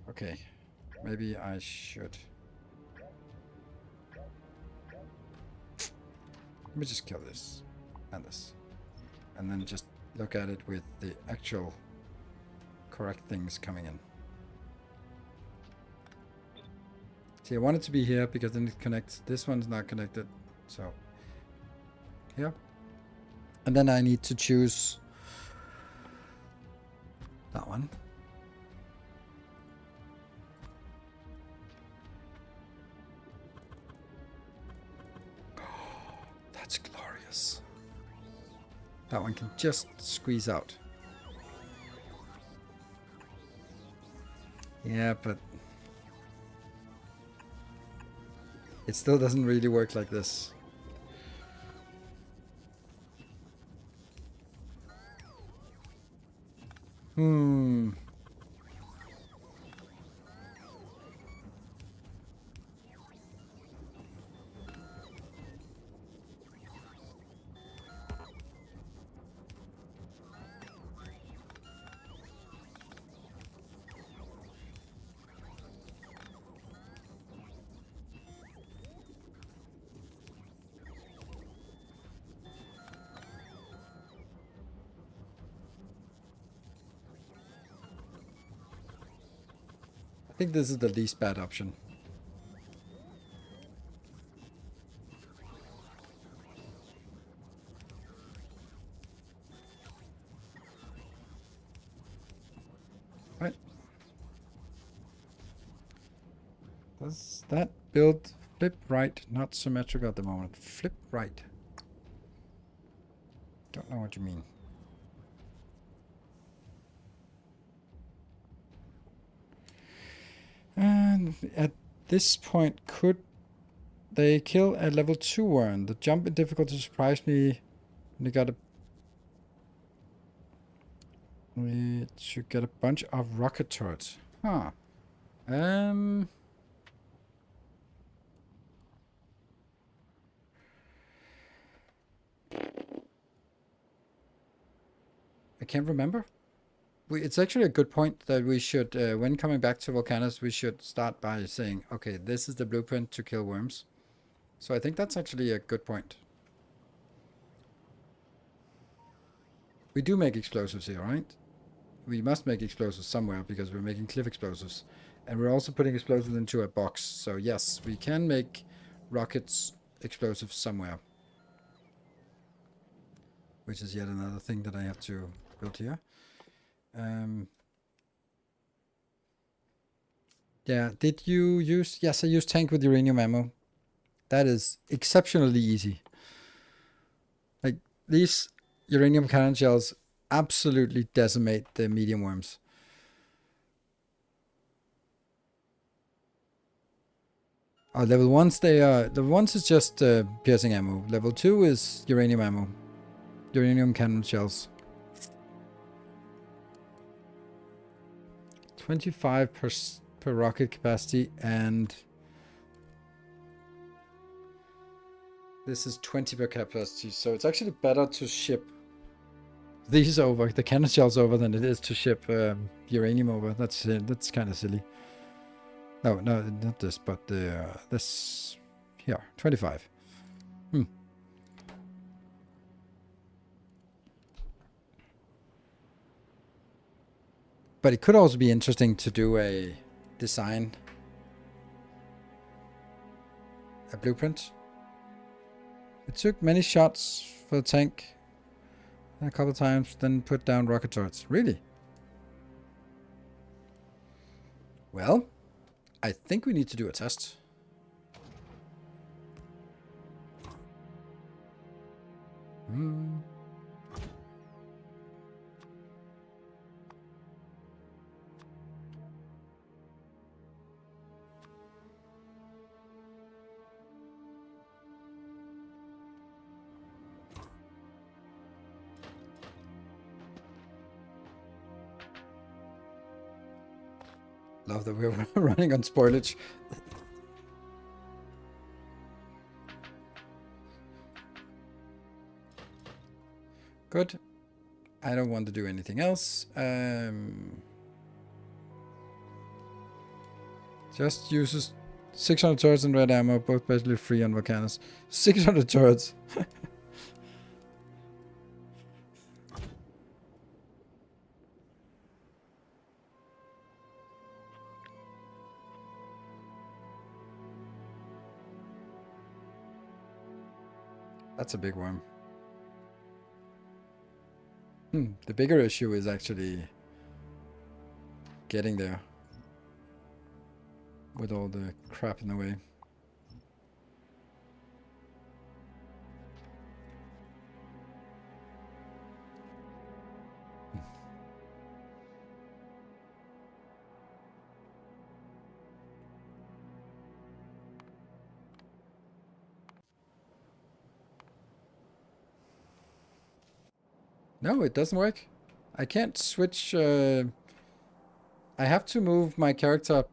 Okay, maybe I should. Let me just kill this and this. And then just look at it with the actual correct things coming in. See, I want it to be here because then it connects. This one's not connected. So, here. And then I need to choose that one. That's glorious. That one can just squeeze out. Yeah, but it still doesn't really work like this. I think this is the least bad option. Right. Does that build flip right, not symmetrical at the moment? Flip right. Don't know what you mean. And at this point, could they kill a level 2 worm? The jump in difficulty surprised me. They got a... We should get a bunch of rocket turrets. Huh. I can't remember. It's actually a good point that we should, when coming back to Volcanus, we should start by saying, okay, this is the blueprint to kill worms. So I think that's actually a good point. We do make explosives here, right? We must make explosives somewhere because we're making cliff explosives. And we're also putting explosives into a box. So yes, we can make rockets explosives somewhere. Which is yet another thing that I have to build here. Yeah, did you use... Yes, I used tank with uranium ammo. That is exceptionally easy. Like, these uranium cannon shells absolutely decimate the medium worms. Oh, level 1s, they are... Level 1s is just piercing ammo. Level 2 is uranium ammo. Uranium cannon shells. 25 per rocket capacity, and this is 20 per capacity, so it's actually better to ship these over, the cannon shells over, than it is to ship uranium over. That's kind of silly. No, not this, but this here, 25. But it could also be interesting to do a design, a blueprint. It took many shots for the tank a couple times, then put down rocket turrets. Really? Well, I think we need to do a test. Love that we're running on spoilage. Good. I don't want to do anything else. Just uses 600 turrets and red ammo, both basically free on Volcanus. 600 turrets. That's a big worm. The bigger issue is actually getting there with all the crap in the way. No, it doesn't work. I can't switch. I have to move my character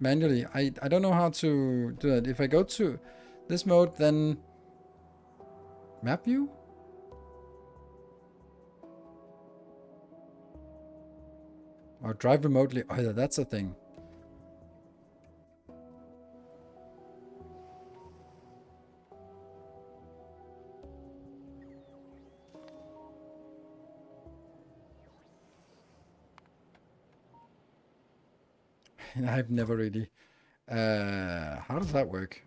manually. I don't know how to do that. If I go to this mode, then map view? Or drive remotely. Oh, yeah, that's a thing. I've never really... how does that work?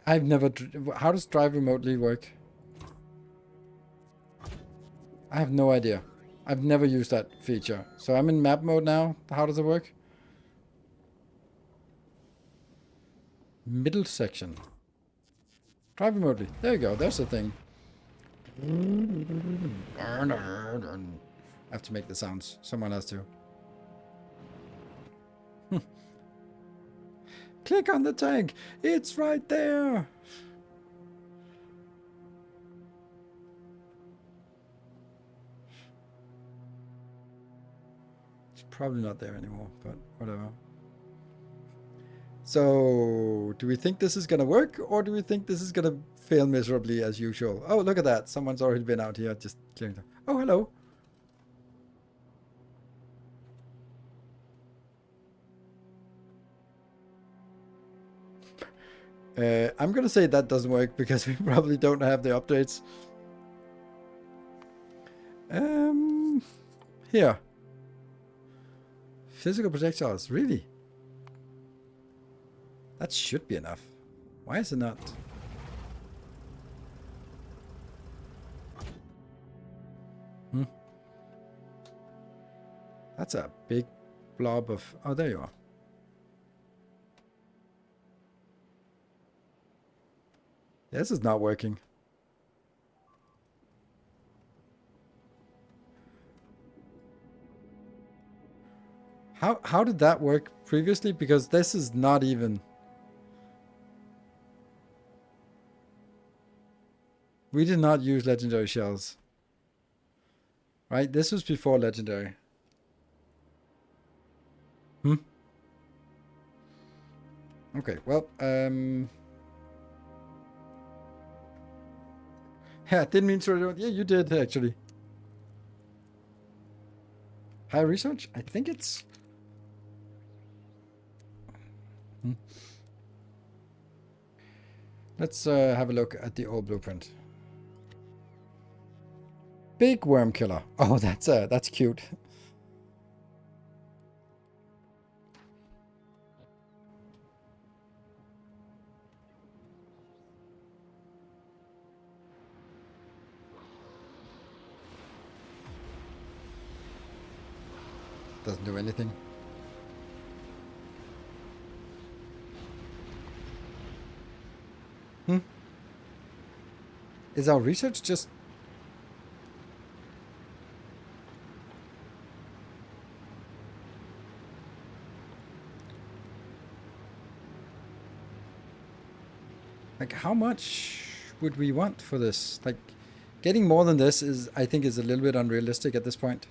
I've never... How does drive remotely work? I have no idea. I've never used that feature. So I'm in map mode now. How does it work? Middle section. Drive remotely. There you go. There's the thing. I have to make the sounds. Someone has to. Click on the tank. It's right there. It's probably not there anymore, but whatever. So, do we think this is gonna work, or do we think this is gonna fail miserably as usual? Oh, look at that. Someone's already been out here just clearing them. Oh, hello. I'm gonna say that doesn't work because we probably don't have the updates. Here. Physical projectiles, really? That should be enough. Why is it not? That's a big blob of... Oh, there you are. This is not working. How did that work previously? Because this is not even... We did not use legendary shells. Right? This was before legendary. Okay, well, yeah, didn't mean to... Yeah, you did, actually. High research? I think it's... Let's have a look at the old blueprint. Big worm killer. Oh, that's cute. Doesn't do anything. Is our research just... Like, how much would we want for this? Like, getting more than this is, I think, is a little bit unrealistic at this point.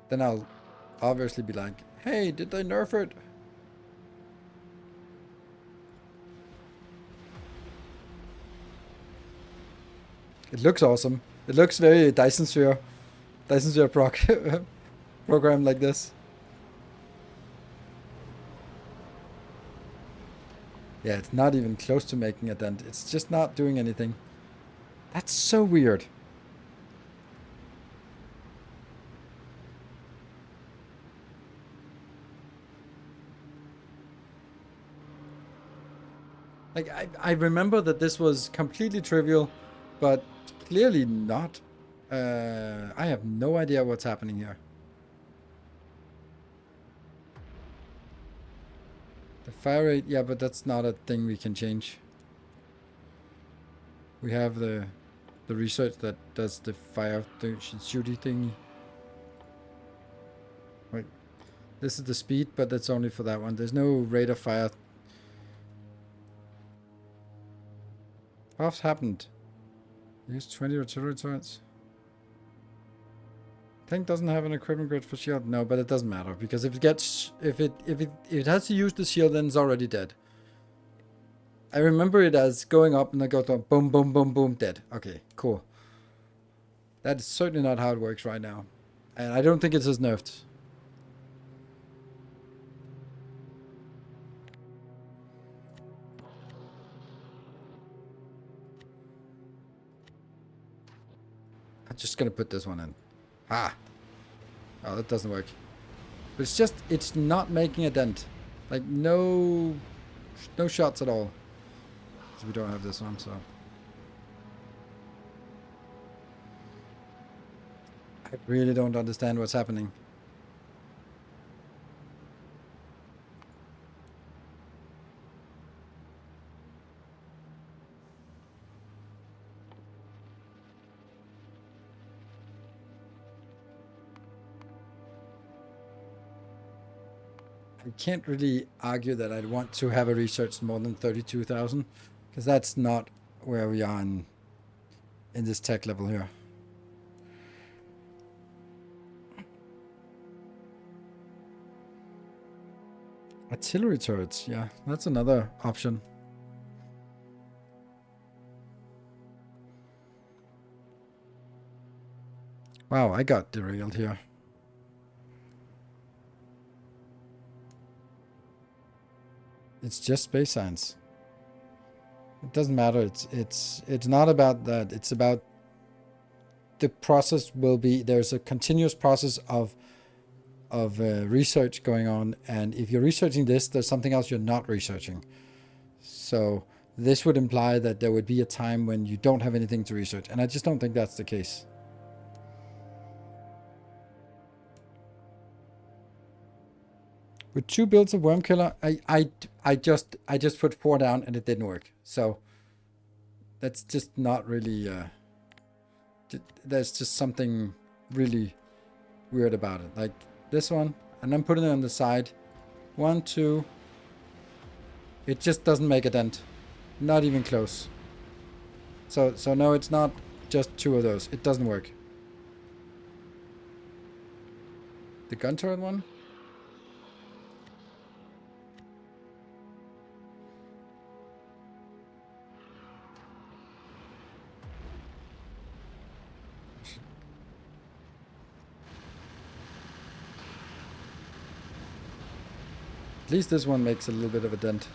Then I'll obviously be like, hey, did they nerf it? It looks awesome. It looks very Dyson Sphere program like this. Yeah, it's not even close to making a dent. It's just not doing anything. That's so weird. Like, I remember that this was completely trivial, but clearly not. I have no idea what's happening here. The fire rate, yeah, but that's not a thing we can change. We have the research that does the fire shooty thingy. Right. This is the speed, but that's only for that one. There's no rate of fire. What's happened? Use 20 artillery turrets. Tank doesn't have an equipment grid for shield. No, but it doesn't matter because if it has to use the shield, then it's already dead. I remember it as going up and I go to boom, boom, boom, boom, dead. Okay, cool. That is certainly not how it works right now, and I don't think it's as nerfed. I'm just gonna put this one in. Ah. Oh, that doesn't work. But it's not making a dent. Like, no shots at all. So we don't have this one, so. I really don't understand what's happening. I can't really argue that I'd want to have a research more than 32,000, because that's not where we are in this tech level here. Artillery turrets, yeah, that's another option. Wow, I got derailed here. It's just space science. It doesn't matter. It's not about that. It's about the process will be, there's a continuous process of research going on, and if you're researching this, there's something else you're not researching. So this would imply that there would be a time when you don't have anything to research, and I just don't think that's the case. With 2 builds of Worm Killer, I just put 4 down and it didn't work. So that's just not really. There's just something really weird about it. Like this one, and I'm putting it on the side. 1, 2. It just doesn't make a dent. Not even close. So no, it's not just 2 of those. It doesn't work. The gun turret one? At least this one makes a little bit of a dent.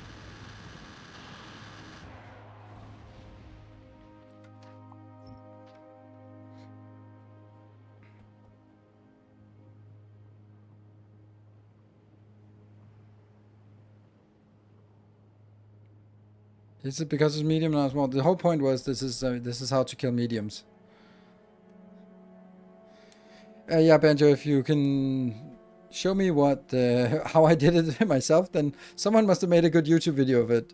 Is it because it's medium now small? The whole point was this is how to kill mediums. Yeah, Banjo, if you can show me what how I did it myself, then someone must have made a good YouTube video of it.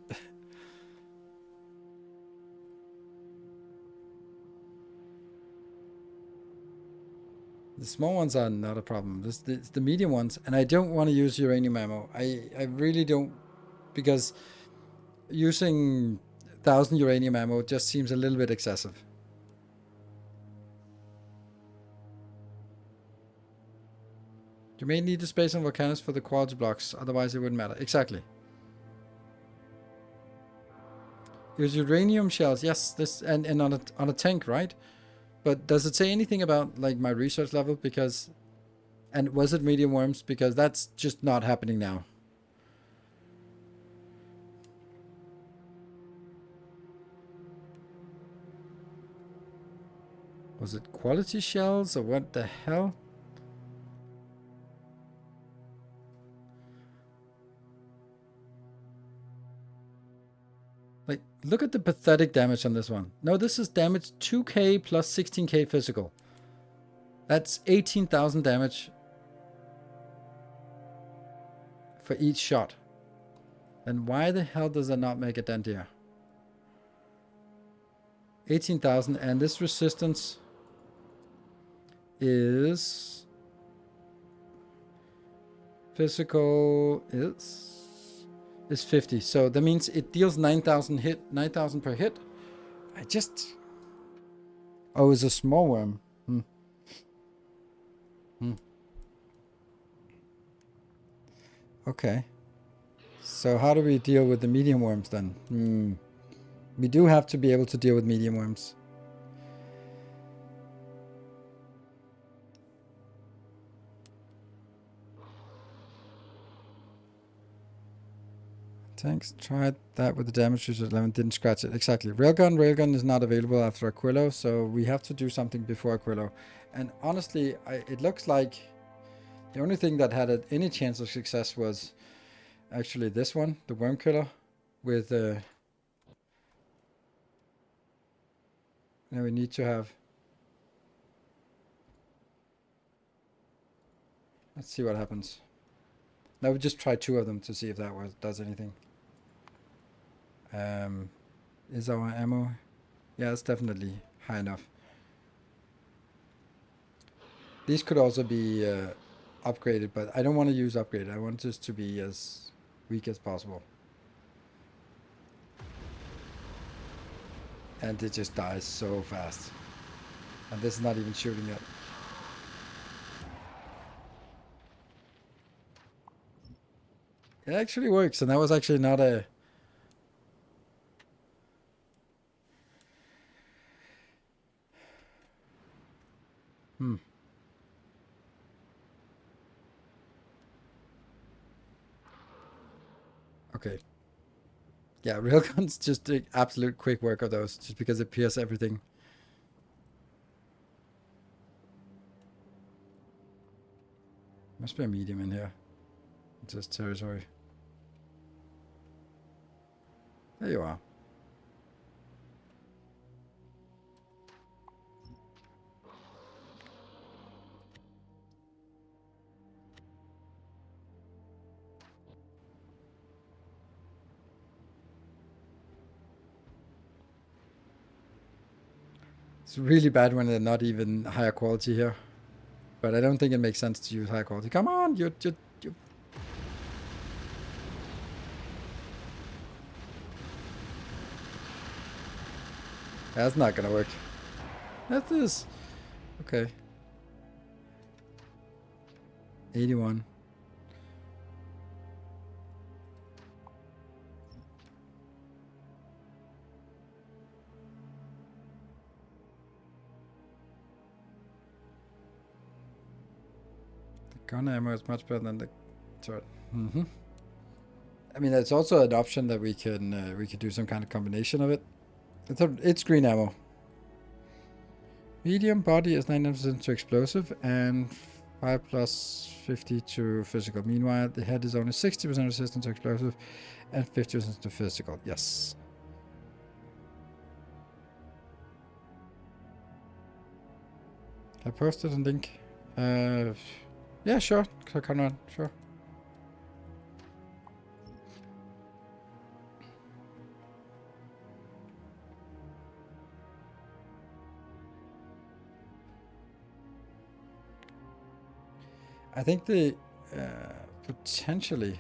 The small ones are not a problem. It's the medium ones, and I don't want to use uranium ammo. I really don't, because using 1,000 uranium ammo just seems a little bit excessive. You may need the space on volcanoes for the quartz blocks, otherwise it wouldn't matter. Exactly. Use uranium shells, yes, this and on a tank, right? But does it say anything about like my research level? Because, and was it medium worms? Because that's just not happening now. Was it quality shells or what the hell? Like, look at the pathetic damage on this one. No, this is damage 2k plus 16k physical. That's 18,000 damage for each shot. Then why the hell does it not make a dent here? 18,000, and this resistance is physical is 50. So that means it deals 9,000 per hit. I just... Oh, it's a small worm. Okay. So how do we deal with the medium worms then? We do have to be able to deal with medium worms. Tanks tried that with the damage resist 11, didn't scratch it. Exactly. Railgun is not available after Aquilo, so we have to do something before Aquilo. And honestly, it looks like the only thing that had any chance of success was actually this one, the Worm Killer, with... now we need to have... Let's see what happens. Now we just try 2 of them to see if that does anything. Is our ammo? Yeah, it's definitely high enough. These could also be upgraded, but I don't want to use upgraded. I want this to be as weak as possible. And it just dies so fast. And this is not even shooting yet. It actually works, and that was actually not a... Okay. Yeah, railguns just do absolute quick work of those, just because it pierces everything. Must be a medium in here. It's just territory. There you are. It's really bad when they're not even higher quality here. But I don't think it makes sense to use higher quality. Come on, you. That's not gonna work. That is... Okay. 81. The gun ammo is much better than the turret. I mean, it's also an option that we could do some kind of combination of it. It's green ammo. Medium body is 90% to explosive and 5 plus 50 to physical. Meanwhile, the head is only 60% resistant to explosive and 50% to physical. Yes. I posted a link. Yeah, sure. Conrad, sure. I think the potentially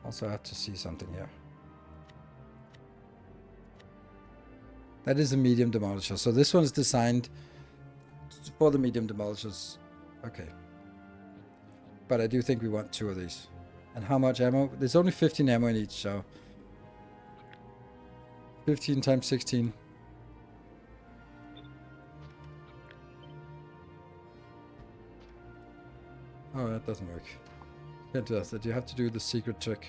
also have to see something here. That is a medium demolisher. So this one is designed for the medium demolishers. Okay. But I do think we want 2 of these. And how much ammo? There's only 15 ammo in each, so 15 times 16. Oh, that doesn't work. Can't do that. You have to do the secret trick.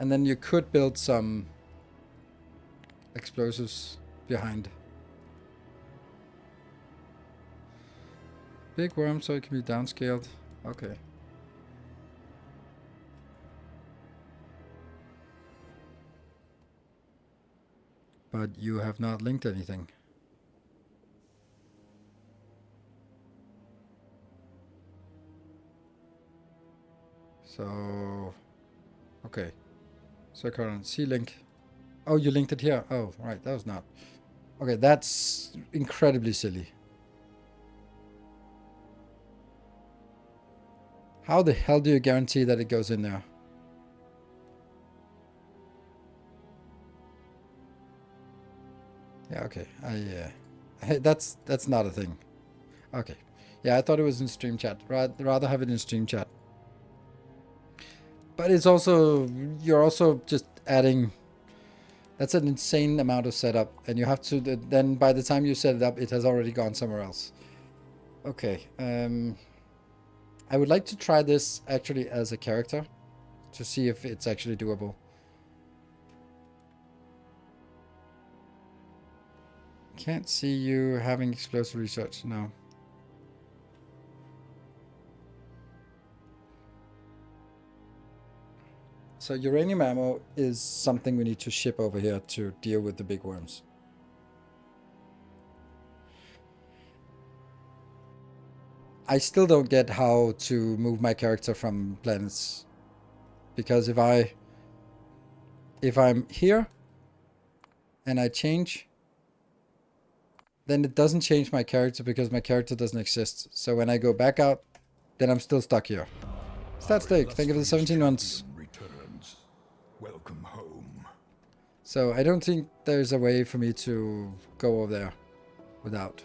And then you could build some explosives behind. Big worm so it can be downscaled. Okay. But you have not linked anything. So, okay. So current C link. Oh, you linked it here. Oh, right. That was not. Okay, that's incredibly silly. How the hell do you guarantee that it goes in there? Yeah, okay. That's not a thing. Okay. Yeah, I thought it was in stream chat. Rather have it in stream chat. But it's also, you're also just adding, that's an insane amount of setup. And you have to, then by the time you set it up, it has already gone somewhere else. Okay. I would like to try this actually as a character to see if it's actually doable. Can't see you having explosive research, no. So uranium ammo is something we need to ship over here to deal with the big worms. I still don't get how to move my character from planets. Because if I'm here and I change, then it doesn't change my character because my character doesn't exist. So when I go back out, then I'm still stuck here. Stat stake, thank you for the 17 months. Welcome home. So I don't think there's a way for me to go over there without.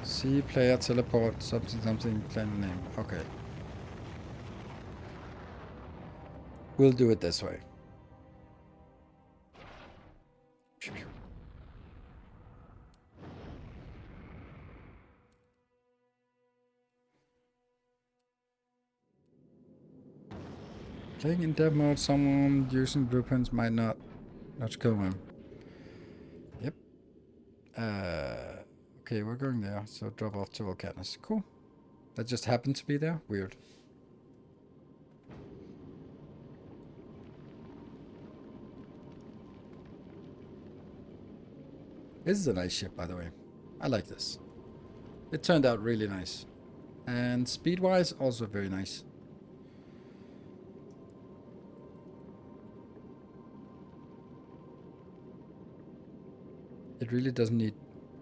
See player teleport something planet name. Okay. We'll do it this way. Playing in dev mode, someone using blueprints might not kill him. Okay, we're going there. So drop off to Volcanus. Cool. That just happened to be there. Weird. This is a nice ship, by the way. I like this. It turned out really nice. And speed-wise, also very nice. It really doesn't need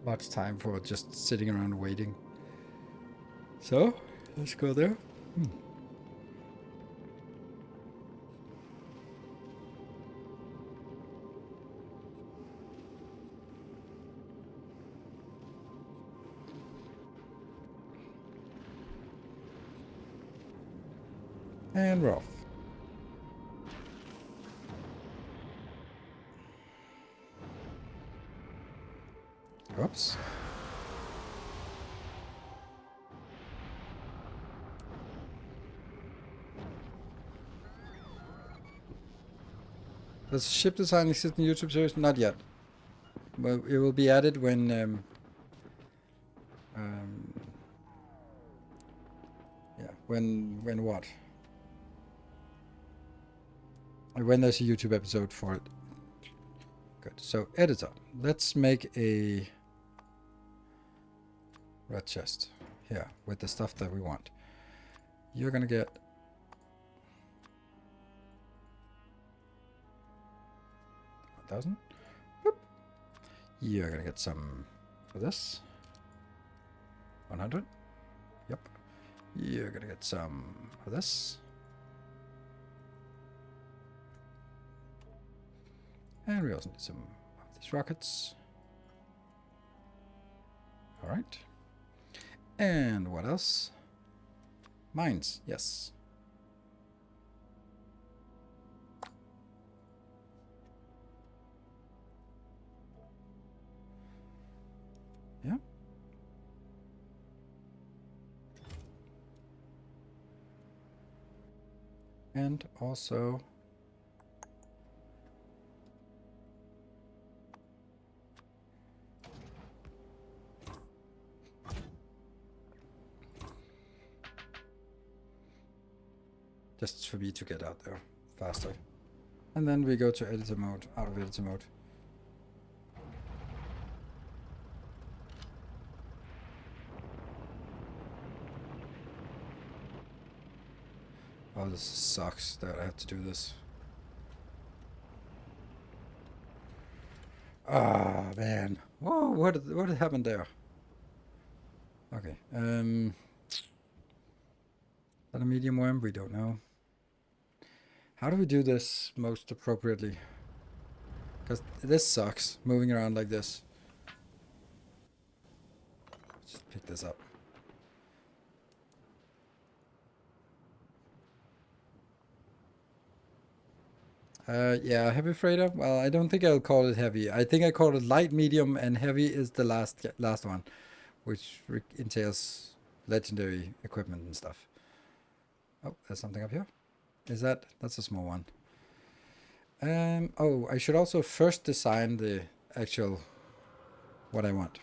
much time for just sitting around waiting. So, let's go there. And we're off. Oops. Does ship design exist in YouTube series? Not yet. Well, it will be added when yeah, when what? When there's a YouTube episode for it. Good. So editor. Let's make a red chest here with the stuff that we want. You're gonna get 1,000. You're gonna get some for this. 100. Yep. You're gonna get some for this. And we also need some of these rockets. Alright. And what else? Mines, yes. Yeah. And also just for me to get out there faster. And then we go to editor mode, out of editor mode. Oh, this sucks that I have to do this. Ah, man. Whoa, what happened there? Okay. Is that a medium worm? We don't know. How do we do this most appropriately? Because this sucks, moving around like this. Just pick this up. Yeah, heavy freighter. Well, I don't think I'll call it heavy. I think I call it light, medium, and heavy is the last one, which entails legendary equipment and stuff. Oh, there's something up here. Is that? That's a small one. Oh, I should also first design the actual what I want.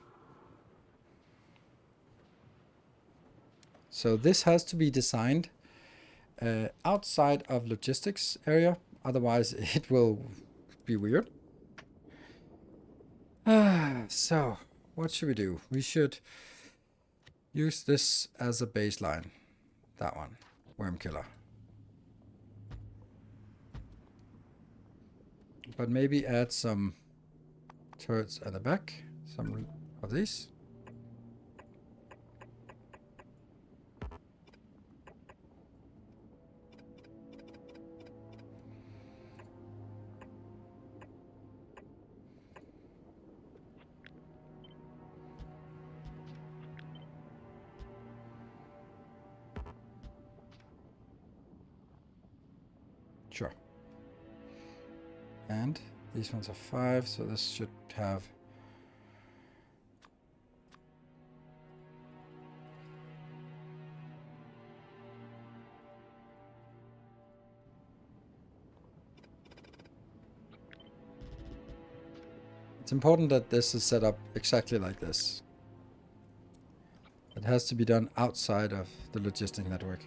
So this has to be designed outside of logistics area, otherwise it will be weird. So what should we do? We should use this as a baseline. That one, worm killer. But maybe add some turrets at the back, some of these. Sure. And these ones are 5, so this should have It's important that this is set up exactly like this. It has to be done outside of the logistic network.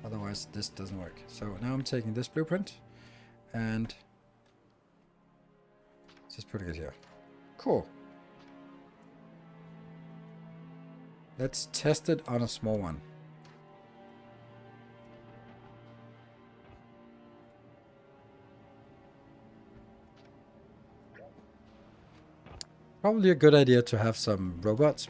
Otherwise, this doesn't work. So now I'm taking this blueprint and just putting it here. Cool. Let's test it on a small one. Probably a good idea to have some robots.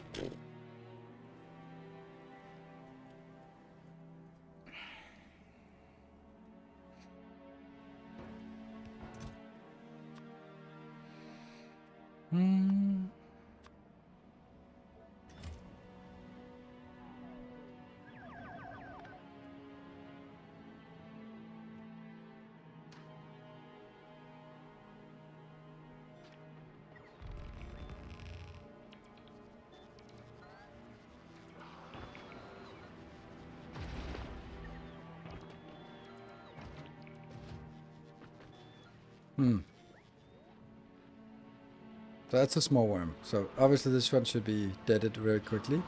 Hmm. So that's a small worm. So obviously this one should be deaded very quickly.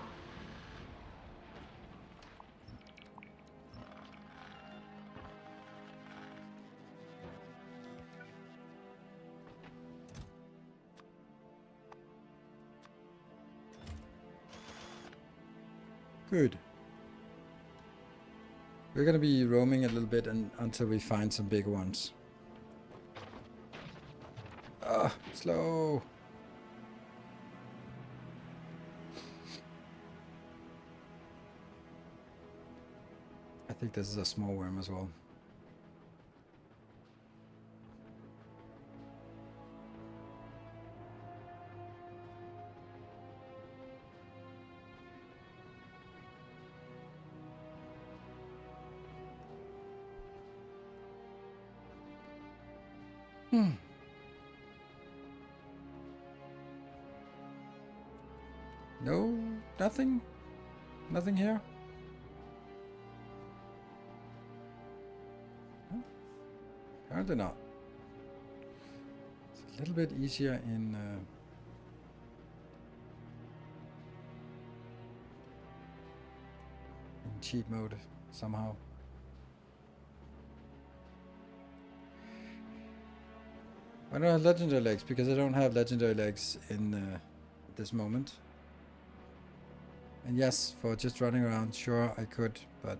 Good. We're gonna be roaming a little bit until we find some bigger ones. Ah, slow. I think this is a small worm as well. No, nothing? Nothing here? No, apparently not. It's a little bit easier in cheat mode somehow. I don't have legendary legs because I don't have legendary legs in this moment. And yes, for just running around, sure I could, but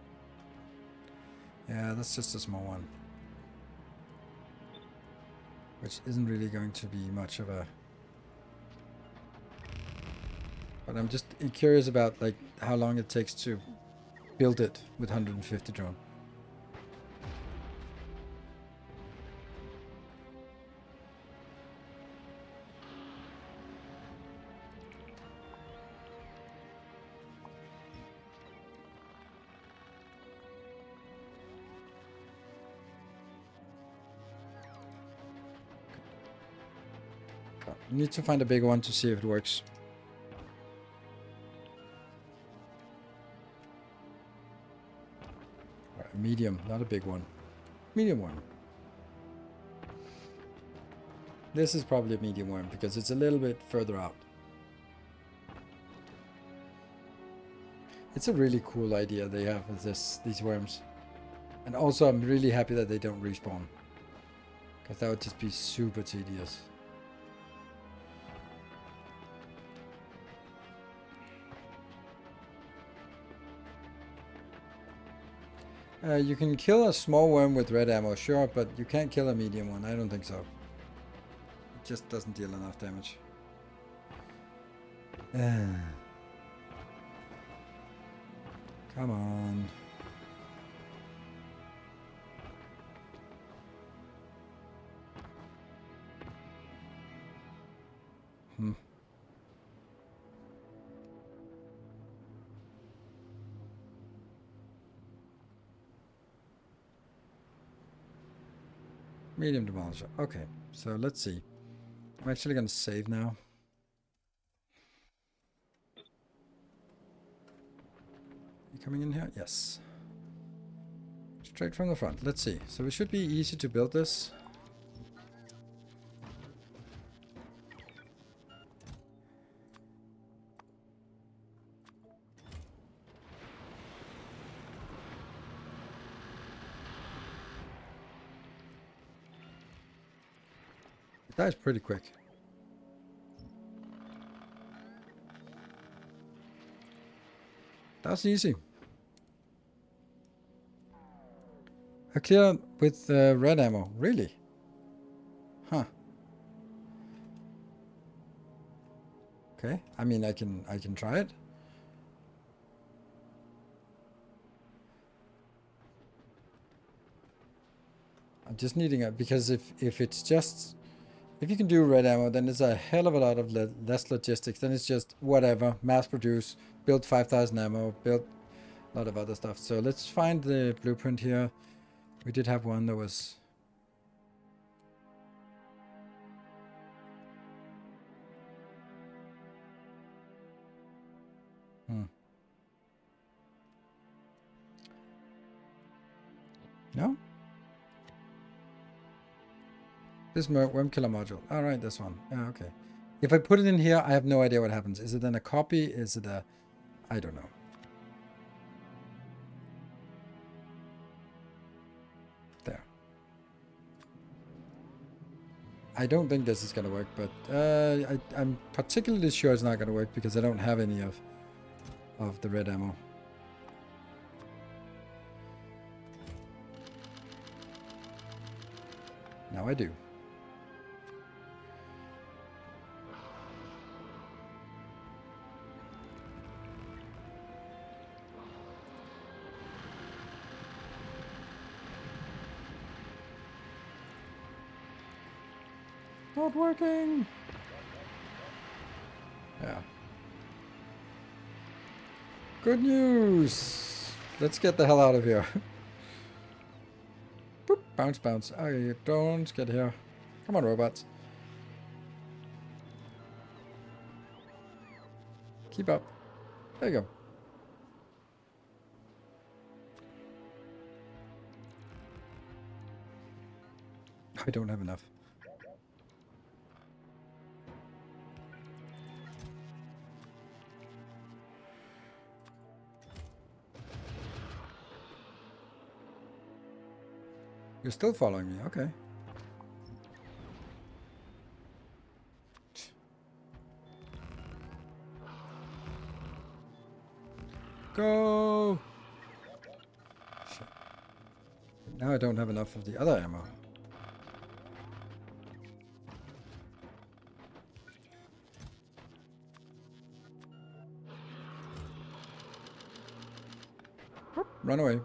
yeah, that's just a small one. Which isn't really going to be much of a... But I'm just curious about like how long it takes to build it with 150 drone. We need to find a bigger one to see if it works. Right, medium, not a big one. Medium one. This is probably a medium one because it's a little bit further out. It's a really cool idea they have with these worms. And also I'm really happy that they don't respawn. Because that would just be super tedious. You can kill a small worm with red ammo, sure, but you can't kill a medium one. I don't think so. It just doesn't deal enough damage. Come on. Medium demolisher. Okay, so let's see. I'm actually going to save now. You coming in here? Yes. Straight from the front. Let's see. So it should be easy to build this. That's pretty quick. That's easy. I clear with red ammo. Really? Huh. Okay. I mean, I can try it. I'm just needing it because if it's just if you can do red ammo, then it's a hell of a lot of less logistics. Then it's just whatever, mass produce, build 5,000 ammo, build a lot of other stuff. So let's find the blueprint here. We did have one that was. No? This worm killer module. All right, this one. Yeah, okay. If I put it in here, I have no idea what happens. Is it then a copy? Is it a... I don't know. There. I don't think this is going to work, but I'm particularly sure it's not going to work because I don't have any of the red ammo. Now I do. Not working. Yeah. Good news. Let's get the hell out of here. Boop, bounce, bounce. Oh, you don't get here. Come on, robots. Keep up. There you go. I don't have enough. You're still following me, okay. Go! Shit. Now I don't have enough of the other ammo. Run away.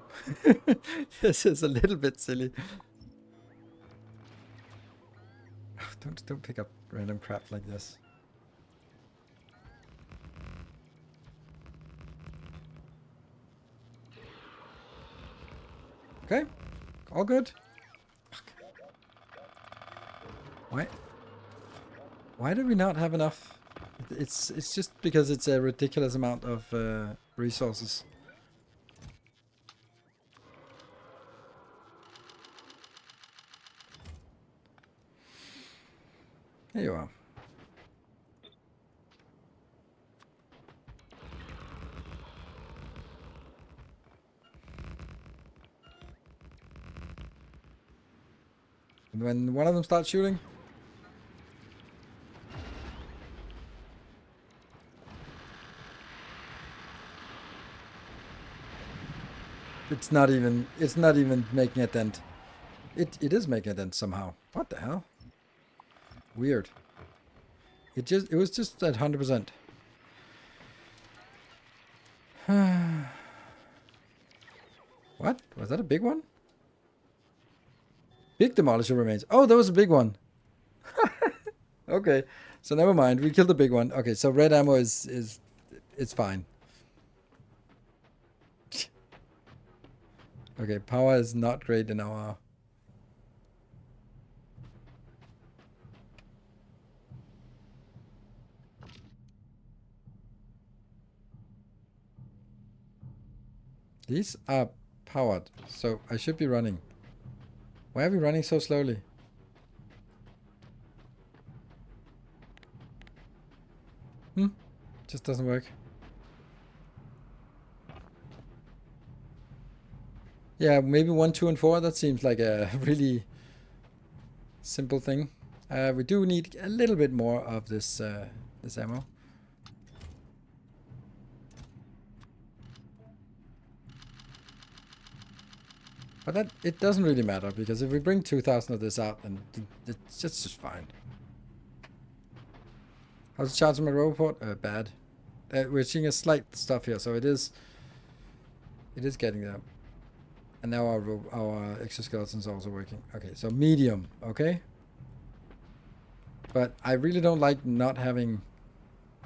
This is a little bit silly. Don't pick up random crap like this. Okay, all good. Fuck. Why do we not have enough? It's just because it's a ridiculous amount of resources. Here you are. And when one of them starts shooting, it's not even making a dent. It is making a dent somehow. What the hell? Weird. It was just at 100%. What? Was that a big one? Big demolisher remains. Oh, that was a big one. Okay. So never mind. We killed the big one. Okay, so red ammo is it's fine. Okay, power is not great in our... These are powered, so I should be running. Why are we running so slowly? Just doesn't work. Yeah, maybe 1, 2, and 4. That seems like a really simple thing. We do need a little bit more of this this ammo. But that it doesn't really matter, because if we bring 2,000 of this out, then it's just fine. How's the charge on my roboport? Bad. We're seeing a slight stuff here, so it is getting there. And now our exoskeleton's also working. Okay, so medium, okay? But I really don't like not having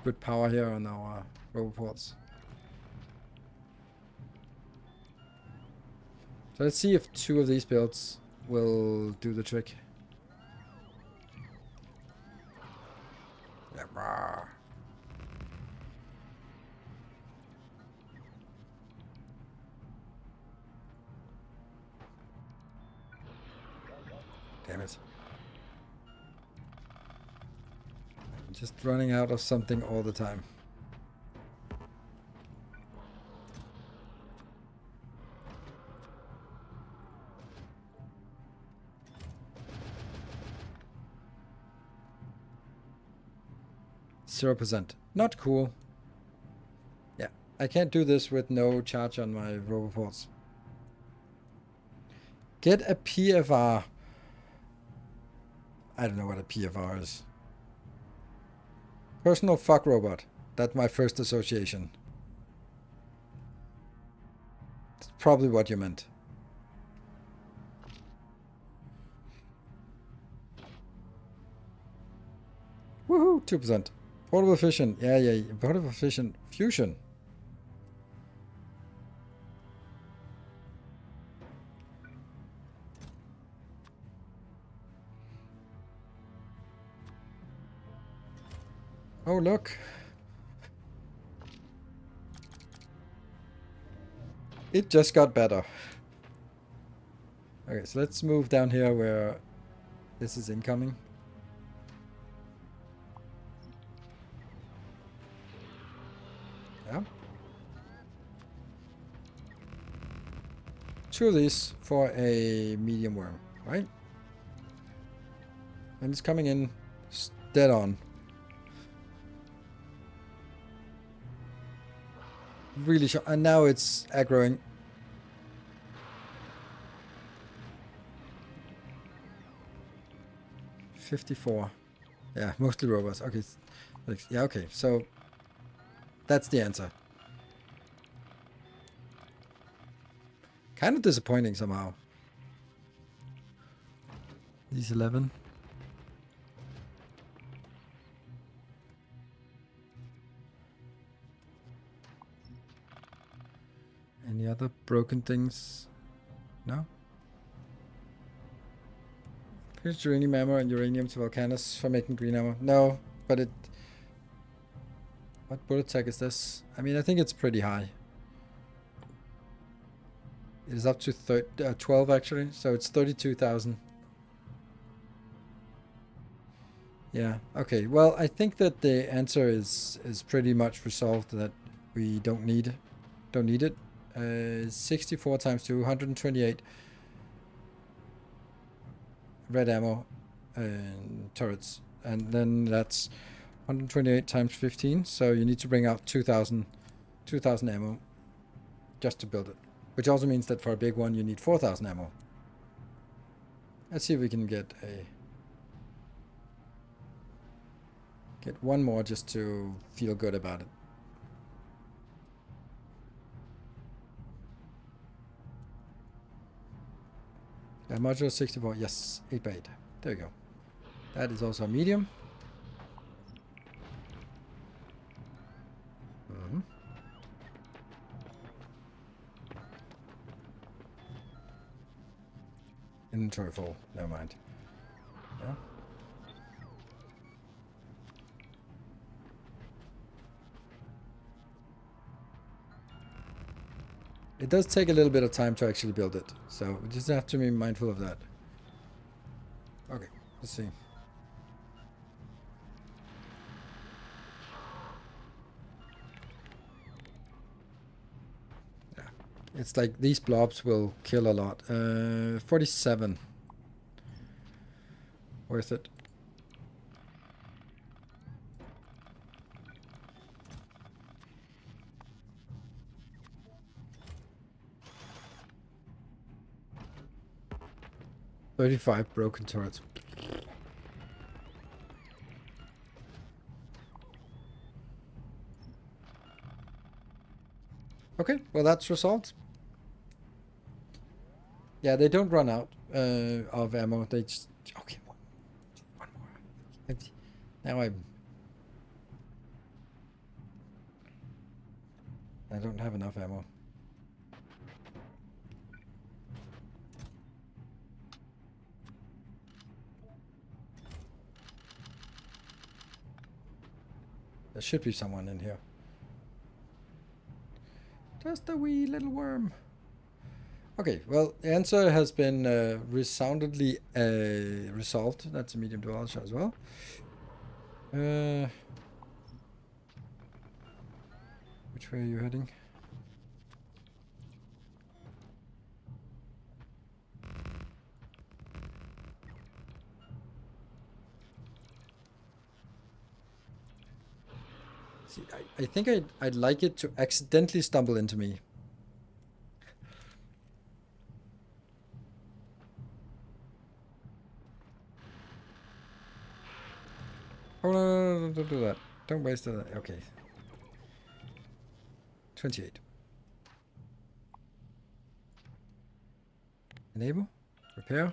good power here on our roboports. So let's see if 2 of these builds will do the trick. Yeah. Damn it. I'm just running out of something all the time. %. Not cool. Yeah, I can't do this with no charge on my roboports. Get a PFR. I don't know what a PFR is. Personal fuck robot. That's my first association. That's probably what you meant. Woohoo! 2%. Portable efficient. Yeah. Portable efficient fusion. Oh, look. It just got better. Okay, so let's move down here where this is incoming. Yeah. 2 of these for a medium worm, right? And it's coming in dead on. Really sharp. And now it's aggroing. $54. Yeah, mostly robots. Okay. Yeah, okay. So that's the answer. Kind of disappointing somehow. These 11. Any other broken things? No? Here's uranium ammo and uranium to volcanus for making green ammo. No, but it... What bullet tech is this? I mean, I think it's pretty high. It is up to 12 actually, so it's 32,000. Yeah, okay. Well, I think that the answer is pretty much resolved, that we don't need it. 64 times 2, 128 red ammo and turrets, and then that's 128 times 15, so you need to bring out 2,000 ammo just to build it, which also means that for a big one you need 4,000 ammo. Let's see if we can get one more just to feel good about it. Modular 64, yes, 8x8. There you go. That is also a medium. Inventory full, never mind. Yeah. It does take a little bit of time to actually build it, so we just have to be mindful of that. Okay, let's see. Yeah, it's like these blobs will kill a lot. 47. Worth it. 35 broken turrets. Okay, well that's resolved. Yeah, they don't run out of ammo. They just... Okay, one more. Empty. Now I don't have enough ammo. There should be someone in here. Just a wee little worm. Okay, well, the answer has been resoundingly resolved. That's a medium dual shot as well. Which way are you heading? See, I think I'd like it to accidentally stumble into me. Oh, no, don't do that. Don't waste that. Okay. 28. Enable. Repair.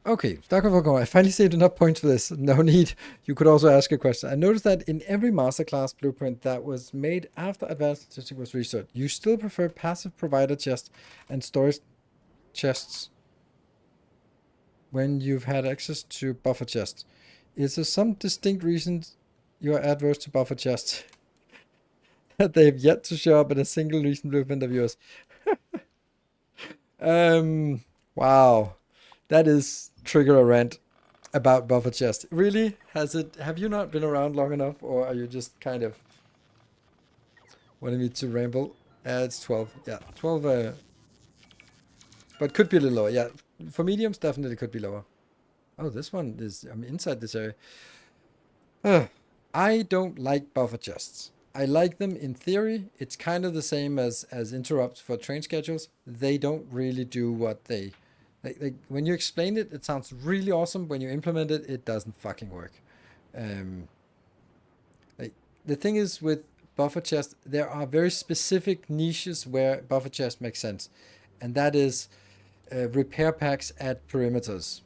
Okay, Dr. Volkov, I finally saved enough points for this. No need. You could also ask a question. I noticed that in every masterclass blueprint that was made after advanced statistics was researched, you still prefer passive provider chests and storage chests when you've had access to buffer chests. Is there some distinct reasons you are adverse to buffer chests that they have yet to show up in a single recent blueprint of yours? Wow. That is trigger a rant about buffer chest. Really? Have you not been around long enough, or are you just kind of wanting me to ramble? It's 12. Yeah, 12, but could be a little lower. Yeah, for mediums, definitely could be lower. Oh, this one is, I'm inside this area. I don't like buffer chests. I like them in theory. It's kind of the same as interrupts for train schedules. They don't really do what they... when you explain it, it sounds really awesome. When you implement it, it doesn't fucking work. The thing is with buffer chests, there are very specific niches where buffer chests make sense. And that is repair packs at perimeters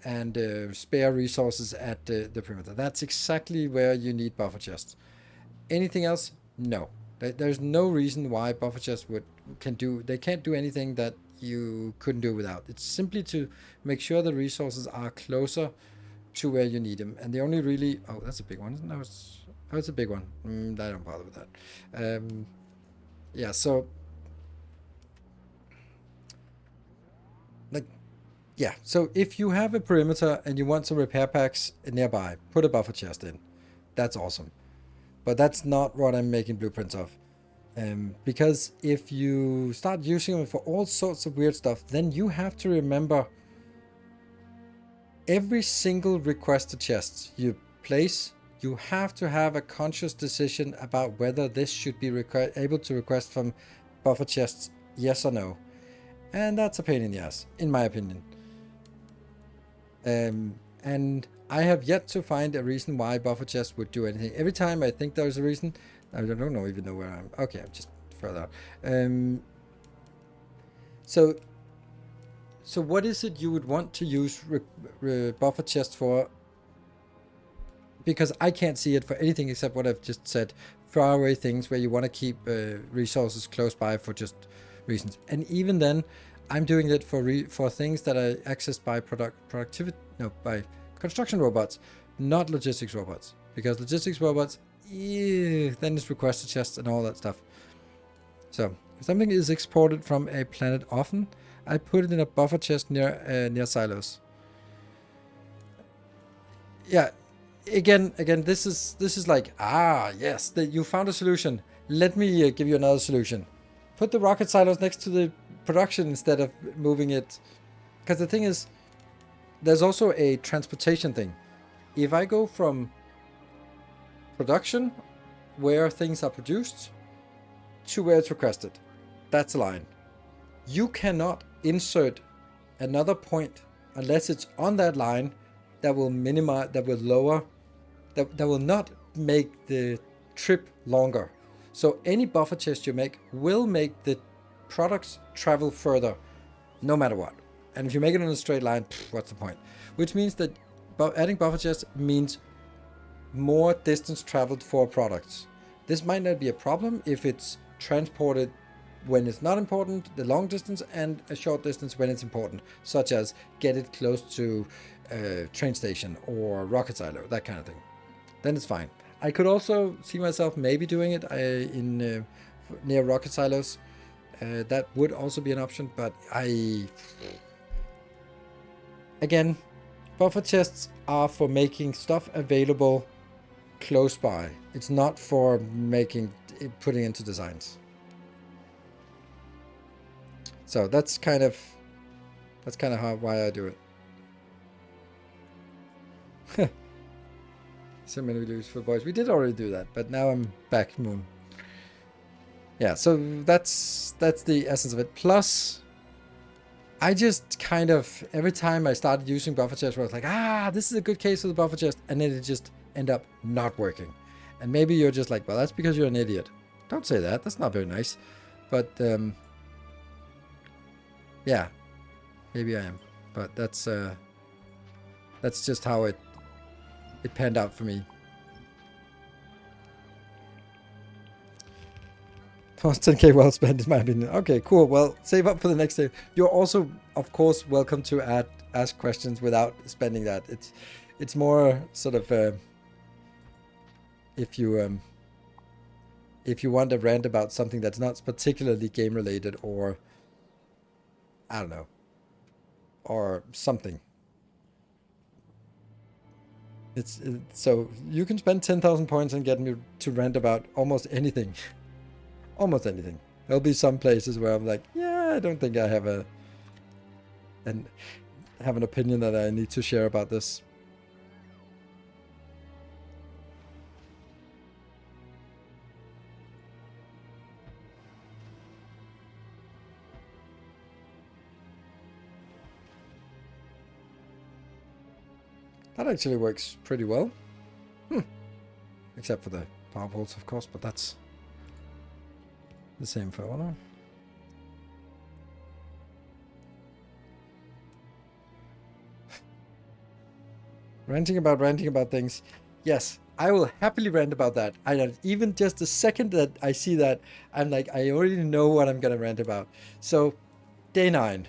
and spare resources at the perimeter. That's exactly where you need buffer chests. Anything else? No. There's no reason why buffer chests can't do anything that you couldn't do without. It's simply to make sure the resources are closer to where you need them. And they only really... Oh, that's a big one. No, it's a big one. I don't bother with that. Yeah, so... Yeah, so if you have a perimeter and you want some repair packs nearby, put a buffer chest in. That's awesome. But that's not what I'm making blueprints of. Because if you start using them for all sorts of weird stuff, then you have to remember every single requested chest you place, you have to have a conscious decision about whether this should be able to request from buffer chests, yes or no. And that's a pain in the ass, in my opinion. And I have yet to find a reason why buffer chests would do anything. Every time I think there's a reason, I don't even know where I'm. Okay, I'm just further out. So what is it you would want to use buffer chests for? Because I can't see it for anything except what I've just said. Far away things where you want to keep resources close by for just reasons. And even then, I'm doing it for things that are accessed by by construction robots, not logistics robots. Because logistics robots, then it's requested chests and all that stuff. So if something is exported from a planet often, I put it in a buffer chest near silos. Yeah, again, this is like, yes, you found a solution. Let me give you another solution. Put the rocket silos next to the production instead of moving it. Because the thing is, there's also a transportation thing. If I go from production, where things are produced, to where it's requested, that's a line. You cannot insert another point unless it's on that line, that will minimize, that will lower, that will not make the trip longer. So any buffer chest you make will make the products travel further, no matter what. And if you make it in a straight line, what's the point? Which means that adding buffer chests means more distance traveled for products. This might not be a problem if it's transported when it's not important, the long distance, and a short distance when it's important, such as get it close to a train station or rocket silo, that kind of thing. Then it's fine. I could also see myself maybe doing it in near rocket silos. That would also be an option, but again, buffer chests are for making stuff available close by. It's not for putting into designs. So that's kind of why I do it. So many videos for boys. We did already do that, but now I'm back, Moon. Yeah, so that's the essence of it. Plus, I just kind of, every time I started using buffer chest, I was like, this is a good case of the buffer chest, and then it just end up not working. And maybe you're just like, well, that's because you're an idiot. Don't say that. That's not very nice. But yeah, maybe I am. But that's just how it panned out for me. 10k well spent, in my opinion. Okay, cool. Well, save up for the next day. You're also, of course, welcome to ask questions without spending that. It's more sort of if you want to rant about something that's not particularly game related, or I don't know, or something. So you can spend 10,000 points and get me to rant about almost anything. Almost anything. There'll be some places where I'm like, yeah, I don't think I have an opinion that I need to share about this. That actually works pretty well. Except for the power bolts, of course, but that's the same for honor. Ranting about things. Yes, I will happily rant about that. Even just the second that I see that, I'm like, I already know what I'm gonna rant about. So, day 9,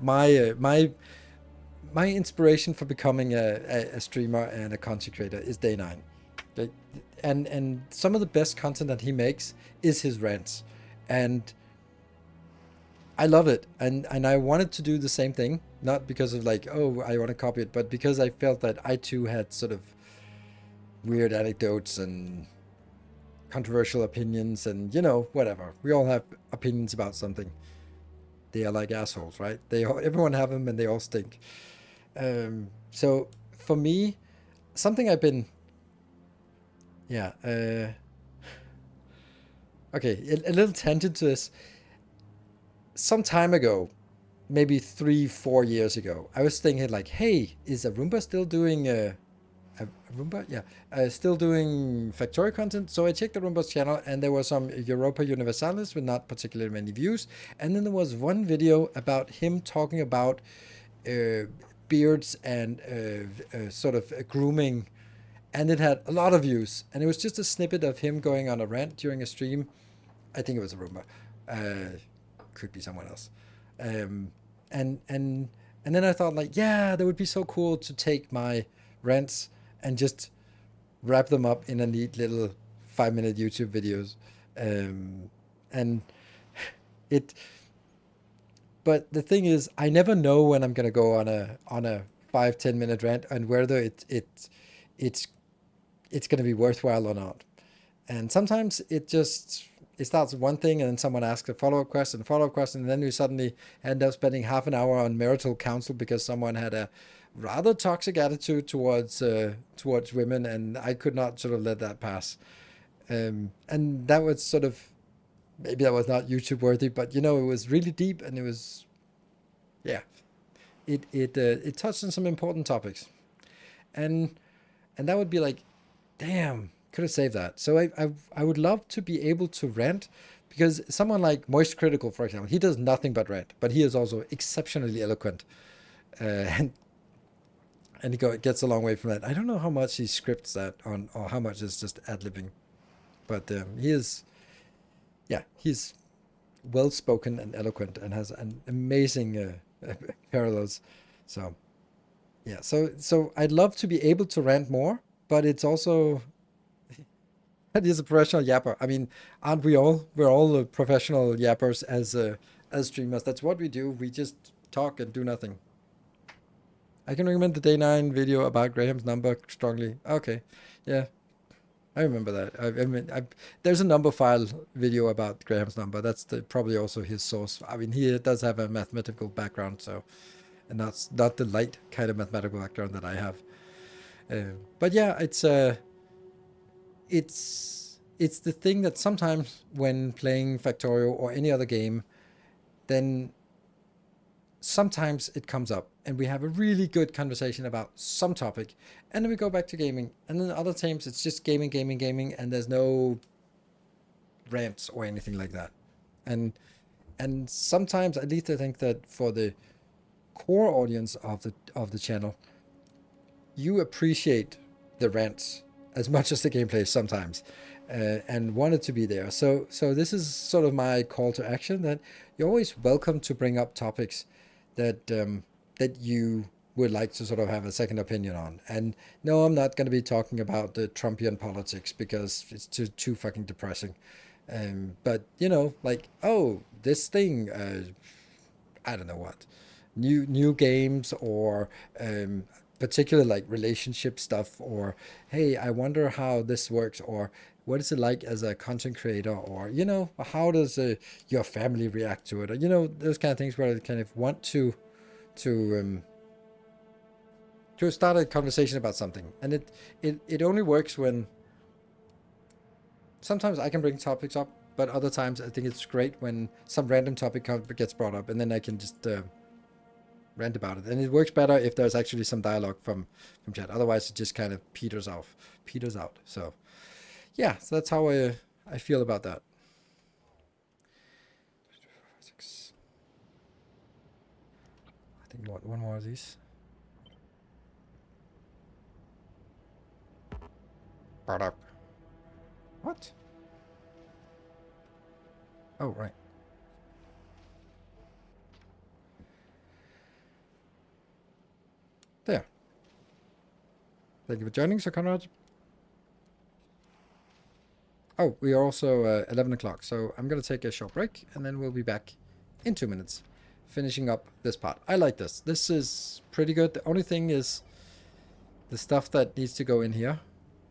my inspiration for becoming a streamer and a content creator is day 9. And some of the best content that he makes is his rants, and I love it, and I wanted to do the same thing, not because of like, oh, I want to copy it, but because I felt that I too had sort of weird anecdotes and controversial opinions, and whatever. We all have opinions about something. They are like assholes, right? Everyone have them, and they all stink. So for me, something I've been, okay, a little tangent to this. Some time ago, maybe 3-4 years ago, I was thinking like, hey, is Arumba still doing Arumba? Yeah, still doing Factorio content. So I checked Arumba's channel, and there was some Europa Universalis with not particularly many views. And then there was one video about him talking about beards and sort of grooming, and it had a lot of views. And it was just a snippet of him going on a rant during a stream. I think it was Arumba. Could be someone else. And then I thought like, yeah, that would be so cool to take my rants and just wrap them up in a neat little 5-minute YouTube videos. And but the thing is, I never know when I'm gonna go on a 5-10 minute rant, and whether it's gonna be worthwhile or not. And sometimes it starts with one thing, and then someone asks a follow-up question, and then you suddenly end up spending half an hour on marital counsel because someone had a rather toxic attitude towards women, and I could not sort of let that pass. And that was sort of, maybe that was not YouTube worthy, but it was really deep, and it was, yeah. it touched on some important topics, and that would be like, damn, could have saved that. So I would love to be able to rant, because someone like Moist Critical, for example, he does nothing but rant, but he is also exceptionally eloquent, and gets a long way from that. I don't know how much he scripts that on, or how much is just ad libbing, but he is, yeah, he's well spoken and eloquent and has an amazing parallels. So yeah, so I'd love to be able to rant more, but it's also that is a professional yapper. I mean, aren't we all? We're all professional yappers as streamers. That's what we do. We just talk and do nothing. I can recommend the Day 9 video about Graham's number strongly. Okay, yeah, I remember that. I mean, there's a number file video about Graham's number. That's probably also his source. I mean, he does have a mathematical background, so, and that's not the light kind of mathematical background that I have. But yeah, it's the thing that sometimes when playing Factorio or any other game, then sometimes it comes up and we have a really good conversation about some topic, and then we go back to gaming, and then other times it's just gaming, and there's no rants or anything like that. And sometimes, at least I think that for the core audience of the channel, you appreciate the rants as much as the gameplay sometimes, and want it to be there. So this is sort of my call to action, that you're always welcome to bring up topics that that you would like to sort of have a second opinion on. And no, I'm not going to be talking about the Trumpian politics, because it's too fucking depressing. But you know, like, oh, this thing, I don't know what, new games, or particular like relationship stuff, or hey, I wonder how this works, or what is it like as a content creator, or you know, how does your family react to it, or you know, those kind of things, where I kind of want to um, to start a conversation about something. And it only works when sometimes I can bring topics up, but other times I think it's great when some random topic gets brought up, and then I can just rant about it. And it works better if there's actually some dialogue from chat. Otherwise, it just kind of peters out. So yeah, so that's how I feel about that. I think one more of these. Brought up. What? Oh, right. There. Thank you for joining, Sir Conrad. Oh, we are also 11 o'clock, so I'm going to take a short break, and then we'll be back in 2 minutes, finishing up this part. I like this. This is pretty good. The only thing is the stuff that needs to go in here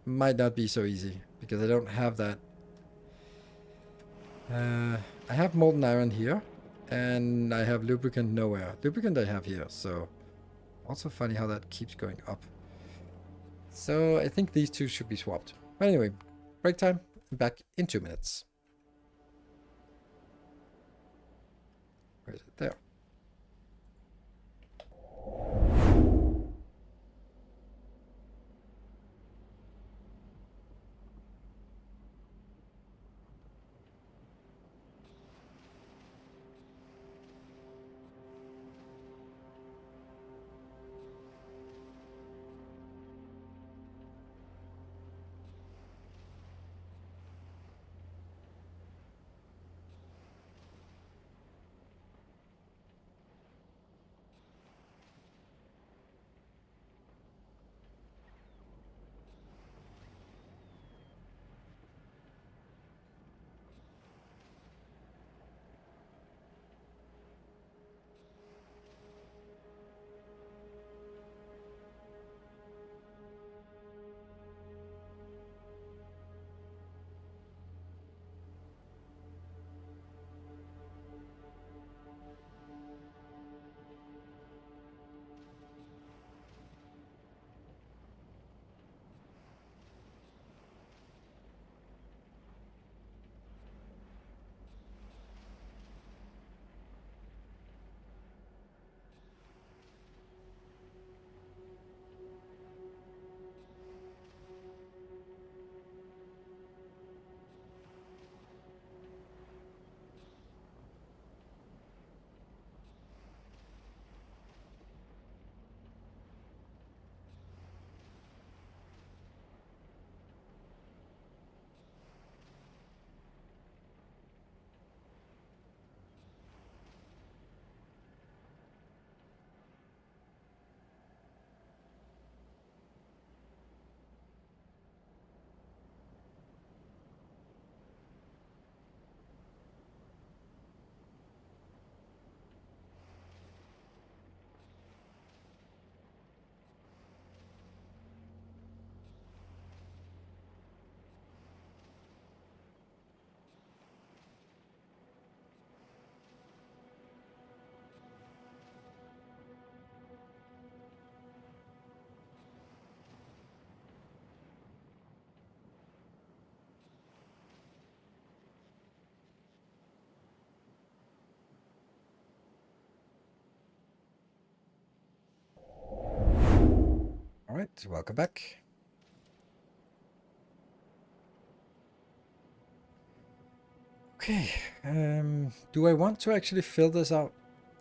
might not be so easy, because I don't have that. I have molten iron here, and I have lubricant nowhere. Lubricant I have here, so also funny how that keeps going up. So I think these two should be swapped. But anyway, break time. I'm back in 2 minutes. Where is it? There. Alright, welcome back. Okay, do I want to actually fill this out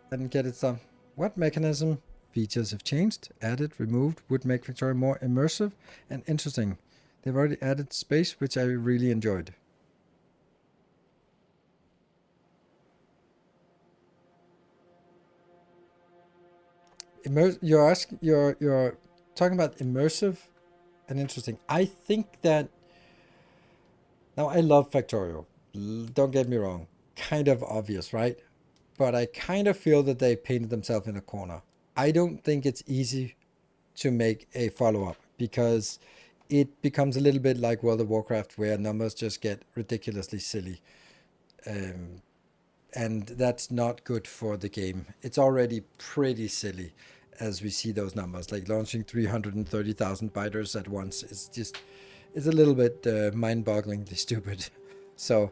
and get it done? What mechanism features have changed, added, removed, would make Factorio more immersive and interesting? They've already added space, which I really enjoyed. You're talking about immersive and interesting. I think that now I love Factorio. Don't get me wrong, kind of obvious, right? But I kind of feel that they painted themselves in a corner. I don't think it's easy to make a follow up because it becomes a little bit like World of Warcraft, where numbers just get ridiculously silly. And that's not good for the game. It's already pretty silly as we see those numbers. Like launching 330,000 biters at once it's a little bit mind-bogglingly stupid. So,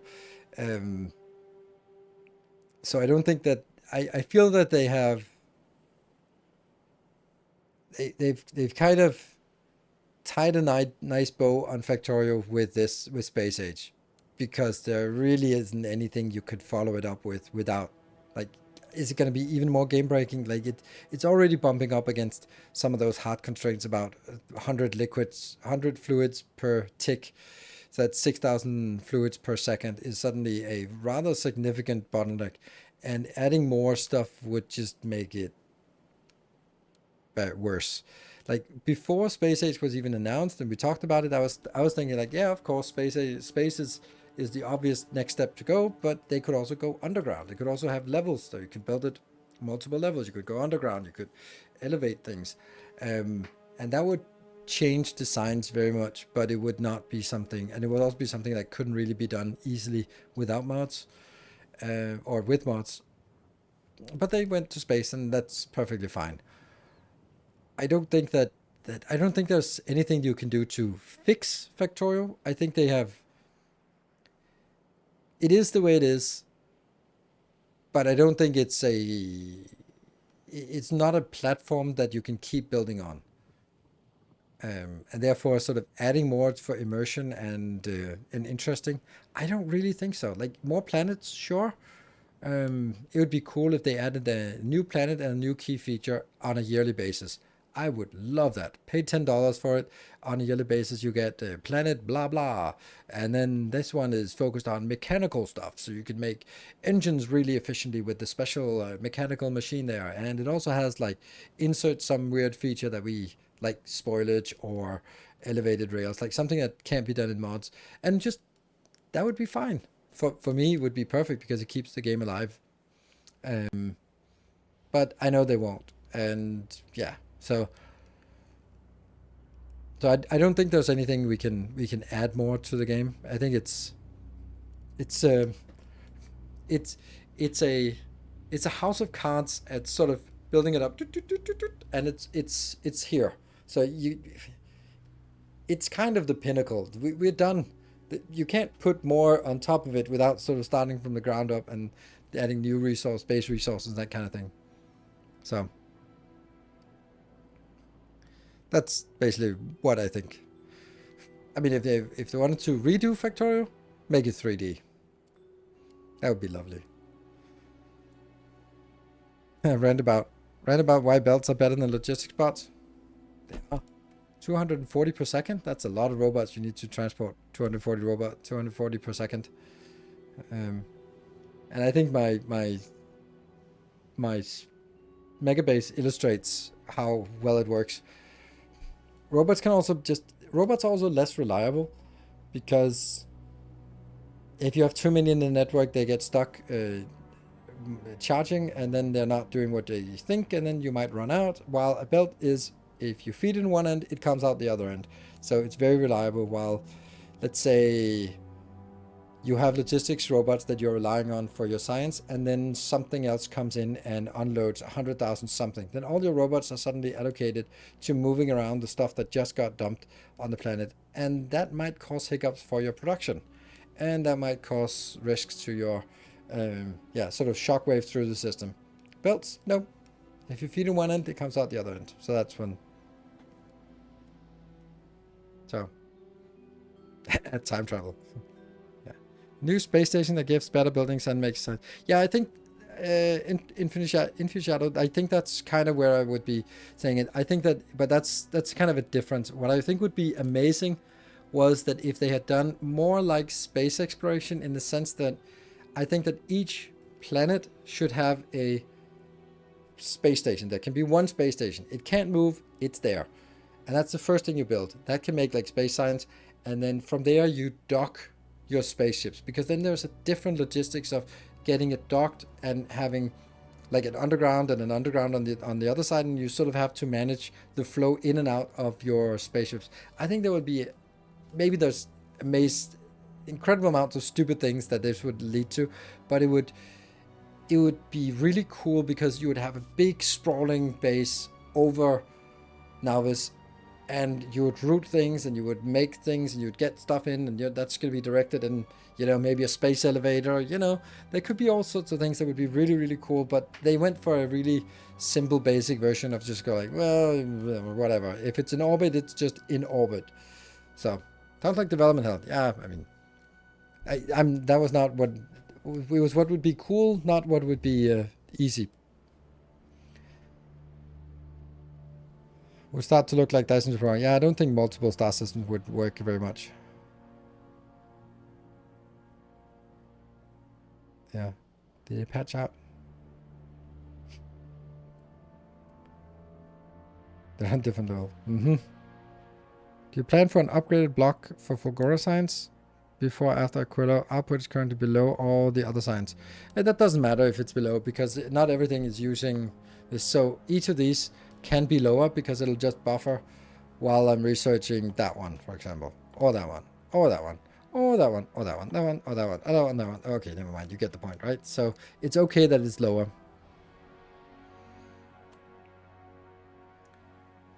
um, so I don't think that I feel that they've kind of tied a nice bow on Factorio with Space Age, because there really isn't anything you could follow it up with without, like, is it going to be even more game breaking? Like it's already bumping up against some of those hard constraints about 100 fluids per tick. So that's 6,000 fluids per second is suddenly a rather significant bottleneck, and adding more stuff would just make it worse. Like before Space Age was even announced and we talked about it, I was thinking like, yeah, of course, space is the obvious next step to go, but they could also go underground. They could also have levels, so you could build it multiple levels. You could go underground. You could elevate things, and that would change designs very much. But it would not be something, and it would also be something that couldn't really be done easily without mods or with mods. But they went to space, and that's perfectly fine. I don't think that I don't think there's anything you can do to fix Factorio. I think they have. It is the way it is, but I don't think it's a. It's not a platform that you can keep building on, and therefore, sort of adding more for immersion and interesting. I don't really think so. Like more planets, sure. It would be cool if they added a new planet and a new key feature on a yearly basis. I would love that. Pay $10 for it on a yearly basis. You get planet blah blah, and then this one is focused on mechanical stuff, so you can make engines really efficiently with the special mechanical machine there. And it also has like insert some weird feature that we like spoilage or elevated rails, like something that can't be done in mods, and just that would be fine. For me, it would be perfect because it keeps the game alive. But I know they won't, and yeah, so I don't think there's anything we can add more to the game. I think it's uh, it's it's a it's a house of cards at sort of building it up, and it's here. So it's kind of the pinnacle. We're done. You can't put more on top of it without sort of starting from the ground up and adding new base resources, that kind of thing. So that's basically what I think. I mean, if they wanted to redo Factorio, make it 3D. That would be lovely. rant about why belts are better than logistics bots. They are. 240 per second. That's a lot of robots you need to transport. 240 per second. And I think my megabase illustrates how well it works. Robots are also less reliable, because if you have too many in the network, they get stuck charging, and then they're not doing what they think, and then you might run out. While a belt is, if you feed in one end, it comes out the other end. So it's very reliable. While, let's say, you have logistics robots that you're relying on for your science, and then something else comes in and unloads 100,000 something. Then all your robots are suddenly allocated to moving around the stuff that just got dumped on the planet, and that might cause hiccups for your production, and that might cause risks to your, sort of shockwave through the system. Belts, no. If you feed in one end, it comes out the other end. So that's when. So, time travel. Yeah. New space station that gives better buildings and makes sense. Yeah, I think Infinite Shadow, I think that's kind of where I would be saying it. I think that, but that's kind of a difference. What I think would be amazing was that if they had done more like space exploration, in the sense that I think that each planet should have a space station. There can be one space station. It can't move, it's there. And that's the first thing you build. That can make like space science. And then from there you dock your spaceships, because then there's a different logistics of getting it docked and having like an underground and an underground on the other side, and you sort of have to manage the flow in and out of your spaceships. I think there would be, maybe there's amazed incredible amounts of stupid things that this would lead to, but it would be really cool, because you would have a big sprawling base over Nauvis, and you would route things and you would make things and you'd get stuff in, and that's going to be directed, and maybe a space elevator. There could be all sorts of things that would be really, really cool, but they went for a really simple basic version of just going, well, whatever, if it's in orbit, it's just in orbit. So sounds like development hell. Yeah, I mean, that was not what it was. What would be cool, not what would be easy. Would start to look like Dyson Pro. Yeah, I don't think multiple star systems would work very much. Yeah. Did it patch out? They're on different level. Mm-hmm. Do you plan for an upgraded block for Fulgora signs before after Aquila? Output is currently below all the other signs. And that doesn't matter if it's below, because not everything is using this. So each of these can be lower, because it'll just buffer while I'm researching that one, for example, or that one, or that one, or that one, or that one, that one, or that one, that one, that one. Okay, never mind. You get the point, right? So it's okay that it's lower.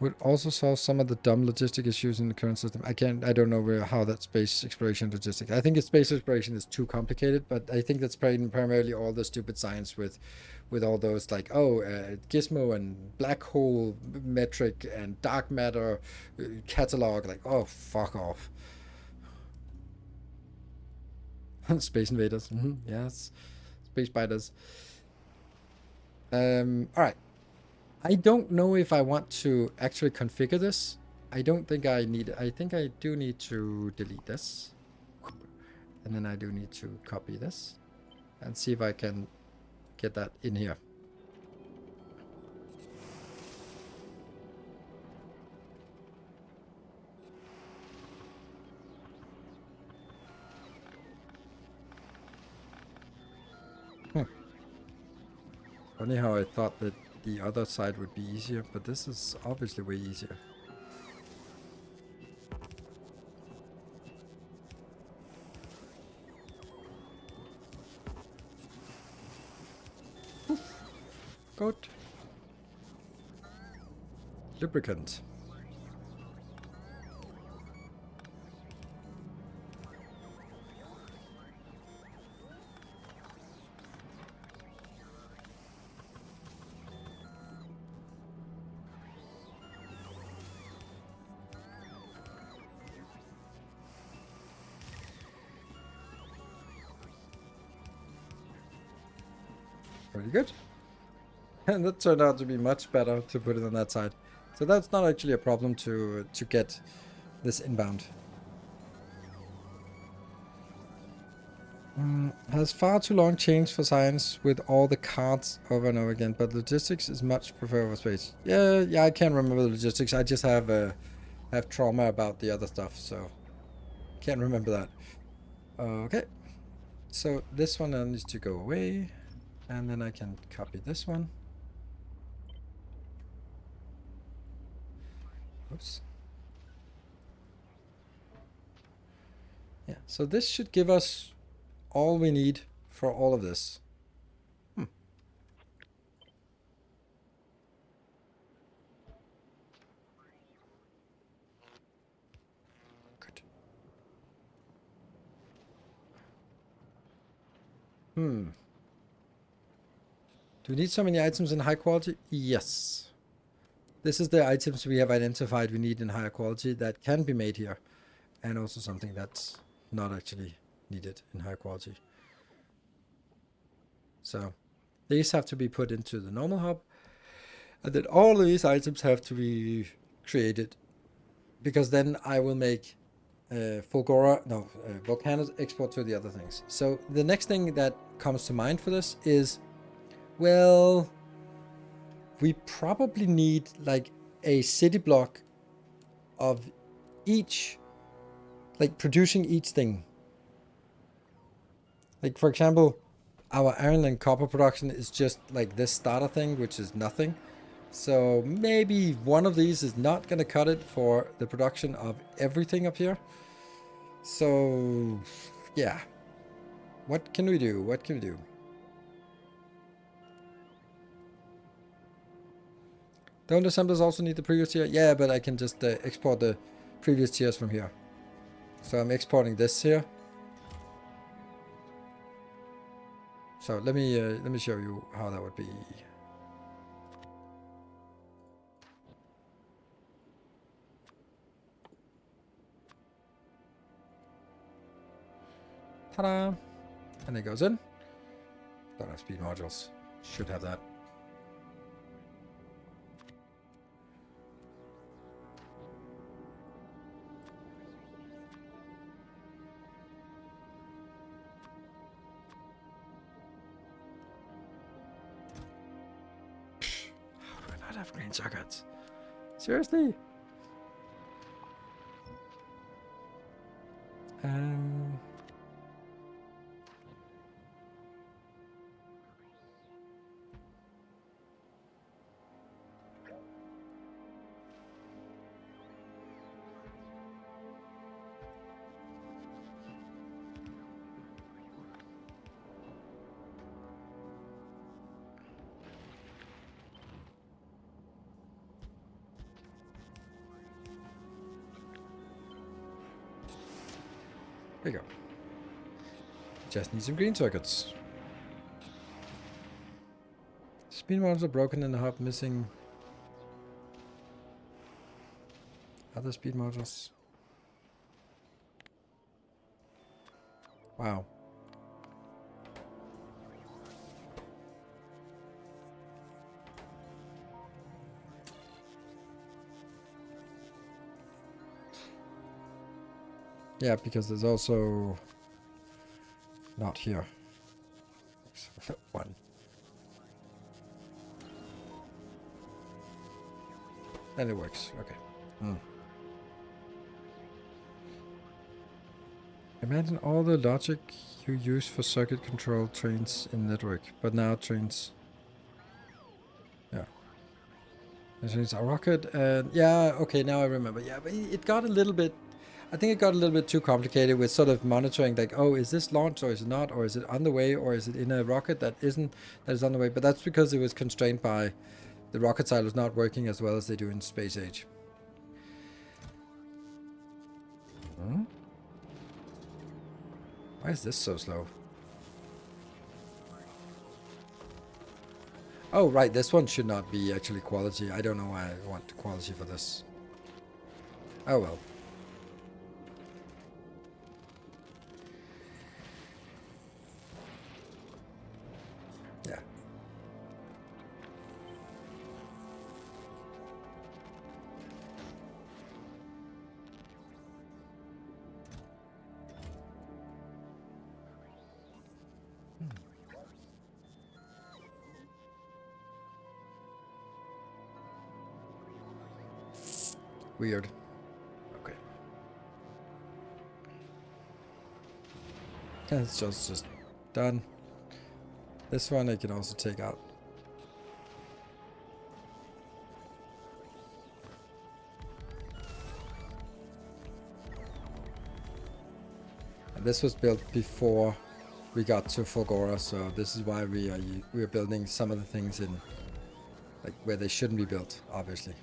Would also solve some of the dumb logistic issues in the current system. I don't know how that space exploration logistics. I think space exploration is too complicated, but I think that's primarily all the stupid science with all those like, gizmo and black hole metric and dark matter catalog. Like, oh, fuck off. Space invaders. Yes. Space spiders. All right. I don't know if I want to actually configure this. I don't think I need it. I think I do need to delete this. And then I do need to copy this and see if I can get that in here. Funny how I thought that the other side would be easier, but this is obviously way easier. Good. Lubricant. Pretty good. And that turned out to be much better to put it on that side. So that's not actually a problem to get this inbound. Has far too long changed for science with all the cards over and over again, but logistics is much preferred for space. Yeah, I can't remember the logistics. I just have trauma about the other stuff, so can't remember that. Okay, so this one needs to go away, and then I can copy this one. Oops. Yeah, so this should give us all we need for all of this. Good. Do we need so many items in high quality? Yes. This is the items we have identified we need in higher quality that can be made here, and also something that's not actually needed in higher quality. So these have to be put into the normal hub, and then all of these items have to be created, because then I will make Volcano's export to the other things. So the next thing that comes to mind for this is, well, we probably need like a city block of each, like producing each thing. Like for example, our iron and copper production is just like this starter thing, which is nothing. So maybe one of these is not going to cut it for the production of everything up here. So yeah, what can we do? What can we do? Don't assemblers also need the previous tier? Yeah, but I can just export the previous tiers from here. So I'm exporting this here. So let me show you how that would be. Ta-da! And it goes in. Don't have speed modules. Should have that. How do I not have green circuits? Seriously? Um... There you go. Just need some green circuits. Speed modules are broken in the hub, missing other speed modules. Wow. Yeah, because there's also not here. One. And it works. Okay. Imagine all the logic you use for circuit control trains in network, but now trains. Yeah. It trains a rocket, and yeah, okay, now I remember. Yeah, but it got a little bit. I think it got a little bit too complicated with sort of monitoring, like, oh, is this launched or is it not, or is it on the way, or is it in a rocket that isn't, that is on the way? But that's because it was constrained by the rocket silos not working as well as they do in space age. Hmm? Why is this so slow? Oh, right, this one should not be actually quality. I don't know why I want quality for this. Oh well. Yeah. Weird. Okay. It's just done. This one I can also take out. And this was built before we got to Fulgora, so this is why we are building some of the things in like where they shouldn't be built, obviously.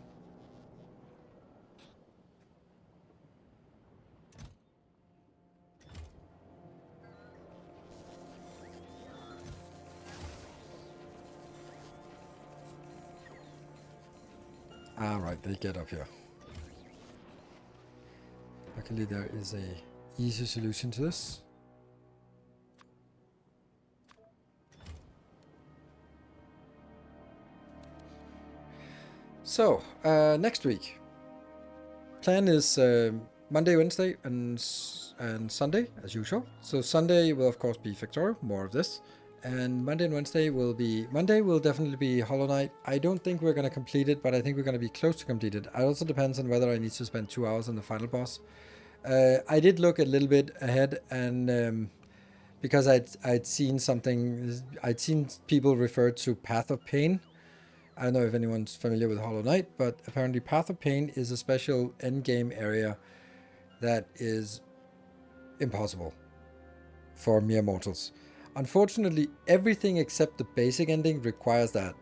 Ah, right, they get up here. Luckily, there is a easy solution to this. So, next week. Plan is Monday, Wednesday, and Sunday, as usual. So Sunday will, of course, be Factorio, more of this. And Monday and Wednesday will be... Monday will definitely be Hollow Knight. I don't think we're going to complete it, but I think we're going to be close to complete it. It also depends on whether I need to spend 2 hours on the final boss. I did look a little bit ahead, and because I'd seen something... I'd seen people refer to Path of Pain. I don't know if anyone's familiar with Hollow Knight, but apparently Path of Pain is a special endgame area that is impossible for mere mortals. Unfortunately, everything except the basic ending requires that.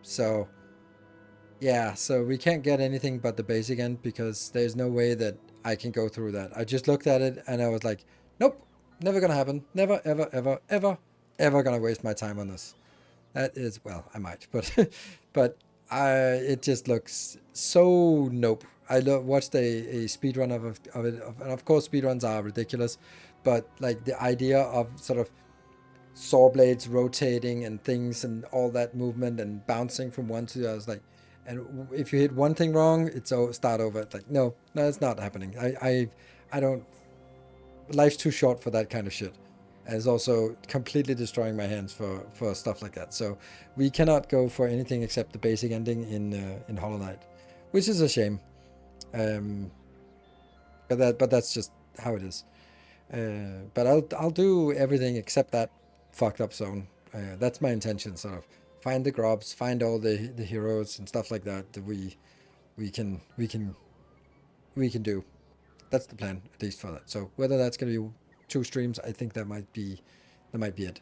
So we can't get anything but the basic end because there's no way that I can go through that. I just looked at it and I was like, nope, never gonna happen. Never, ever, ever, ever, ever gonna waste my time on this. That is, well, I might, but but it just looks so nope. I watched a speed run of it, and of course speedruns are ridiculous, but like the idea of sort of saw blades rotating and things and all that movement and bouncing from one to the other, I was like, and if you hit one thing wrong, it's start over. It's like no, it's not happening. I don't. Life's too short for that kind of shit. And it's also completely destroying my hands for stuff like that. So we cannot go for anything except the basic ending in Hollow Knight, which is a shame. But that's just how it is. But I'll do everything except that fucked up zone. That's my intention. Sort of find the grubs, find all the heroes and stuff like that that we can do. That's the plan, at least for that. So whether that's gonna be 2 streams, I think that might be it.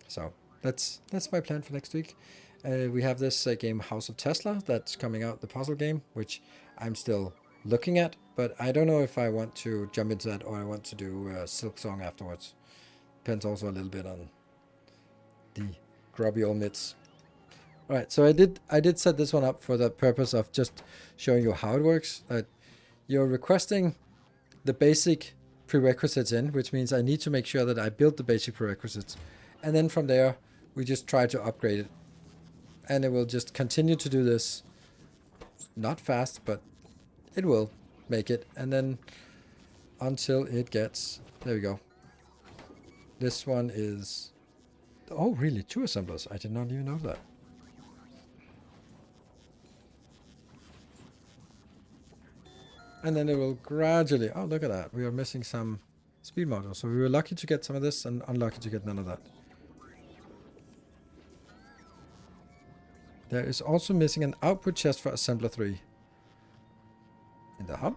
So that's my plan for next week. We have this game House of Tesla that's coming out, the puzzle game, which I'm still looking at, but I don't know if I want to jump into that or I want to do Silk Song afterwards. Depends also a little bit on the grubby old mitts. All right, so I did set this one up for the purpose of just showing you how it works. You're requesting the basic prerequisites in, which means I need to make sure that I build the basic prerequisites. And then from there, we just try to upgrade it. And it will just continue to do this. Not fast, but it will make it. And then until it gets... There we go. This one is... Oh, really? 2 assemblers. I did not even know that. And then it will gradually... Oh, look at that. We are missing some speed modules. So we were lucky to get some of this and unlucky to get none of that. There is also missing an output chest for assembler 3. In the hub?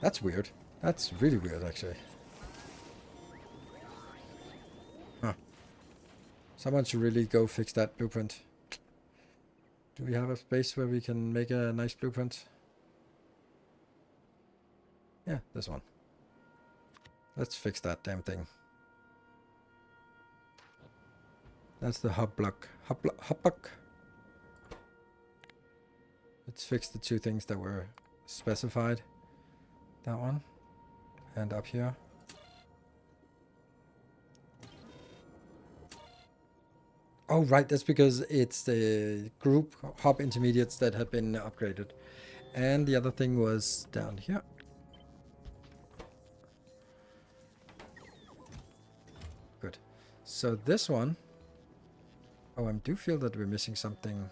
That's weird. That's really weird, actually. Huh. Someone should really go fix that blueprint. Do we have a space where we can make a nice blueprint? Yeah, this one. Let's fix that damn thing. That's the hub block. Hub block. Let's fix the 2 things that were specified. That one. And up here. Oh, right. That's because it's the group hub intermediates that have been upgraded. And the other thing was down here. Good. So this one... Oh, I do feel that we're missing something.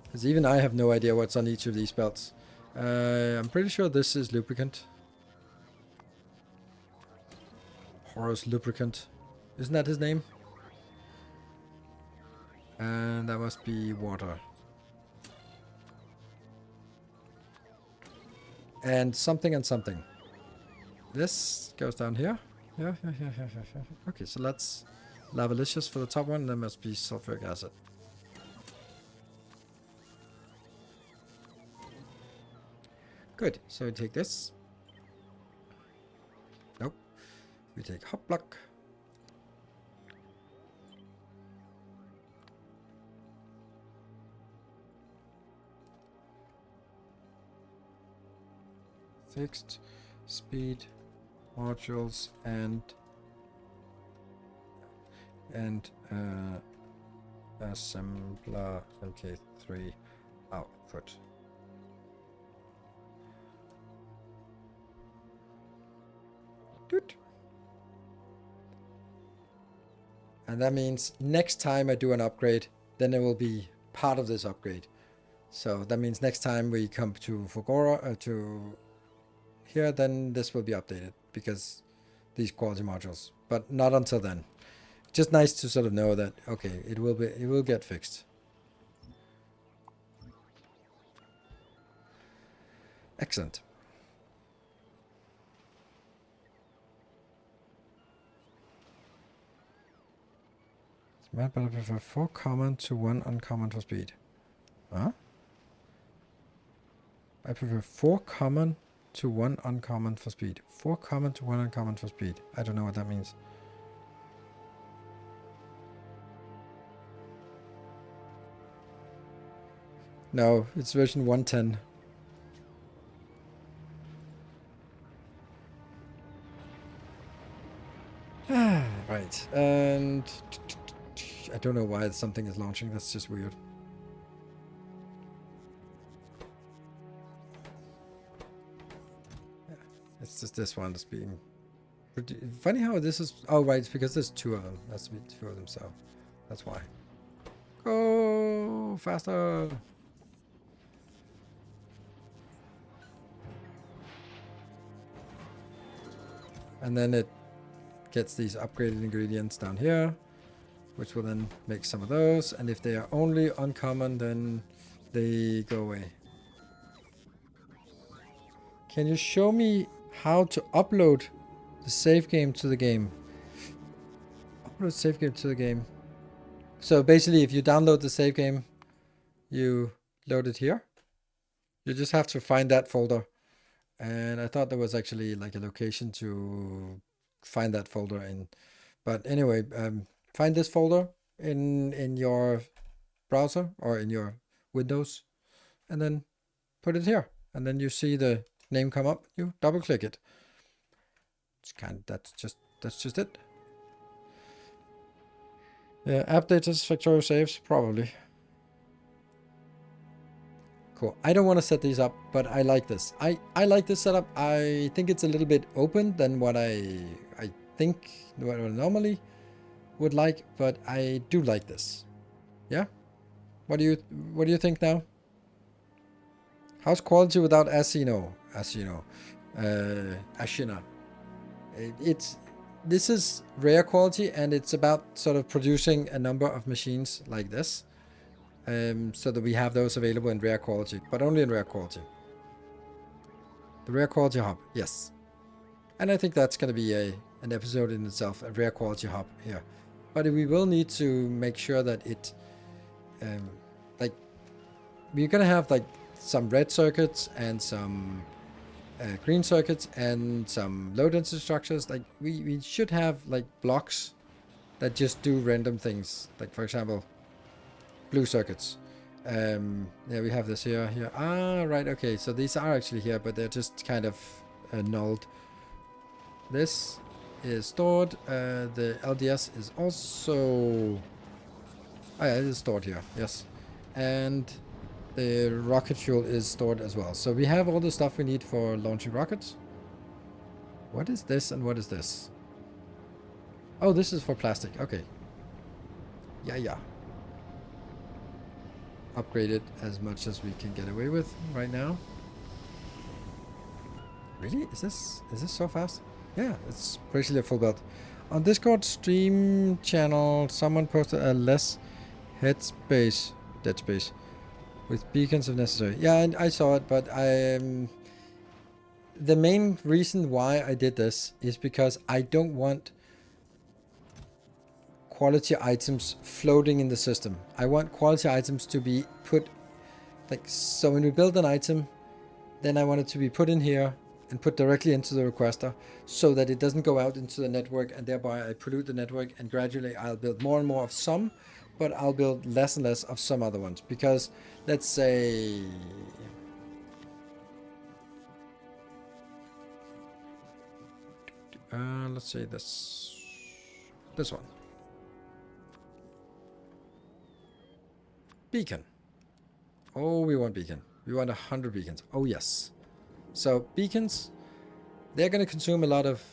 Because even I have no idea what's on each of these belts. I'm pretty sure this is lubricant. Horus Lubricant. Isn't that his name? And that must be water. And something and something. This goes down here. Yeah. Okay, so let's Lavalicious for the top one. That must be sulfuric acid. Good. So we take this. Nope. We take hop block. Fixed speed modules and assembler MK3 output. Doot. And that means next time I do an upgrade, then it will be part of this upgrade. So that means next time we come to Factorio, to here, then this will be updated because these quality modules, but not until then. Just nice to sort of know that, okay, it will get fixed. Excellent. But I prefer 4 common to 1 uncommon for speed. Huh? I prefer 4 common to 1 uncommon for speed. 4 common to 1 uncommon for speed. I don't know what that means. No, it's version 110. Right, and I don't know why something is launching. That's just weird. Yeah, it's just this one that's being funny how this is. Oh, right, it's because there's 2 of them. That's to be 2 of them, so that's why. Go faster. And then it gets these upgraded ingredients down here, which will then make some of those. And if they are only uncommon, then they go away. Can you show me how to upload the save game to the game? Upload save game to the game. So basically, if you download the save game, you load it here. You just have to find that folder. And I thought there was actually like a location to find that folder in. But anyway, find this folder in your browser or in your Windows, and then put it here. And then you see the name come up. You double click it. It's that's just it. Yeah, app data Factorio saves probably. Cool. I don't want to set these up, but I like this. I like this setup. I think it's a little bit open than what I think what I normally would like, but I do like this. Yeah. What do you think now? How's quality without Asino? Ashina. This is rare quality, and it's about sort of producing a number of machines like this. So that we have those available in rare quality, but only in rare quality. The rare quality hub, yes. And I think that's going to be an episode in itself, a rare quality hub here. But we will need to make sure that it, like, we're going to have like some red circuits and some green circuits and some low density structures. Like we should have like blocks that just do random things. Like for example, blue circuits. Yeah, we have this here. Ah, right. Okay, so these are actually here, but they're just kind of nulled. This is stored. The LDS is also. Oh yeah, it is stored here. Yes, and the rocket fuel is stored as well. So we have all the stuff we need for launching rockets. What is this and what is this? Oh, this is for plastic. Okay. Yeah. Upgrade it as much as we can get away with right now. Really? Is this so fast? Yeah, it's basically a full build. On Discord stream channel, someone posted a less dead space with beacons if necessary. Yeah, I saw it, but the main reason why I did this is because I don't want quality items floating in the system. I want quality items to be put, like, so when we build an item, then I want it to be put in here, and put directly into the requester so that it doesn't go out into the network and thereby I pollute the network, and gradually I'll build more and more of some, but I'll build less and less of some other ones. Because let's say this one. Beacon. Oh, we want beacon. We want 100 beacons. Oh yes. So beacons, they're going to consume a lot of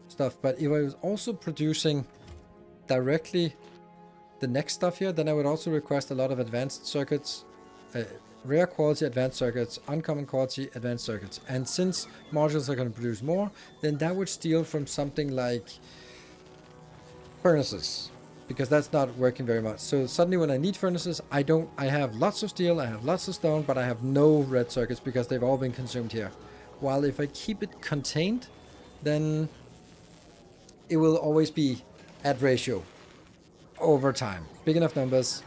stuff, but if I was also producing directly the next stuff here, then I would also request a lot of advanced circuits, rare quality advanced circuits, uncommon quality advanced circuits. And since modules are going to produce more, then that would steal from something like furnaces, because that's not working very much. So suddenly when I need furnaces, I have lots of steel, I have lots of stone, but I have no red circuits because they've all been consumed here. While if I keep it contained, then it will always be at ratio over time. Big enough numbers.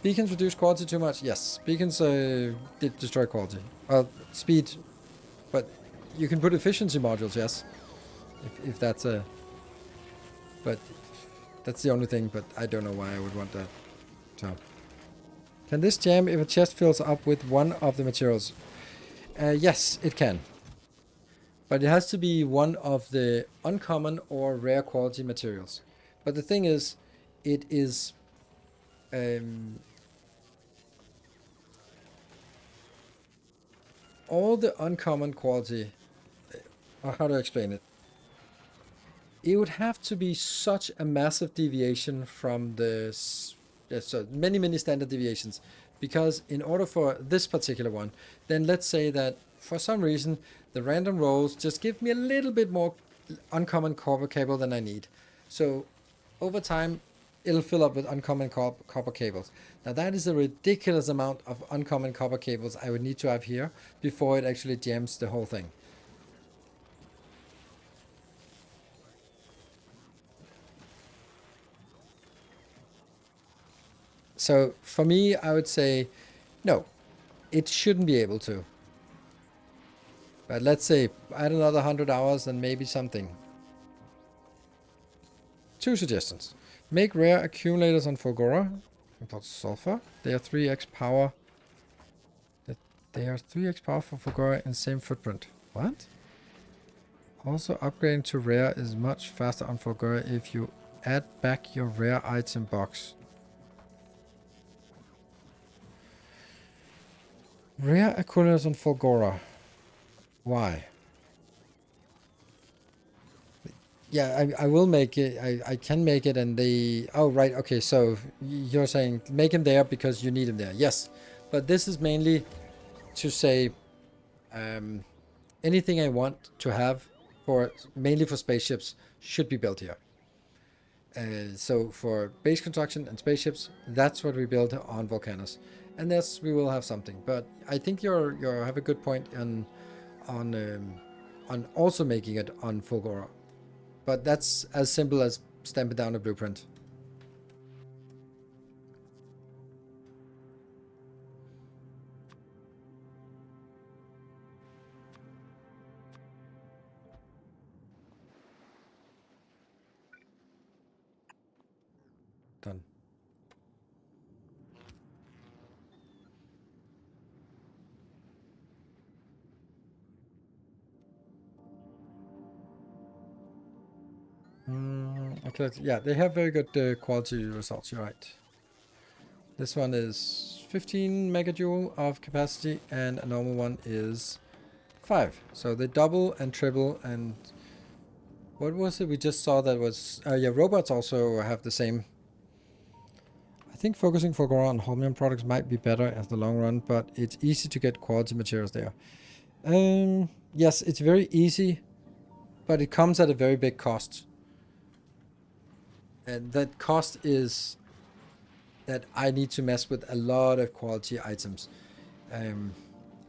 Beacons reduce quality too much? Yes. Beacons did destroy quality. Well, speed. But you can put efficiency modules, yes. If that's a... But that's the only thing, but I don't know why I would want that. So, can this jam if a chest fills up with one of the materials? Yes, it can. But it has to be one of the uncommon or rare quality materials. But the thing is, it is... all the uncommon quality... how to explain it? It would have to be such a massive deviation from the... so many standard deviations. Because in order for this particular one, then let's say that for some reason the random rolls just give me a little bit more uncommon copper cable than I need. So over time it'll fill up with uncommon copper cables. Now that is a ridiculous amount of uncommon copper cables I would need to have here before it actually jams the whole thing. So for me, I would say no, it shouldn't be able to. But let's say add another 100 hours and maybe something. 2 suggestions. Make rare accumulators on Fulgora. Import sulfur. They are 3x power. They are 3x power for Fulgora and same footprint. What? Also upgrading to rare is much faster on Fulgora if you add back your rare item box. Rare accumulators on Fulgora. Why? Yeah, I will make it. I can make it, and they... Oh, right. Okay, so you're saying make them there because you need them there. Yes, but this is mainly to say anything I want to have for mainly for spaceships should be built here. So for base construction and spaceships, that's what we build on Volcanus, and yes, we will have something. But I think you have a good point on also making it on Fulgora. But that's as simple as stamping down a blueprint. Done. Okay, yeah, they have very good quality results, you're right. This one is 15 megajoule of capacity and a normal one is 5. So they double and triple. And what was it we just saw that was... yeah, robots also have the same. I think focusing Fulgora on Holmium products might be better in the long run, but it's easy to get quality materials there. Yes, it's very easy, but it comes at a very big cost. And that cost is that I need to mess with a lot of quality items.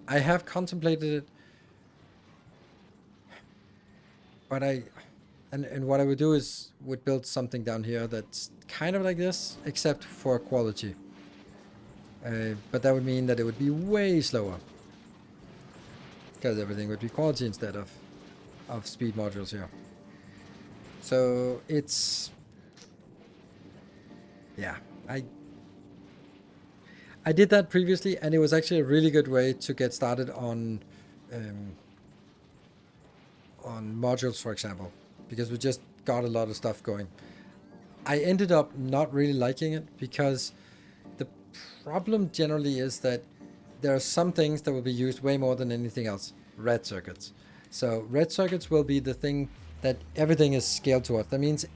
I have contemplated it, but and what I would do is would build something down here that's kind of like this, except for quality. But that would mean that it would be way slower. because everything would be quality instead of speed modules here. So it's, yeah, I did that previously, and it was actually a really good way to get started on modules, for example, because we just got a lot of stuff going. I ended up not really liking it because the problem generally is that there are some things that will be used way more than anything else. Red circuits. So red circuits will be the thing that everything is scaled towards. That means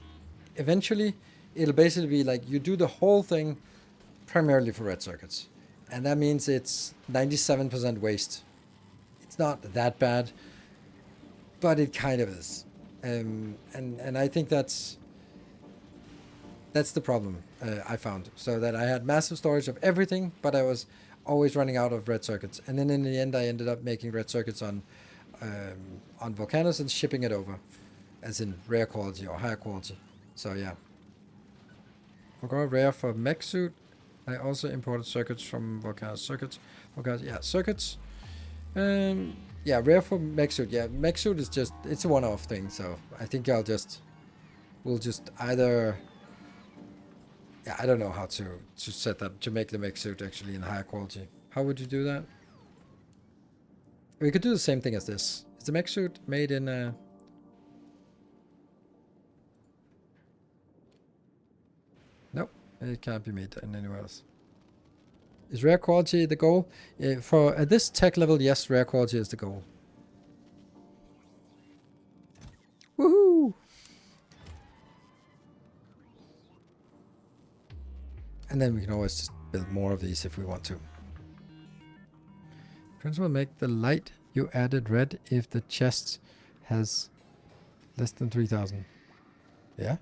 eventually it'll basically be like you do the whole thing primarily for red circuits. And that means it's 97% waste. It's not that bad, but it kind of is. And I think that's the problem I found. So that I had massive storage of everything, but I was always running out of red circuits. And then in the end, I ended up making red circuits on Volcanus and shipping it over, as in rare quality or higher quality. So yeah. Forgot rare for mech suit. I also imported circuits from Volcanus. Circuits. Volcanus, yeah, circuits. Yeah, rare for mech suit. Yeah, mech suit is just, it's a one-off thing. So I think we'll just either, yeah, I don't know how to set that, to make the mech suit actually in higher quality. How would you do that? We could do the same thing as this. Is the mech suit made in Nope, it can't be made in anywhere else. Is rare quality the goal? For at this tech level, yes, rare quality is the goal. Woohoo! And then we can always just build more of these if we want to. Principle, make the light you added red if the chest has less than 3,000. Yeah?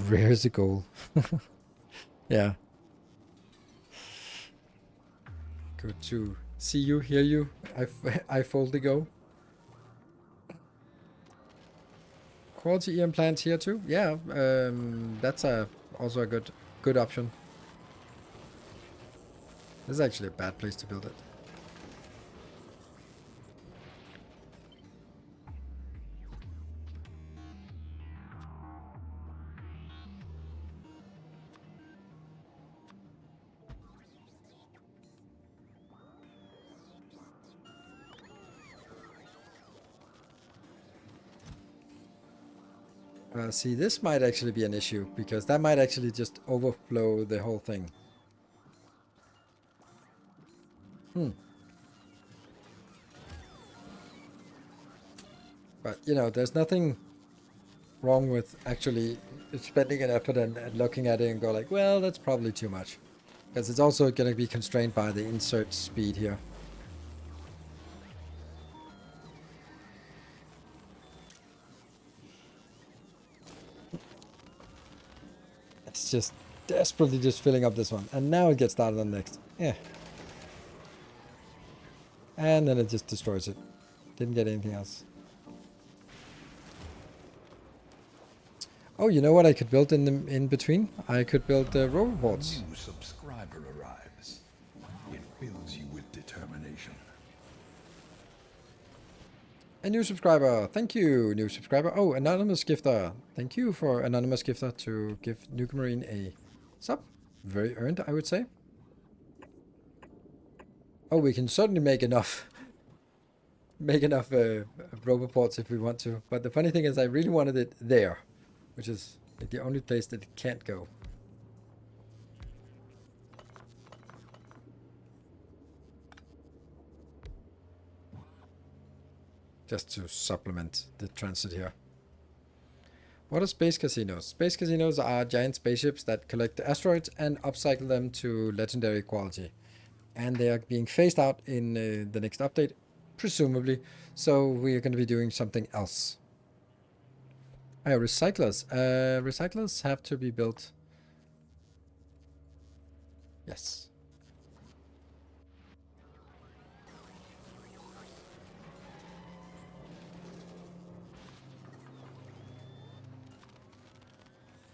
Rare is the goal. Yeah. Good to see you, hear you. I fold the go. Quality EM plants here too. Yeah, that's also a good option. This is actually a bad place to build it. See, this might actually be an issue, because that might actually just overflow the whole thing. But, you know, there's nothing wrong with actually spending an effort and looking at it and go like, well, that's probably too much. Because it's also going to be constrained by the insert speed here. It's just desperately just filling up this one. And now it gets started on next. Yeah. And then it just destroys it. Didn't get anything else. Oh, you know what I could build in between? I could build the robots. New subscriber arrives. It fills you with determination. A new subscriber. Thank you, new subscriber. Oh, anonymous gifter. Thank you for anonymous gifter to give Nuke Marine a sub. Very earned, I would say. Oh, we can certainly make enough. Make enough roboports if we want to. But the funny thing is, I really wanted it there, which is like the only place that it can't go. Just to supplement the transit here. What are space casinos? Space casinos are giant spaceships that collect asteroids and upcycle them to legendary quality. And they are being phased out in the next update, presumably. So we are going to be doing something else. Oh, recyclers. Recyclers have to be built. Yes.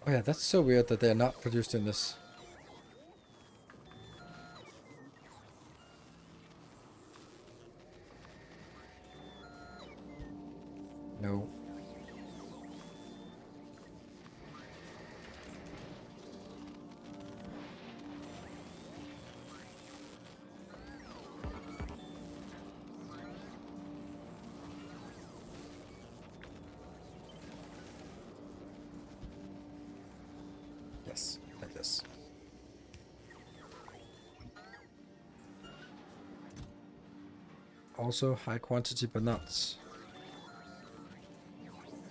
Oh yeah, that's so weird that they're not produced in this. also high quantity, but not.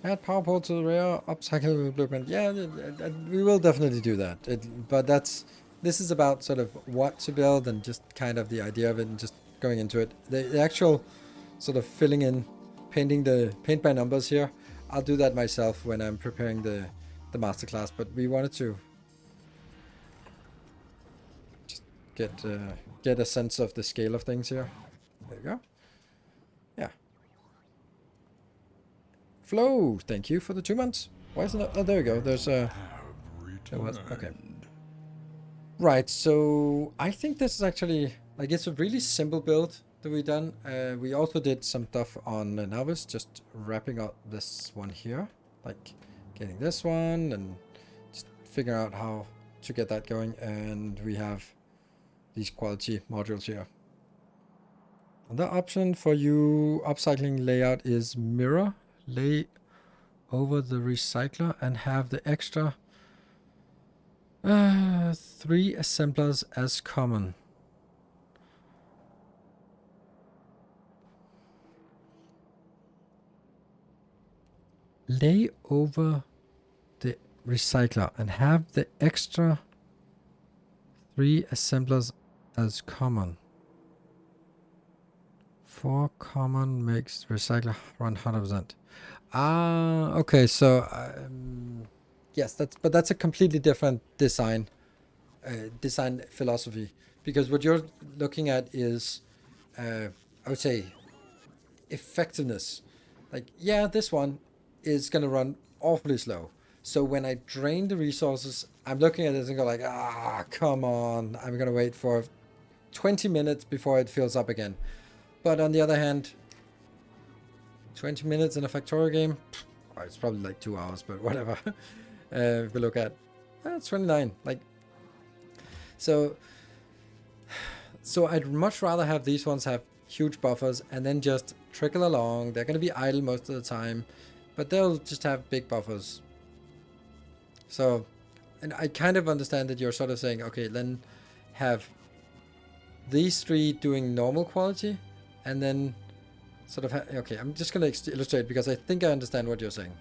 Add power pole to the rear, upcycle blueprint. Yeah, we will definitely do that. But this is about sort of what to build and just kind of the idea of it and just going into it. The actual sort of filling in, painting the paint by numbers here, I'll do that myself when I'm preparing the masterclass. But we wanted to just get a sense of the scale of things here. There you go. Yeah. Flow, thank you for the 2 months. Why isn't it? Oh, there we go. There's a. There was. Okay. Right, so I think this is actually, like, it's a really simple build that we done. We also did some stuff on Novice, just wrapping up this one here. Like, getting this one and just figuring out how to get that going. And we have these quality modules here. Another option for you upcycling layout is mirror. Lay over the recycler and have the extra 3 assemblers as common. Lay over the recycler and have the extra 3 assemblers as common. 4 common makes recycler run 100%. Ah, okay. So yes, that's a completely different design philosophy, because what you're looking at is I would say effectiveness. Like, yeah, this one is gonna run awfully slow. So when I drain the resources, I'm looking at this and go like, come on, I'm gonna wait for 20 minutes before it fills up again. But on the other hand, 20 minutes in a Factorio game, it's probably like 2 hours, but whatever. If we look at, it's 29. Like, so I'd much rather have these ones have huge buffers and then just trickle along. They're going to be idle most of the time, but they'll just have big buffers. So, and I kind of understand that you're sort of saying, okay, then have these 3 doing normal quality, and then sort of, okay, I'm just going to illustrate because I think I understand what you're saying.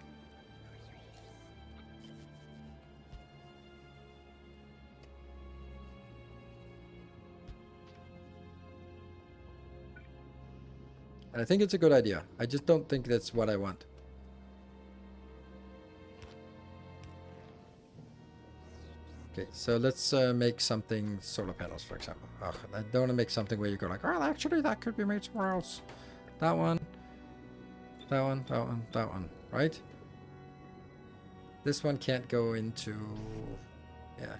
And I think it's a good idea. I just don't think that's what I want. Okay, so let's make something solar panels, for example. Ugh, I don't want to make something where you go like, well, actually, that could be made somewhere else. That one, that one, that one, that one, right? This one can't go into... Yeah.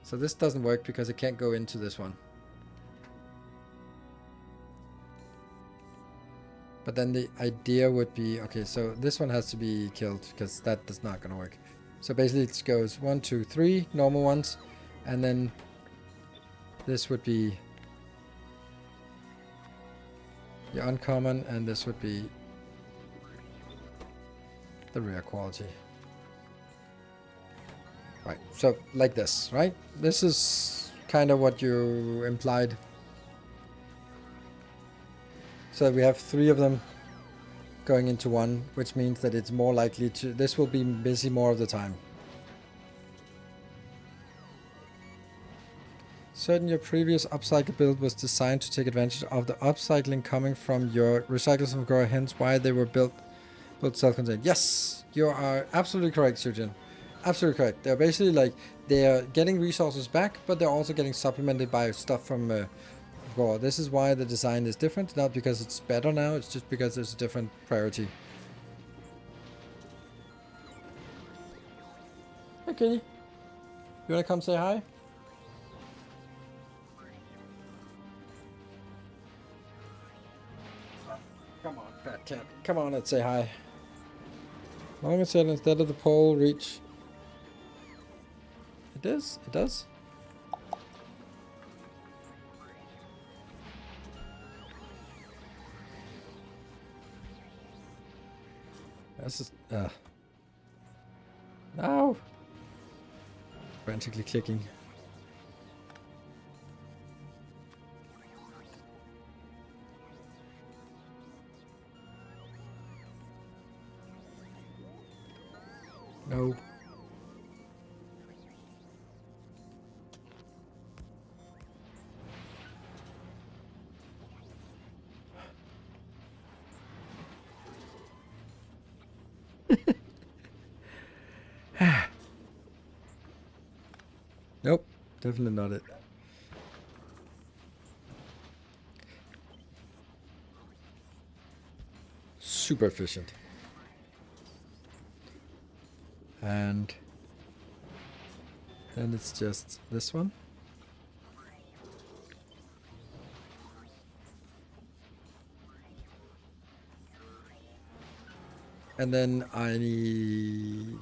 So this doesn't work because it can't go into this one. But then the idea would be, okay, so this one has to be killed because that is not going to work. So basically it goes 1, 2, 3 normal ones, and then this would be the uncommon, and this would be the rare quality. Right, so like this, right? This is kind of what you implied. So we have 3 of them going into one, which means that it's more likely to... This will be busy more of the time. Certain your previous upcycle build was designed to take advantage of the upcycling coming from your recyclers from Grow, hence why they were built self-contained. Yes, you are absolutely correct, Surgeon. Absolutely correct. They're basically like, they're getting resources back, but they're also getting supplemented by stuff from Grow. This is why the design is different, not because it's better now, it's just because there's a different priority. Hey, Kitty. You wanna come say hi? Come on, fat cat. Come on and say hi. Long as it instead of the pole reach. It is? It does? This is... No! Frantically clicking. No. Nope. Definitely not it. Super efficient. And then it's just this one. And then I need...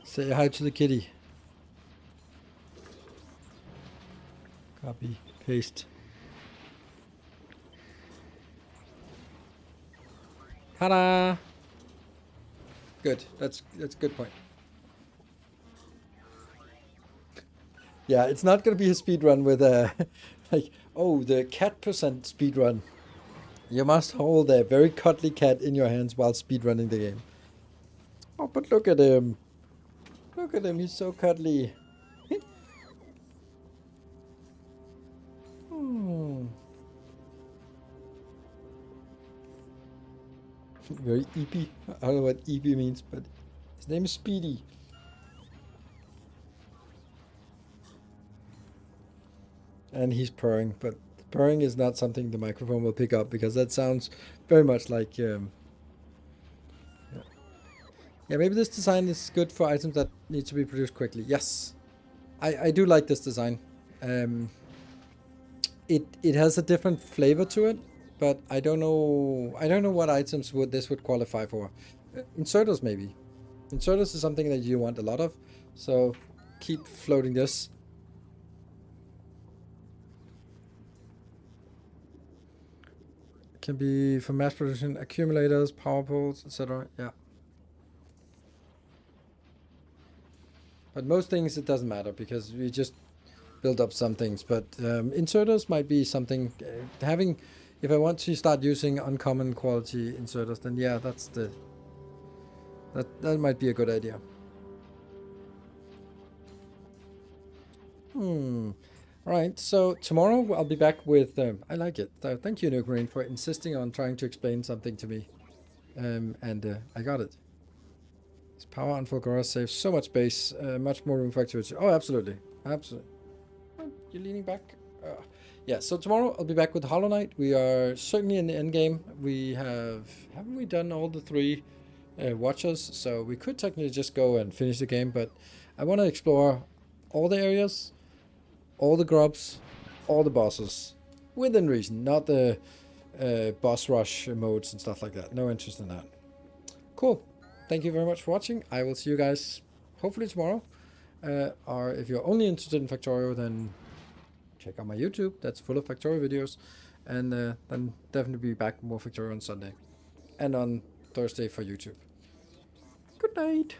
Say hi to the kitty. Copy, paste. Ta-da! Good. That's a good point. Yeah, it's not gonna be a speed run with a like, oh, the cat percent speed run. You must hold a very cuddly cat in your hands while speed running the game. Oh, but look at him. Look at him, he's so cuddly. Hmm. Very eepy. I don't know what eepy means, but his name is Speedy. And he's purring, but purring is not something the microphone will pick up because that sounds very much like yeah, maybe this design is good for items that need to be produced quickly. Yes, I do like this design. It has a different flavor to it, but I don't know what items would qualify for. Inserters maybe. Inserters is something that you want a lot of, so keep floating this. Can be for mass production, accumulators, power poles, etc. Yeah. But most things it doesn't matter because we just build up some things. But inserters might be something having. If I want to start using uncommon quality inserters, then yeah, that might be a good idea. Right, so tomorrow I'll be back with... I like it. Thank you, Nuke Marine, for insisting on trying to explain something to me. And I got it. This power on full garage saves so much space, much more room for activity. Oh, absolutely. Absolutely. Oh, you're leaning back? Yeah, so tomorrow I'll be back with Hollow Knight. We are certainly in the end game. We have... Haven't we done all the 3 watchers? So we could technically just go and finish the game, but I want to explore all the areas, all the grubs, all the bosses, within reason, not the boss rush modes and stuff like that. No interest in that. Cool. Thank you very much for watching. I will see you guys hopefully tomorrow. Or if you're only interested in Factorio, then check out my YouTube. That's full of Factorio videos. And then definitely be back with more Factorio on Sunday. And on Thursday for YouTube. Good night.